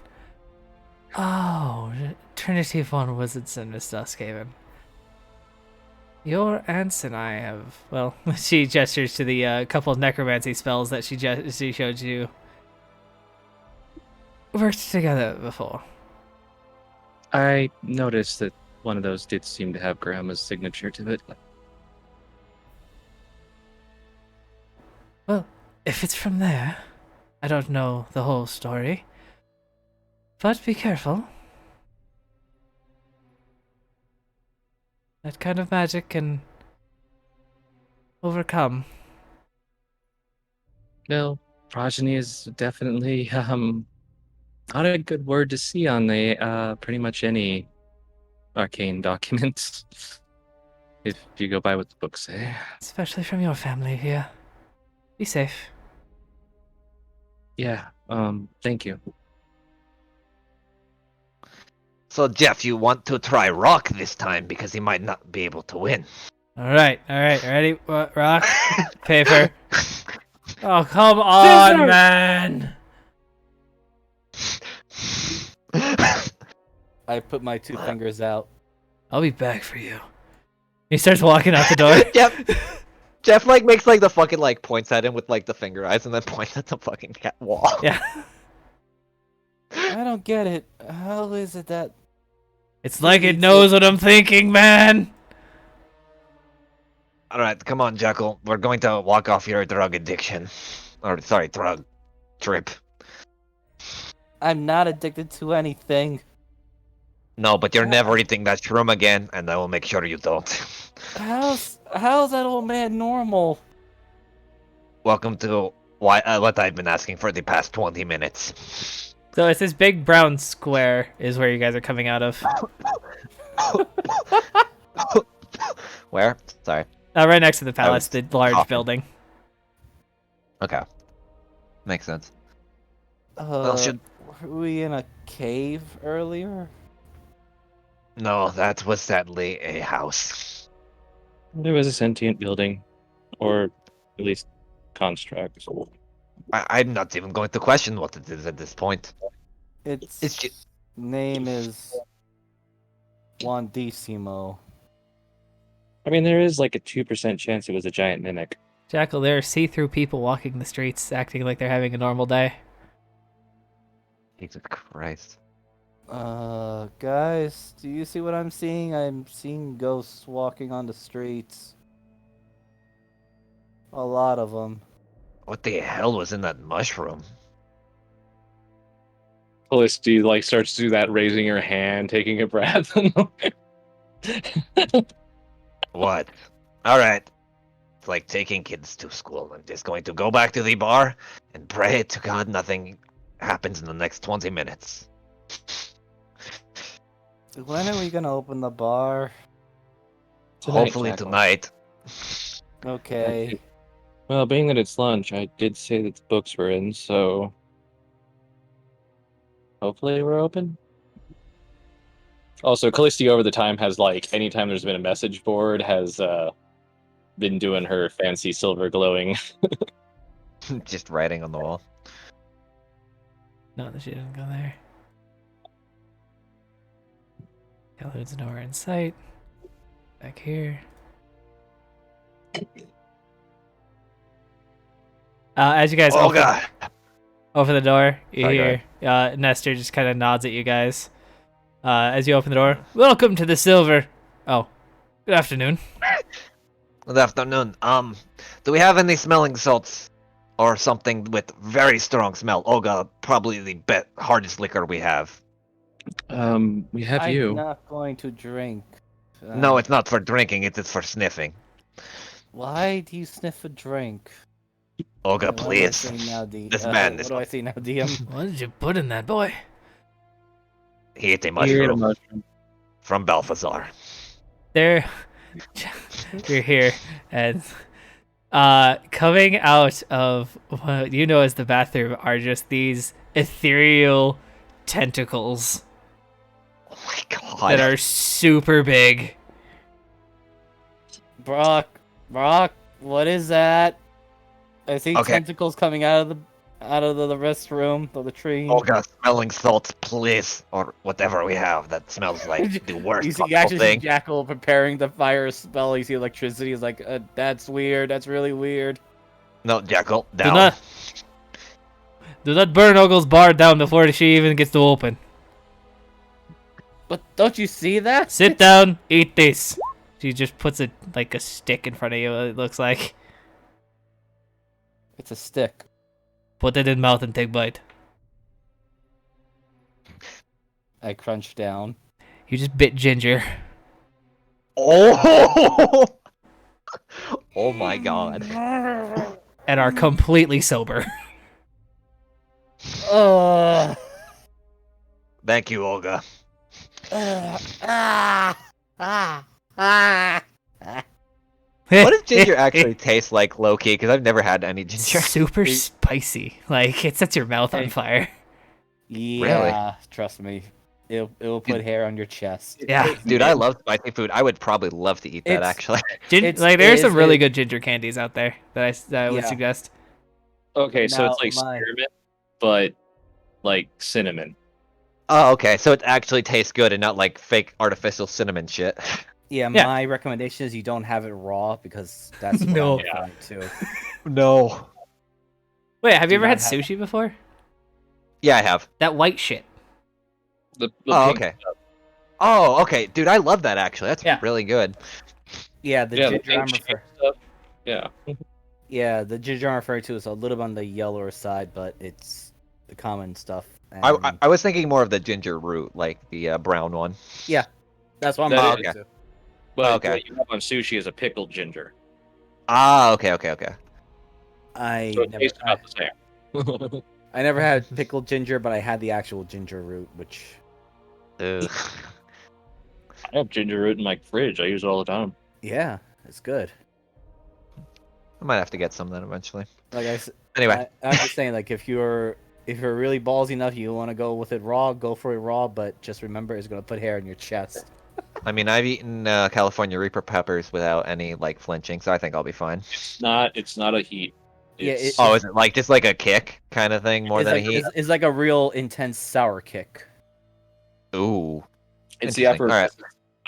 Oh, Trinity von Wizardson, Miss Duskhaven. Your aunts and I have, well, she gestures to the couple of necromancy spells that she showed you. Worked together before. I noticed that one of those did seem to have Grandma's signature to it. Well, if it's from there, I don't know the whole story. But be careful. that kind of magic can overcome. No, progeny is definitely not a good word to see on the pretty much any arcane document. If you go by what the books say. Especially from your family here. Be safe. Yeah, thank you. So, Jeff, you want to try Rock this time because he might not be able to win. Alright, ready? Rock? Paper. Oh, come on, Scissors! man! I put my 2 fingers out. I'll be back for you. He starts walking out the door. Jeff like makes like the fucking like points at him with like the finger eyes and then points at the fucking cat wall. Yeah. I don't get it. How is it that It's like it knows what I'm thinking, man! Alright, come on, Jekyll. We're going to walk off your drug addiction. Or, sorry, drug trip. I'm not addicted to anything? No, but you're never eating that shroom again, and I will make sure you don't. How's that old man normal? Welcome to what I've been asking for the past 20 minutes. So it's this big brown square is where you guys are coming out of. Where? Sorry. Right next to the palace, was the large coughing. building. Okay. Makes sense. Well, Were we in a cave earlier? No, that was sadly a house. There was a sentient building, or at least construct. I'm not even going to question what it is at this point. Its It's just... name is Juan Decimo. I mean, there is like a 2% chance it was a giant mimic. Jackal, there are see-through people walking the streets, acting like they're having a normal day. Jesus Christ. Guys, do you see what I'm seeing? I'm seeing ghosts walking on the streets. A lot of them. What the hell was in that mushroom? Felicity like starts to do that, raising her hand, taking a breath. What? Alright. It's like taking kids to school. I'm just going to go back to the bar and pray to God nothing happens in the next 20 minutes. When are we gonna open the bar? Hopefully Jackal. tonight. Okay. Well, being that it's lunch, I did say that the books were in, so hopefully we're open. Also, Callisti over the time has like anytime there's been a message board has been doing her fancy silver glowing. Just writing on the wall. No, she doesn't go there. Calhoun's nowhere in sight. Back here. As you guys Oh God! open the door, you Sorry, go hear Nestor just kind of nods at you guys. As you open the door, welcome to the Silver. Oh, good afternoon. Good afternoon. Do we have any smelling salts? Or something with very strong smell? Oh God, probably the hardest liquor we have. We have I'm you. not going to drink. No, it's not for drinking, it is for sniffing. Why do you sniff a drink? Olga, What do I please. say now, This man is... What do I say now, DM? What did you put in that boy? He ate a You ate a mushroom mushroom. from Balthazar. There, you're here, and coming out of what you know as the bathroom are just these ethereal tentacles Oh my God. that are super big. Brock, what is that? I see Okay. tentacles coming out of the restroom, the latrine. Olga, smelling salts, please. Or whatever we have that smells like the worst You see, possible actually see thing. Jackal preparing the fire spell. You see electricity. He's like, that's weird. That's really weird. No, Jackal, Do down. not burn Ogle's bar down before she even gets to open. But don't you see that? Sit down, eat this. She just puts a stick in front of you. It looks like. It's a stick. Put it in mouth and take bite. I crunch down. You just bit Ginger. Oh! Oh my god. and are completely sober. Oh. Thank you, Olga. Ah. Ah. Ah. What does ginger actually taste like, low-key? Because I've never had any ginger. Super spicy. Like, it sets your mouth on fire. Yeah, trust me. It'll put hair on your chest. Yeah. Dude, I love spicy food. I would probably love to eat that, It's- actually. Like, there's some really it- good ginger candies out there that I would Yeah. suggest. Okay, so it's Now, like my- spearmint, but like cinnamon. Oh, okay. So it actually tastes good and not like fake artificial cinnamon shit. Yeah, Yeah. my recommendation is you don't have it raw because that's what No. I'm referring to. No. Wait, have you Do ever had not have- sushi before? Yeah, I have. That white shit. The Oh, pink okay. stuff. Oh, okay. Dude, I love that, actually. That's Yeah. really good. Yeah, the Yeah, the ginger pink I'm shade referring. stuff. Yeah. Yeah, the ginger I'm referring to is a little bit on the yellower side, but it's the common stuff. I and- I was thinking more of the ginger root, like the brown one. Yeah, that's what I'm That referring is- to. But Okay. what you have on sushi is a pickled ginger. Ah, okay. I So it never, tastes about the same. I never had pickled ginger, but I had the actual ginger root, which Ugh. I have ginger root in my fridge. I use it all the time. yeah, it's good. I might have to get some then eventually. Like Anyway, I'm just saying, like if you're really ballsy enough, you want to go with it raw, go for it raw, but just remember it's gonna put hair on your chest. I mean, I've eaten California Reaper peppers without any like flinching, so I think I'll be fine. It's not a heat. Yeah, It's, Oh, is it like just like a kick kind of thing more It's than like a heat? it's like a real intense sour kick. Ooh. it's the Interesting. effort. Alright.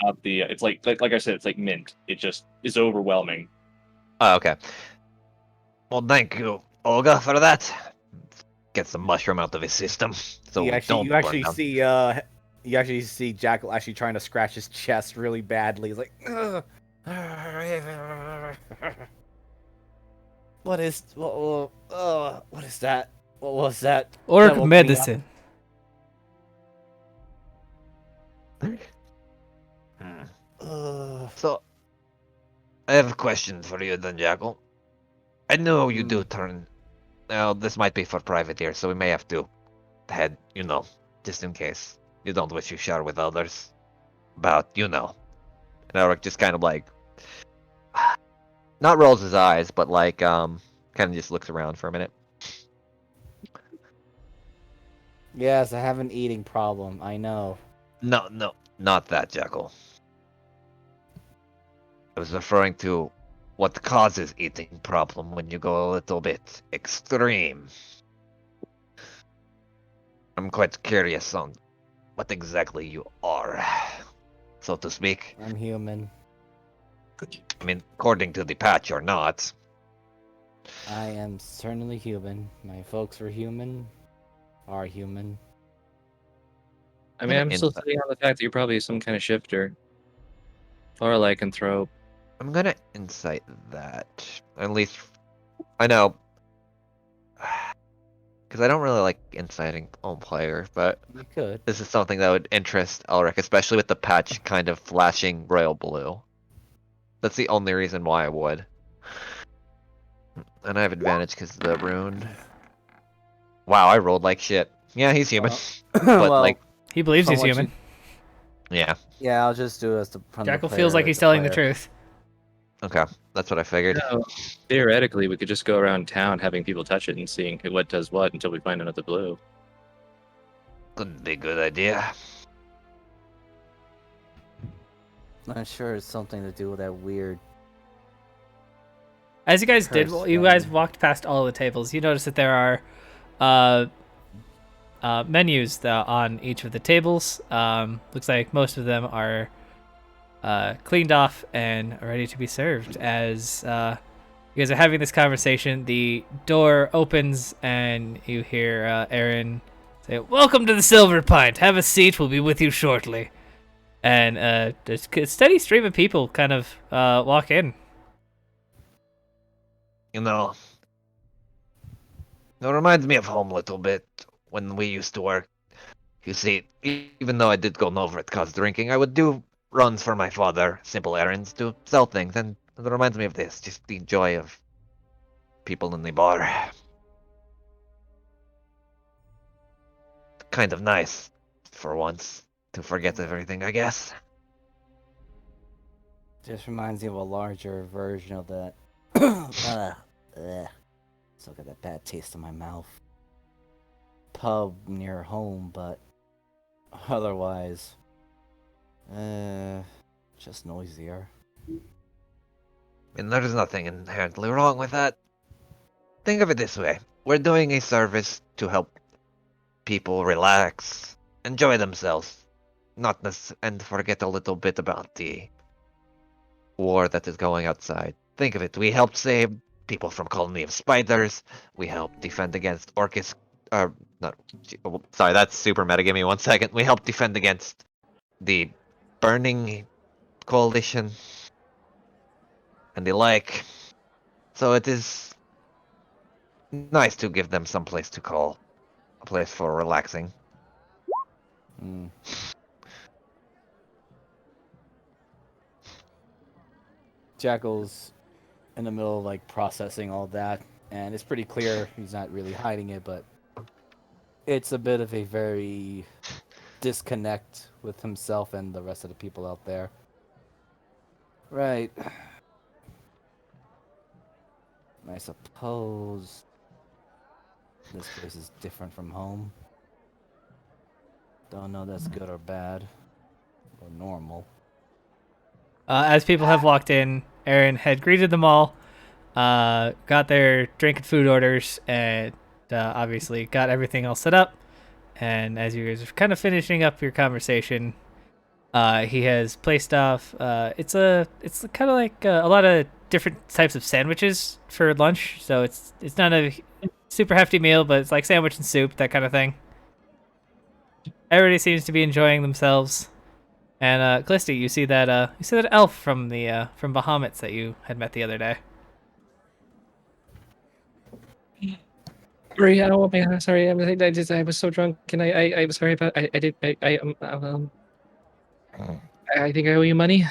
Not the. It's like I said. It's like mint. It just is overwhelming. Oh, okay. Well, thank you, Olga, for that. Get some mushroom out of his system, so you we actually don't you burn actually down. see you actually see Jackal actually trying to scratch his chest really badly. He's like, "Ugh." What is what is that? What was that? Orc That woke me medicine. Ugh. So, I have a question for you then, Jackal. I know you Hmm. do turn. Now, this might be for private here, so we may have to head, just in case you don't wish to share with others. About, And Eric just kind of like, not rolls his eyes, but like, kind of just looks around for a minute. Yes, I have an eating problem. I know. No, not that, Jackal. I was referring to what causes eating problem when you go a little bit extreme. I'm quite curious on what exactly you are, so to speak. I'm human. I mean, according to the patch, you're not. I am certainly human. My folks were human. Are human. I mean, I'm still Insight. sitting on the fact that you're probably some kind of shifter, or a lycanthrope. I'm gonna incite that. At least, I know. Because I don't really like inciting own players, but You could. this is something that would interest Elric, especially with the patch kind of flashing royal blue. That's the only reason why I would. And I have advantage because of the rune. Wow, I rolled like shit. Yeah, he's human. But Well, like, He believes From he's what human. yeah. yeah, I'll just do it as Jackal feels like he's telling the truth. Okay, that's what I figured. No, theoretically, we could just go around town having people touch it and seeing what does what until we find another blue. Could be a good idea. I'm sure it's something to do with that weird. As you guys did, Curse you guys thing. walked past all of the tables. You notice that there are menus on each of the tables. Looks like most of them are cleaned off and ready to be served. As you guys are having this conversation, the door opens and you hear Aaron say, "Welcome to the Silver Pint. Have a seat. We'll be with you shortly." And there's a steady stream of people kind of walk in. You know, it reminds me of home a little bit when we used to work. You see, even though I did go over it cause drinking, I would do runs for my father, simple errands to sell things, and it reminds me of this, just the joy of people in the bar. Kind of nice, for once, to forget everything, I guess. Just reminds me of a larger version of that. Still got that bad taste in my mouth. Pub near home, but otherwise, just noisier. And there's nothing inherently wrong with that. Think of it this way. We're doing a service to help people relax, enjoy themselves, and forget a little bit about the war that is going outside. Think of it. We helped save people from colony of spiders. We helped defend against Orcus. Not. Sorry, that's super meta. Give me 1 second. We helped defend against the Burning Coalition and the like. So it is nice to give them some place to call, a place for relaxing. Mm. Jackal's in the middle of like processing all that, and it's pretty clear he's not really hiding it, but it's a bit of a very disconnect with himself and the rest of the people out there. Right. I suppose this place is different from home. Don't know that's good or bad or normal. As people have walked in, Aaron had greeted them all, got their drink and food orders, and obviously got everything all set up. And as you guys are kind of finishing up your conversation, he has placed off. It's kind of like a lot of different types of sandwiches for lunch. So it's not a super hefty meal, but it's like sandwich and soup, that kind of thing. Everybody seems to be enjoying themselves. And Glisty, you see that elf from the from Bahamut's that you had met the other day. Sorry, oh my God, sorry. I was so drunk, and I'm sorry about. I did. I think I owe you money.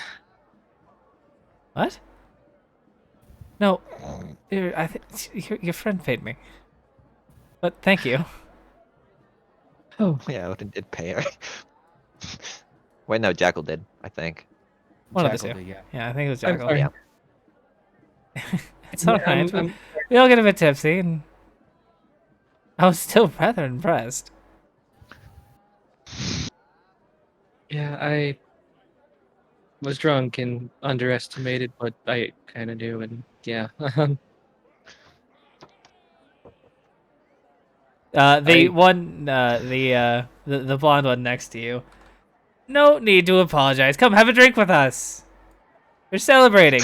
What? No, I think your friend paid me. But thank you. Oh, Yeah, Odin did pay her. Wait, no, Jackal did, I think. One of the Jackal two. did, yeah. Yeah, I think it was I'm Jackal. sorry. Yeah. It's all Yeah, right. We all get a bit tipsy, and I was still rather impressed. yeah, I was drunk and underestimated what I kind of do, and yeah. The I one, the blonde one next to you. No need to apologize. Come have a drink with us. We're celebrating.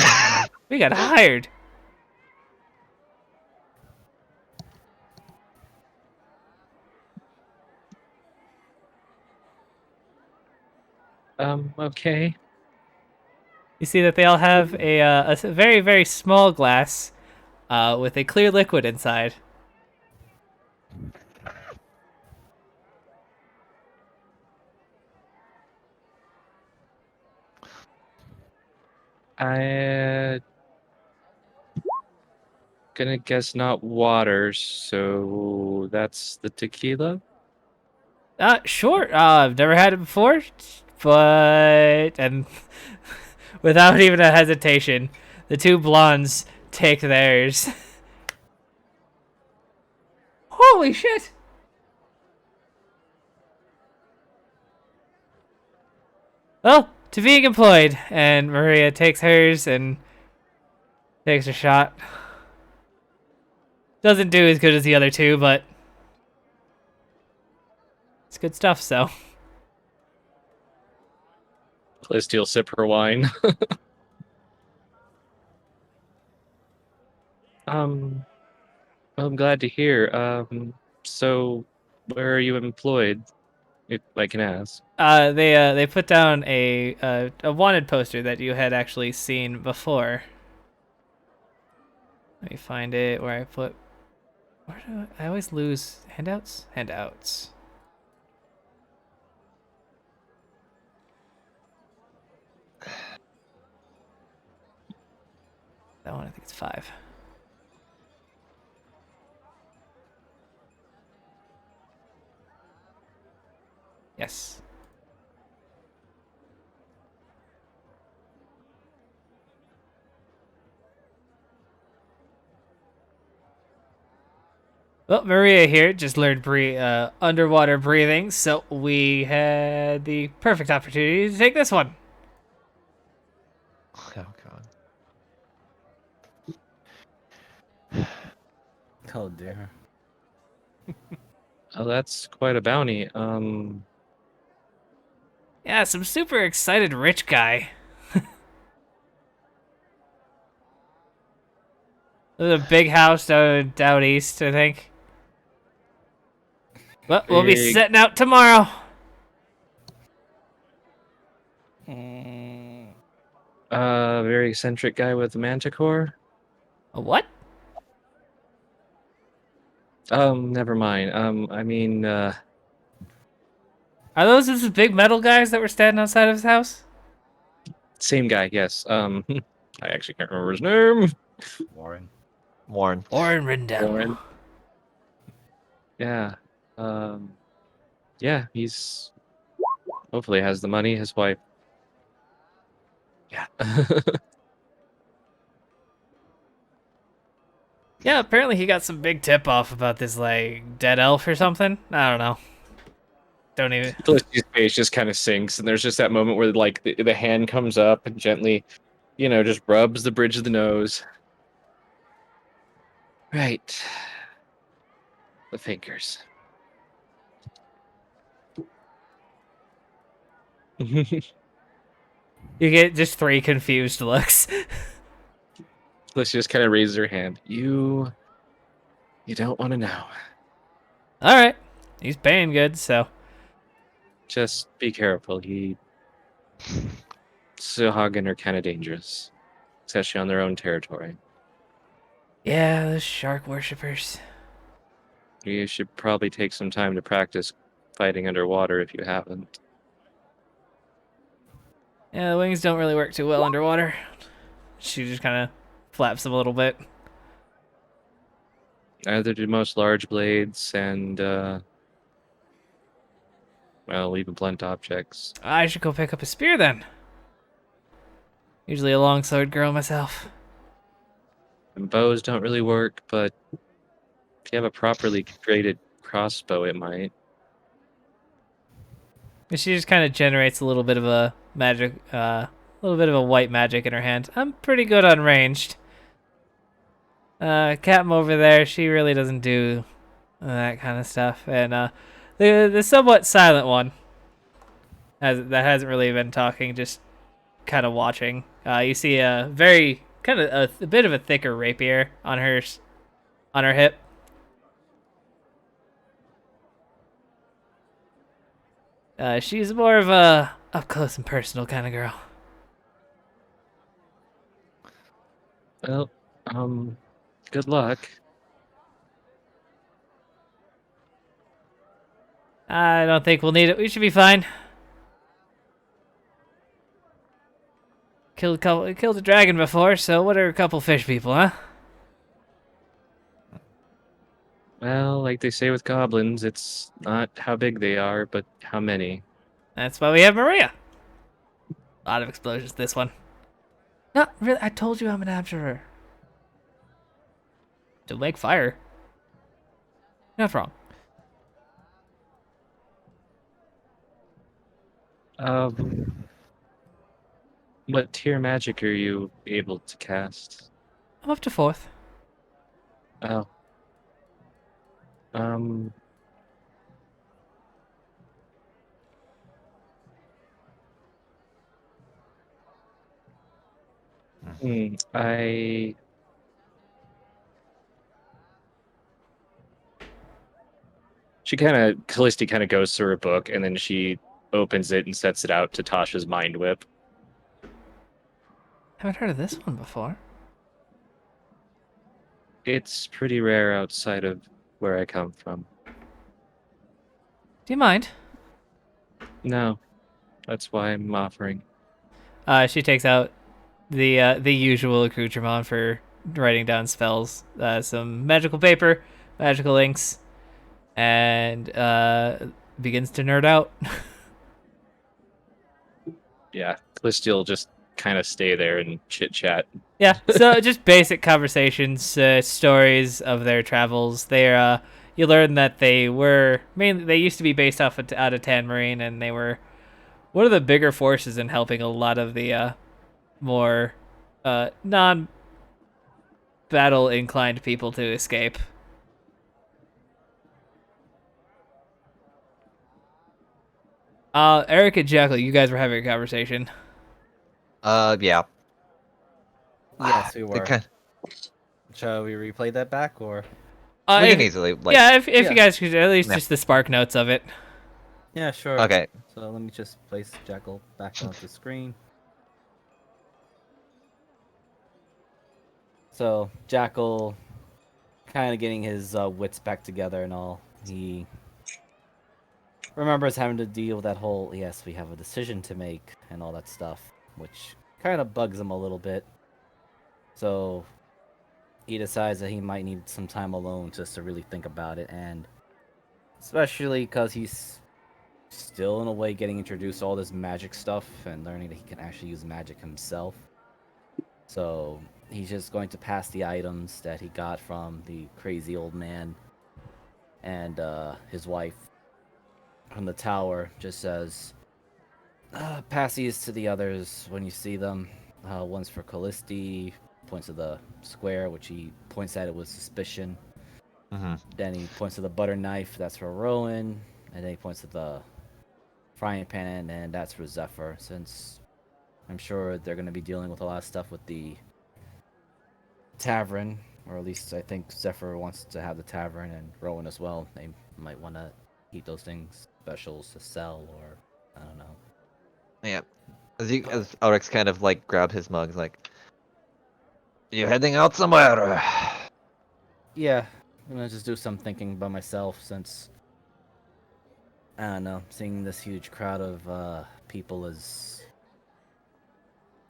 We got hired. okay. You see that they all have a very, very small glass with a clear liquid inside. I gonna guess not water, so that's the tequila. Sure. I've never had it before, but and without even a hesitation, the two blondes take theirs. Holy shit! Well, to being employed, and Maria takes hers and takes a shot. Doesn't do as good as the other two, but it's good stuff. So, Callisti will sip her wine. um, I'm glad to hear. So where are you employed, if I can ask? they put down a wanted poster that you had actually seen before. Let me find it where I put. Where do I always lose handouts? Handouts. That one, I think it's 5. Yes. Well, Maria here just learned underwater breathing, so we had the perfect opportunity to take this one. Oh god. Oh dear. Oh, that's quite a bounty. Yeah, some super excited rich guy. There's a big house down east, I think. Well, we'll be Big. setting out tomorrow. Very eccentric guy with a manticore. A what? Never mind. I mean, Are those the big metal guys that were standing outside of his house? same guy. Yes. I actually can't remember his name. Warren. Warren. Warren Rindell. Warren. Yeah. Um. Yeah. He's hopefully has the money. His wife. Yeah. Yeah, apparently he got some big tip off about this like dead elf or something. I don't know. Don't even. Felicity's face just kind of sinks, and there's just that moment where like the hand comes up and gently, just rubs the bridge of the nose. Right. The fingers. You get just 3 confused looks. Felicity just kind of raises her hand. You don't want to know. All right, he's paying good, so Just be careful. Suhagen are kind of dangerous, especially on their own territory. yeah, the shark worshippers. You should probably take some time to practice fighting underwater if you haven't. Yeah, the wings don't really work too well underwater. She just kind of flaps them a little bit. Either do most large blades and, well, even blunt objects. I should go pick up a spear then. Usually a longsword girl myself. And bows don't really work, but if you have a properly graded crossbow, it might. She just kind of generates a little bit of a magic, a little bit of a white magic in her hand. I'm pretty good on ranged. Captain over there, she really doesn't do that kind of stuff. And the somewhat silent one that hasn't really been talking, just kind of watching. You see a very kind of a bit of a thicker rapier on her hip. She's more of a up close and personal kind of girl. Well, good luck. I don't think we'll need it. We should be fine. Killed a dragon before, so what are a couple fish people, huh? Well, like they say with goblins, it's not how big they are, but how many. That's why we have Maria. A lot of explosions this one. No, really, I told you I'm an abjurer. To make fire. You're not wrong. What tier magic are you able to cast? I'm up to 4th. Oh. Um, I Callisti kind of goes through her book and then she opens it and sets it out to Tasha's mind whip. Haven't heard of this one before. It's pretty rare outside of where I come from. Do you mind? No, that's why I'm offering. She takes out the usual accoutrement for writing down spells. Some magical paper, magical inks, and begins to nerd out. Yeah, Callisti will just kind of stay there and chit chat. Yeah, so just basic conversations, stories of their travels. You learn that they used to be based out of Tan Marine, and they were one of the bigger forces in helping a lot of the more non-battle inclined people to escape. Eric and Jackal, you guys were having a conversation. Yeah. Yes, we They were. kind- Shall we replay that back, or? we If, can easily yeah, if Yeah. you guys could at least Yeah. just the spark notes of it. Yeah, sure. Okay. So let me just place Jackal back onto the screen. So Jackal, kind of getting his wits back together and all, he remembers having to deal with that whole "yes, we have a decision to make" and all that stuff, which kind of bugs him a little bit. So he decides that he might need some time alone just to really think about it, and especially because he's still in a way getting introduced to all this magic stuff and learning that he can actually use magic himself. So he's just going to pass the items that he got from the crazy old man and his wife from the tower. Just says, pass these to the others when you see them. One's for Callisti, points to the square, which he points at it with suspicion. Mm-hmm. Then he points to the butter knife, that's for Rowan. And then he points to the frying pan, and that's for Zephyr, since I'm sure they're going to be dealing with a lot of stuff with the tavern, or at least I think Zephyr wants to have the tavern, and Rowan as well. They might want to keep those things specials to sell, or I don't know. Yeah. As Ulrich kind of like grab his mug, like, you heading out somewhere? Or... Yeah, I'm gonna just do some thinking by myself, since I don't know, seeing this huge crowd of people is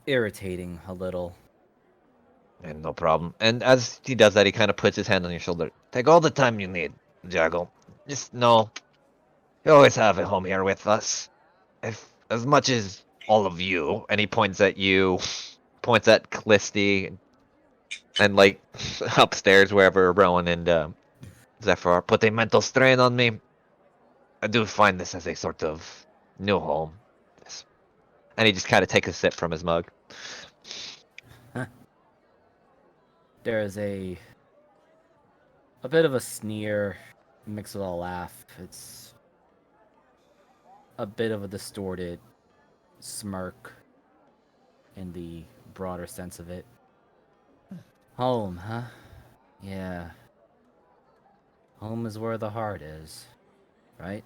irritating a little. And no problem. And as he does that, he kind of puts his hand on your shoulder. Take all the time you need, Jaggle. Just know, you always have a home here with us. If as much as all of you, and he points at you, points at Callisti, and like upstairs wherever Rowan and Zephyr are, put a mental strain on me. I do find this as a sort of new home. Yes. And he just kind of takes a sip from his mug. There is a bit of a sneer mixed with a laugh. It's a bit of a distorted smirk in the broader sense of it. Home, huh? Yeah. Home is where the heart is, right?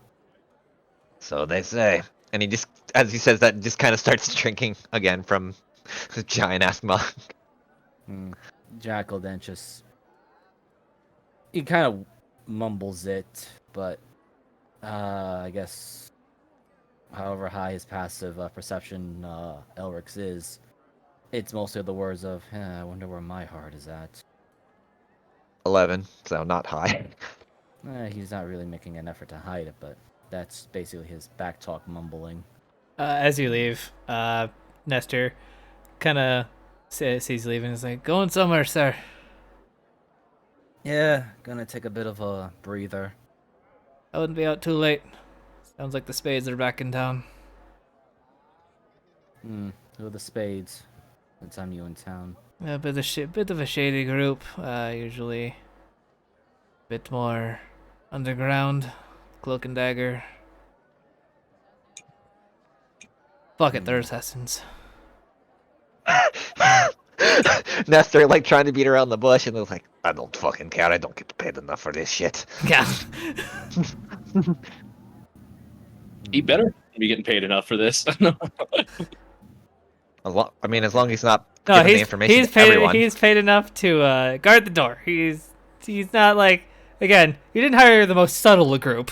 So they say. And he just, as he says that, just kind of starts drinking again from the giant ass mug. Jackal then just he kind of mumbles it, but I guess however high his passive perception Elric's is, it's mostly the words of, I wonder where my heart is at. 11, so not high. He's not really making an effort to hide it, but that's basically his backtalk mumbling. As you leave, Nestor kind of sees leaving. Is like, going somewhere, sir. Yeah, gonna take a bit of a breather. I wouldn't be out too late. Sounds like the Spades are back in town. Who are the Spades? Since I'm new in town. A bit of a shady group. Usually, a bit more underground. Cloak and dagger. Fuck it, they're assassins. Nestor like trying to beat around the bush, and was like, I don't fucking care. I don't get paid enough for this shit. Yeah. He better be getting paid enough for this. I mean, as long as he's not No, giving the information he's to paid. everyone. He's paid enough to guard the door. He's not like, again. You didn't hire the most subtle group.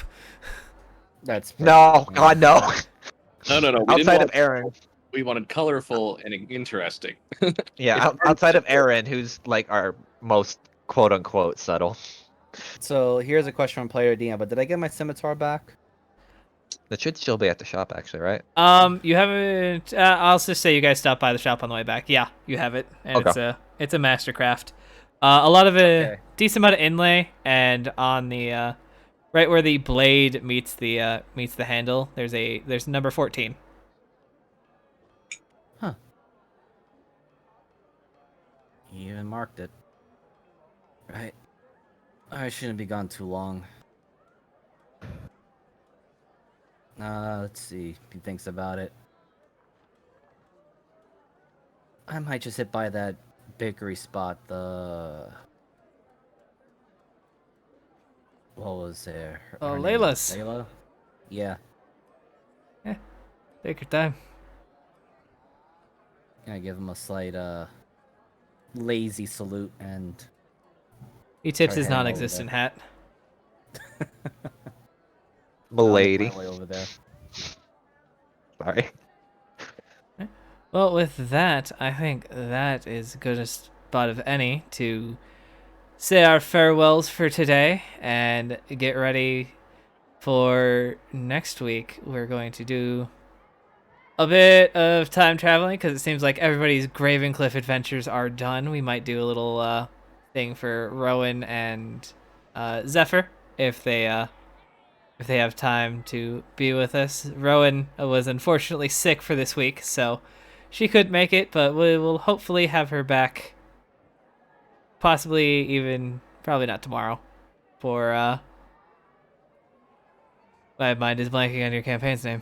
That's No, perfect. God, no. No. We didn't Outside want- of Aaron. We wanted colorful and interesting. Yeah, It's hard outside to of Aaron, who's like our most quote unquote subtle. So here's a question from player DM. But did I get my scimitar back? That should still be at the shop, actually, right? You haven't. I'll just say you guys stopped by the shop on the way back. Yeah, you have it, and Okay. it's a mastercraft. A lot of a Okay. decent amount of inlay, and on the right where the blade meets the handle, there's number 14. Huh. You even marked it. Right. I shouldn't be gone too long. Let's see if he thinks about it. I might just hit by that bakery spot. What was there? Her name? Layla's. Layla? Yeah. Take your time. I give him a slight lazy salute and He tips start his heading over non-existent hat. I'll make Milady. my way over there. Sorry. Well, with that, I think that is good a spot of any to say our farewells for today and get ready for next week. We're going to do a bit of time traveling because it seems like everybody's Gravencliff adventures are done. We might do a little thing for Rowan and Zephyr if they have time to be with us. Rowan was unfortunately sick for this week, so she couldn't make it, but we will hopefully have her back. Possibly even, probably not tomorrow, for my mind is blanking on your campaign's name.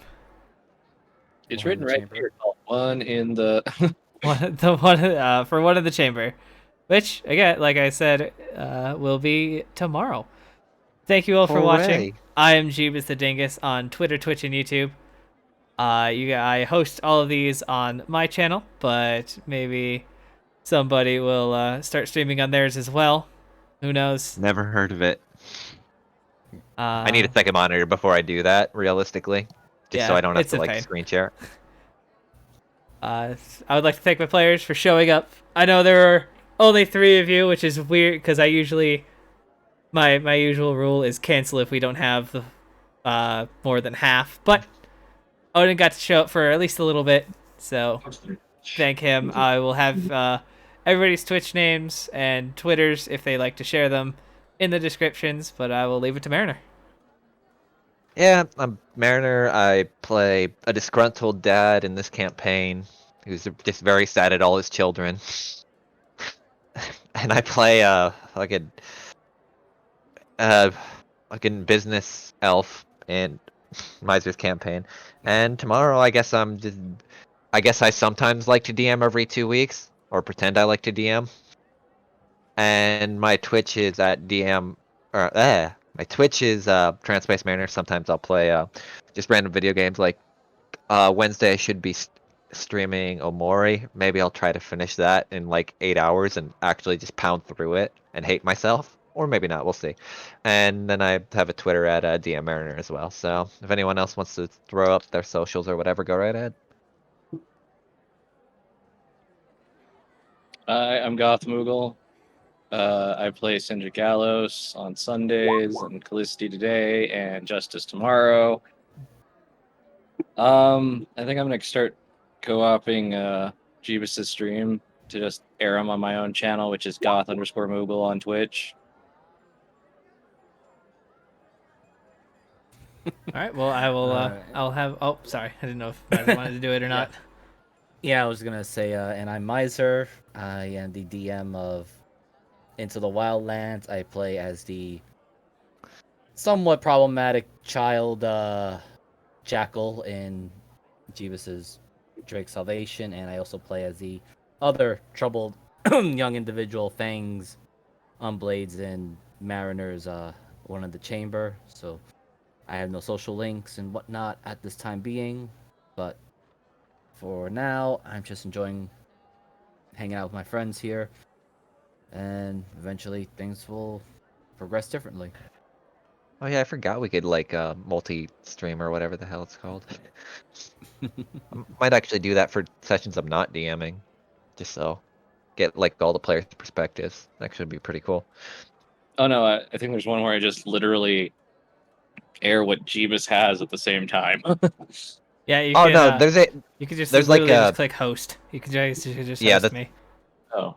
It's One in written the right chamber. here. One in the. For one of the chamber, which again, like I said, will be tomorrow. Thank you all for watching. Hooray. I am Jeebus the Dingus on Twitter, Twitch, and YouTube. I host all of these on my channel, but maybe somebody will start streaming on theirs as well. Who knows? Never heard of it. I need Uh, a second monitor before I do that, realistically. Just so yeah, I don't have it's to a like pain. screen share. I would like to thank my players for showing up. I know there are only 3 of you, which is weird because I usually my usual rule is cancel if we don't have the more than half. But Odin got to show up for at least a little bit, so thank him. I will have everybody's Twitch names and Twitters if they like to share them in the descriptions. But I will leave it to Mariner. Yeah, I'm Mariner. I play a disgruntled dad in this campaign who's just very sad at all his children. And I play uh fucking business elf in Miser's campaign. And tomorrow I guess I sometimes like to DM every 2 weeks, or pretend I like to DM. And my Twitch is at DM or my Twitch is Transpace Mariner. Sometimes I'll play just random video games. Like Wednesday I should be streaming Omori. Maybe I'll try to finish that in like 8 hours and actually just pound through it and hate myself. Or maybe not, we'll see. And then I have a Twitter at DM Mariner as well. So if anyone else wants to throw up their socials or whatever, go right ahead. I'm Goth Moogle. I play Sindra Gallows on Sundays and Callisti today and Justice tomorrow. I think I'm gonna start co-oping Jeebus' stream to just air them on my own channel, which is Goth_Moogle on Twitch. All right. Well, I will. Alright. I'll have. Oh, sorry. I didn't know if Mariner wanted to do it or not. Yeah, I was gonna say, and I'm Miser. I am the DM of Into the Wildlands. I play as the somewhat problematic child Jackal in Jeebus's Drake Salvation, and I also play as the other troubled young individual, Fangs on Blades and Mariner's one of the chamber. So I have no social links and whatnot at this time being, but for now, I'm just enjoying hanging out with my friends here, and eventually things will progress differently. Oh yeah, I forgot we could like multi-stream or whatever the hell it's called. Might actually do that for sessions I'm not DMing, just so get like all the players' perspectives. That should be pretty cool. Oh no, I think there's one where I just literally air what Jeebus has at the same time. Yeah, you Oh can. no, You can just there's like literally a just click host. You can just yeah, host that's me. Oh,